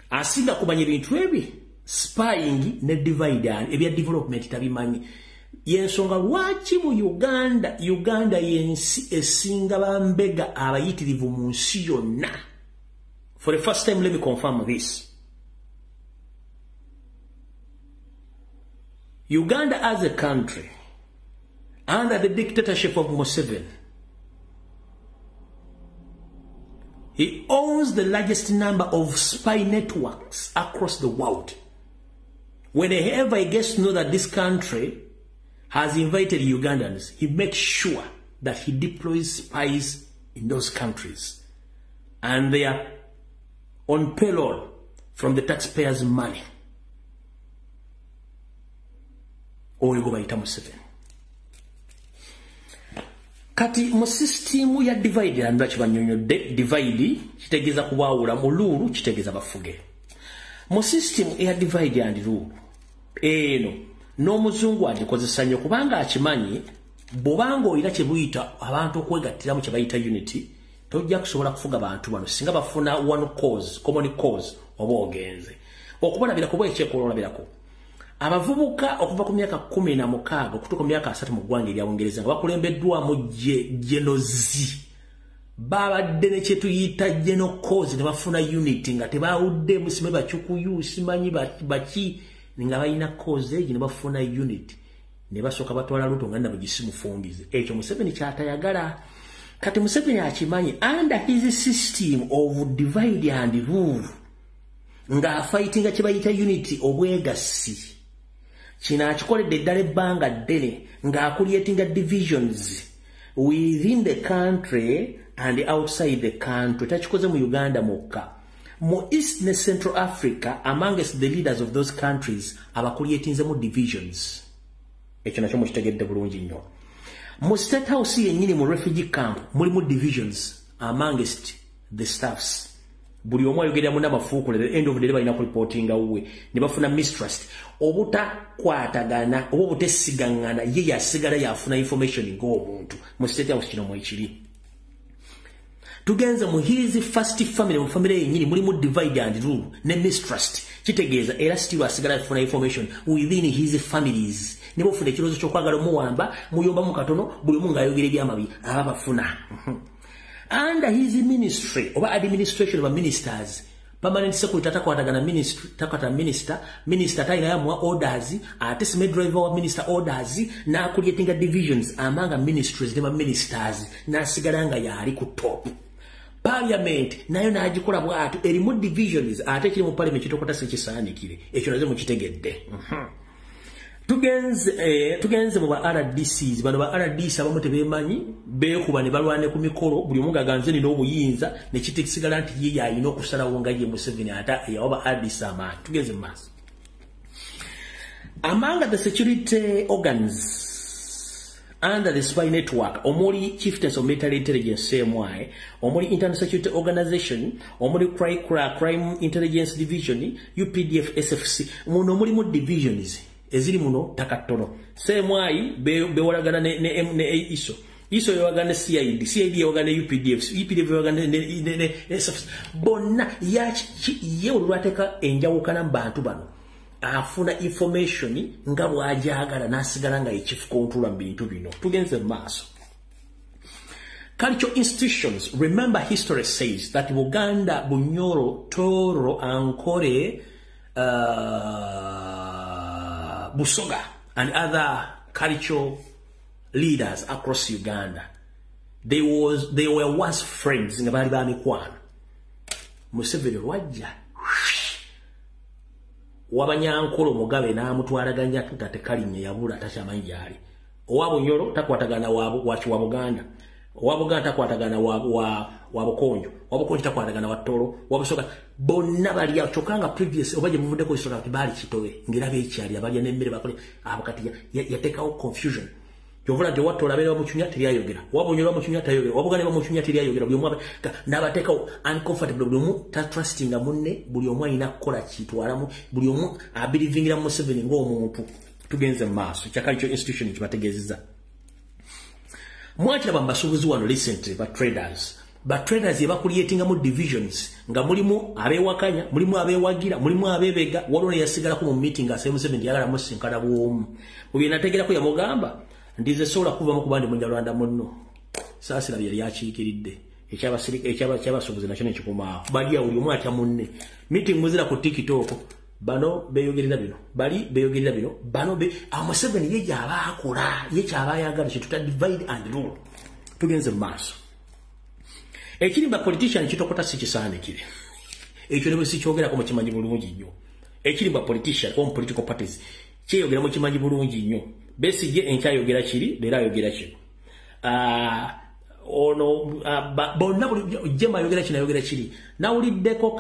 Asinga kumanya ebintu ebi spying ne divide and ebya development tabimanyi. Yensonga lwaki mu Uganda yensi esinga bambega abayitirivu mu nsi yonna. For the first time, let me confirm this. Uganda as a country, under the dictatorship of Museveni, he owns the largest number of spy networks across the world. Whenever he gets to know that this country has invited Ugandans, he makes sure that he deploys spies in those countries. And they are on payroll from the taxpayers' money. Oyo bayita Museveni. Kati mu system ya divide and bakibanyonyodde divide kitegeza kubaawula mululu kitegeza bafuge. Mu system ya divide and rule eno n'omuzungu agikozesa nnyo kubanga akimanyi bobango ira kyebuyita abantu okwegattiramu kyebayita unity tojja kusobola kufuga bantu bano singa bafuna one cause common cause oba ogenze okubalabira kuba ekyekololabirako abavubuka okuva ku myaka 16 okutuuka ku myaka 30 mu ggwanga erya Bungereza nga bakulembeddwamu genozi babadde ne kyetuyita geno cause ne bafuna unity nga tebawudde musime bakyukuyu simanyi baki nga balina cause eyo ne bafuna unity ne basooka batwala Ruto nga nabo gisimufungize ekyo Museveni kyatayagala kati Museveni akimanyi under his system of divide and rule nga fighting kyebayita unity obwegasi kino akikoledde eddala ebbanga ddene nga akulietinga divisions within the country and outside the country takikoze mu Uganda mokka mu East ne Central Africa amongst the leaders of those countries abakulietinzemu divisions ekyo nakyo mukitegedde bulungi nnyo mu State House yennyini mu refugee camp mulimu divisions amongst the staffs buli omu ayogerera mu n'amafuukule the end of the day balina kureportinga wuwe ne bafuna mistrust obutakwatagana oba obutesigaŋŋana ye yasigala yafuna information ng'omuntu mu State House kino mwekiri tugenze mu his first family mu family yennyini mulimu divide and rule ne mistrust kitegeeza era still asigala yafuna information within his families ne bafuna ekirowoozo ky'okwagala omuwamba muyomba mu katono buli omu ng'ayogera ebyamabi aba bafuna under his ministry oba administration of ministers permanent secretary takwatagana ministry takwata minister tayina yamwa orders ate sime driver wa minister orders na creating divisions among ministries ne ministers na sigalanga yali ku top parliament nayo najikola bwatu erimu divisions ate kiri mu parliament kitokota sekisanikire ekyo nazo mukitegedde tugenze mu ba RDCs bano ba RDC abamu tebemanyi beekuba ne balwane ku mikolo buli omu gaganze nina obuyinza ne kitekisigala nti ye yalina okusalawo nga ye Museveni ata yawa ba RDC amaanyi tugenze mu maaso among the security organs under the spy network omuli chieftains of military intelligence CMI omuli internal security organization omuli crime intelligence division UPDF SFC muno mulimu divisions eziri muno takatono CMI bewalagana ne ISO yawagana CID yawagana UPDF yawagana ne SFC bonna ye olwateka enjawukana mu bantu bano afuna information nga bwajagala nasigala nga chief controller bintu bino tugenze maaso cultural institutions remember history says that Buganda Bunyoro Toro Ankole Busoga and other cultural leaders across Uganda they were once friends nga bali ba mikwano Museveni wajja wabanyankolo Mugabe n'amutwalaganya tatekalinnye yabula takyamanyi gyali owabunyolo takwatagana wa Buganda owa takwatagana wa Bukonjo wabukonjo takwatagana wa Toro wabusoka bonna bali achokanga previous obaje muvudde ko isoka kibali kitowe ngira bekyali abalya n'emmere bakole abakati yatekawo confusion yovula de watu labera bamuchunya telyayogera wabunyolo bamuchunya tayogera wabugane bamuchunya telyayogera buli omu n'abatekawo uncomfortable buli omu ta trustinga munne buli omu alina kukola kitwalamu buli omu abilivingira mu Museveni ng'omuntu tugenze maaso kyakalicho institution kibategezeza mwakira bambasubuzi wano recently ba traders yebakulietinga mu divisions nga mulimu abewakanya mulimu abewagira mulimu abebega waliwo ne yasigala ku mu meeting asaye Museveni yagala musinkana bwomu uye nategera ko yamugamba ndize sola kuva mu kubandi munjalwanda munno sasa labya lyakiikiridde ekyabasubuzi nakyo nekikuma bali uli omu atya munne meeting muzira ku TikTok bano beyogerera bino bali beyogerera bino bano Museveni ye gyaba akola ye kyaba yagala kituta divide and rule tugenze maaso ekiri ba politician kitokota sikisanikire ekyo ne bisikyogera ko mu kimanyi bulungi nnyo ekiri ba politician or political parties kyeyogera mu kimanyi bulungi nnyo Besigye enkyayogera kiri leero ayogera kino ono bonna buli jema ayogera kino ayogera kiri nawuliddeko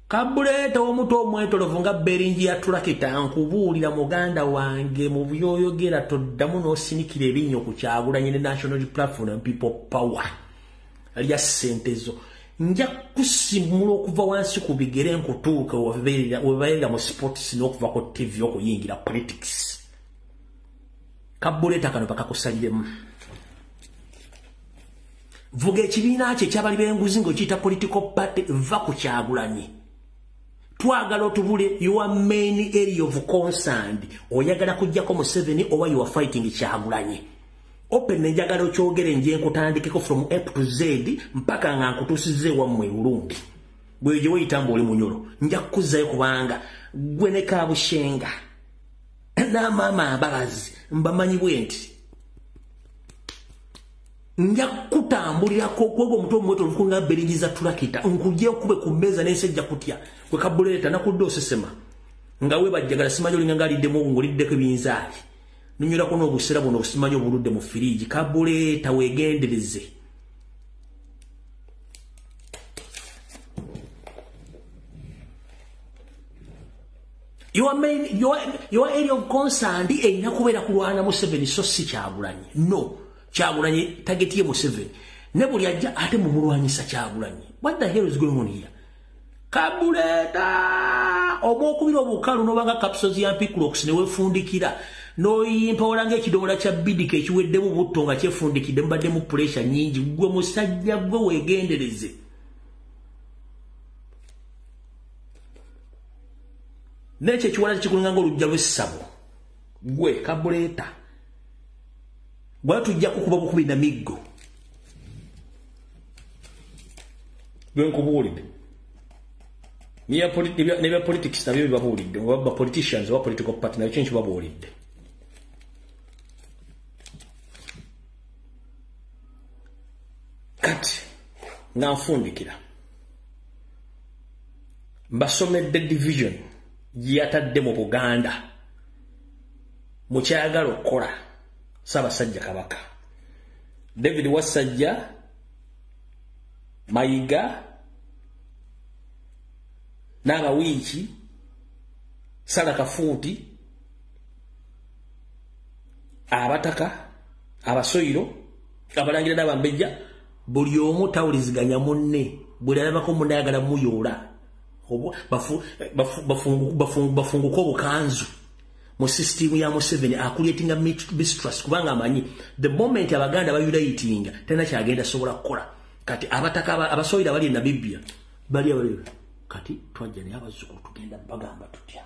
Kabuleta omuto omwetolovu nga Beringi ya Tulakita nkubuulira muganda wange mu byoyogera toddamu n'osinikira ebinnyo ku Kyagulanyi ne National Platform and People Power lya sentezo nja kusimula okuva wansi ku bigere nkutuuka webabeerera mu sports n'okuva ku TV okuyingira politics. Kabuleta kano bakakusaliremu. Vuga ekibiina kye kyabali b'enguzi ng'okiyita political party va ku Kyagulanyi. Twagala otubule your main area of concern. Oyagala kujjako Museveni oba you are fighting Kyagulanyi. Open njagala okyogere nje nkutandikeko from A to Z mpaka nga nkutuusize wammwe Burundi. Bwe gye weyitamba oli munyolo. Nja kukuzzayo kubanga gwe ne Kabushenga n'amaama ababazi mbamanyi bwe nti nja kutambulirako kwego omuto omweto olukunga berigiza tulakita nkujje okube ku mmeeza n'ensejja kutya kwe Kabuleta nakudde osesema nga we bajjagala simanyi olinga ng'aliddemu ng'oliddeko ebinzaali ninywirako n'obusera buno obusimanyi obuludde mu firiigi. Kabuleta weegendereze. Your area of concern erina kubeera kulwana Museveni so si Kyagulanyi. No. Kyagulanyi target ye Museveni. Ne buli ajja ate mumulwanyisa Kyagulanyi. What the hell is going on here? Kabuleta obwokubira obukalu n'obanga capsules ya Picrox ne wefundikira n'oyimpa olanga ekidomola kya bidika ekiweddemu butto nga kyefundikidde mbadde mu pressure nyingi. Gwe musajja gwe weegendereze. N'ekyo ekiwala kikulinga ng'olujja lw'essabo. Gwe Kabuleta gwe tujja kukuba bukubi na miggo. Gwe nkubuulidde. Nebya politics nabyo bibabuulidde. Oba politicians oba political party nabyo kyenki babuulidde. Kati nga nfundikira mbasomedde division gyatadde mu Buganda mukyagala okukola Ssaabasajja Kabaka David Wasajja Mayiga n'abawiiki Sala Kafuuti abataka abasoiro abalangira n'abambejja buli omu tawuliziganya munne buli alabako munne ayagala muyoola bafunguko obukanzu mu system ya Museveni akulietinga mistrust kubanga amanyi the moment Abaganda bayulayitinga tena kyagenda sobola kukola. Kati abataka abasoira bali na Biblia bali kati twajja ne abazzukulu tugenda bagamba tutya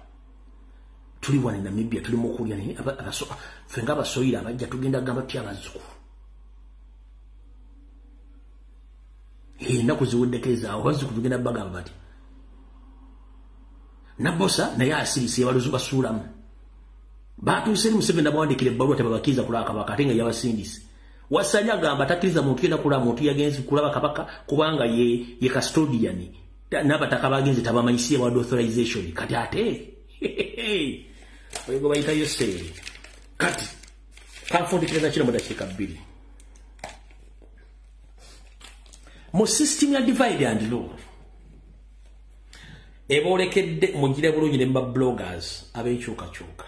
tuli wane na Namibia tuli mukulya ne fenga abasoira abajja tugenda gamba tutya abazzukulu naku ziweddekeza abazzukulu tugenda bagamba bati Nabosa naye asirise abaluzu basuulamu batuuse ni Museveni abawandikira ebbaluwa tebabakiza kulaba Kabaka ate nga yabasindise. Wasajja agamba takkiriza muntu yena kulaba muntu yagenzi kulaba Kabaka kubanga ye custodian n'abataka bagenzi tabamanyisiye ward authorization. Kati ate oyego bayita yoseri kati kanfundikiriza kino mu dakiika 2 mu system ya divide and rule ebolekedde mugire bulungi ne bloggers abekyukakyuka.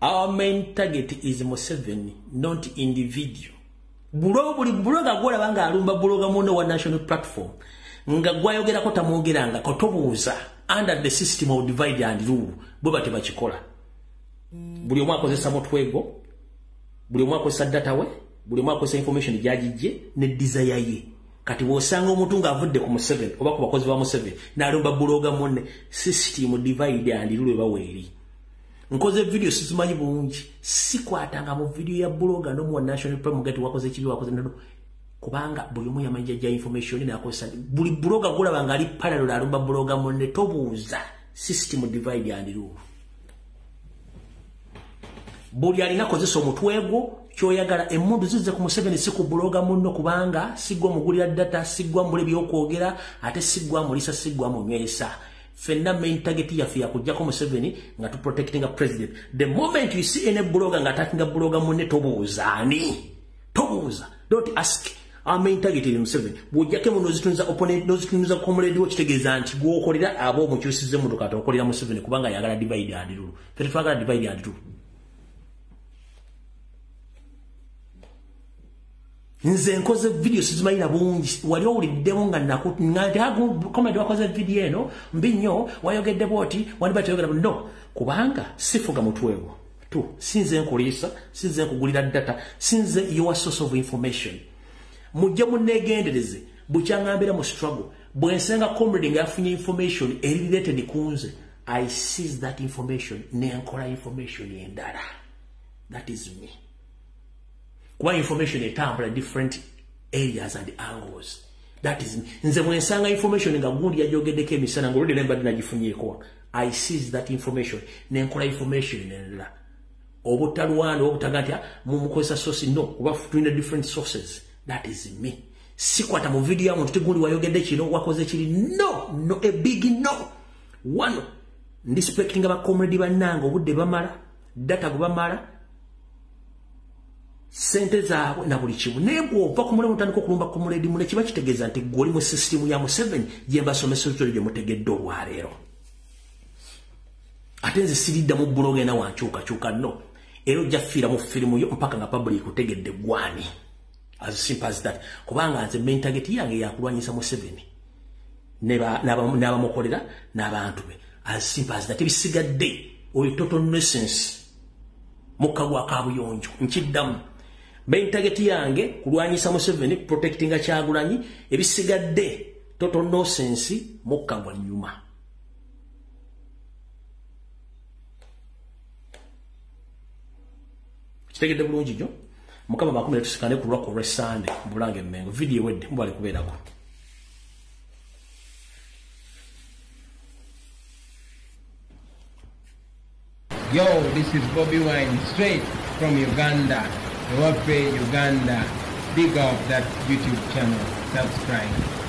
Our main target is Museveni, not individual. Buli blogger gwolaba nga alumba blogger muno wa national platform nga gwayogerako tamwogeranga kotobuuza under the system of divide and rule bwe batebakikola. Buli omu akozesa mutwego, buli omu akozesa data we, buli omu akozesa information gyagijje ne desire ye. Kati bw'osanga omuntu ng'avudde ku Museveni oba ku bakozi ba Museveni n'alumba blogger munne system divide and rule baweeri. Nkoze video sizimanyi bulungi sikwatanga mu video ya blogger no mu national platform gati wakoze kibi wakoze ndono kubanga buli omu yamanyi ja information ne akozesa buli blogger gulaba nga ali parallel alumba blogger munne tobuuza system divide and rule. Buli alina kozesa omutwego kyoyagala emmundu zizze ku Museveni si ku blogger munno kubanga sigwa mugulira data sigwa mule byokwogera ate sigwa mulisa sigwa munywesa. Fenna main target ya fia kujjako Museveni nga to protecting a president. The moment you see any blogger nga attacking a blogger munne tobuuzani. Tobuuza. Don't ask. Our main target is Museveni. Bujjake mu nozitunza opponent nozitunza comrade wo kitegeeza nti gwokolera abo mukyusize mu dokata okolera Museveni kubanga yagala divide and rule. Fete twagala divide and rule. nze nkoze video sizimayira bungi wali owuliddemu nga comment wakoze video eno mbi nnyo wayogedde bwoti wandi batayogera no kubanga sifuga mutwewo tu sinze nkuliisa sinze nkugulira data sinze your source of information mujja munegendereze bukyangambira mu struggle bwensenga comrade nga afunye information related kunze I seize that information nenkola information endala. That is me. Kwa information etambula different areas and angles. That is me. Nze mwensanga information nga gundi yajogeddeko emisana ngolode nemba nagifunyeeko. I seize that information nenkola information endala. Obutalwana obutagatya mumukozesa source no kuba tulina different sources. That is me. Sikwata mu video ya muntu gundi wayogedde kino wakoze kiri no a big no. One Respecting aba comrade bannange obudde bamala data gubamala sente zaabwe na buli kimu naye bw'ova ku mulimu otandika okulumba comrade mune kiba kitegeeza nti gwoli mu system ya Museveni gye mbasomesa ekyo gye mutegedde olwaleero ate nze siridda mu blog ena wankyukakyuka no era ojja fiira mu firimu yo mpaka nga public kutegedde gwani as simple as that kubanga nze main target yange yakulwanyisa Museveni n'abamukolera n'abantu be as simple as that ebisigadde oyo total nonsense mukagwa kabuyonjo nkiddamu main target yange kulwanyisa Museveni protecting Kyagulanyi ebisigadde total nonsense mukagwa nyuma kitegedde bulungi jo mukama bakumira tusikane ku lwako resande bulange mmengo video wedde mbali kubeerako. Yo, this is Bobby Wine, straight from Uganda. Wape Uganda. Big up that YouTube channel. Subscribe.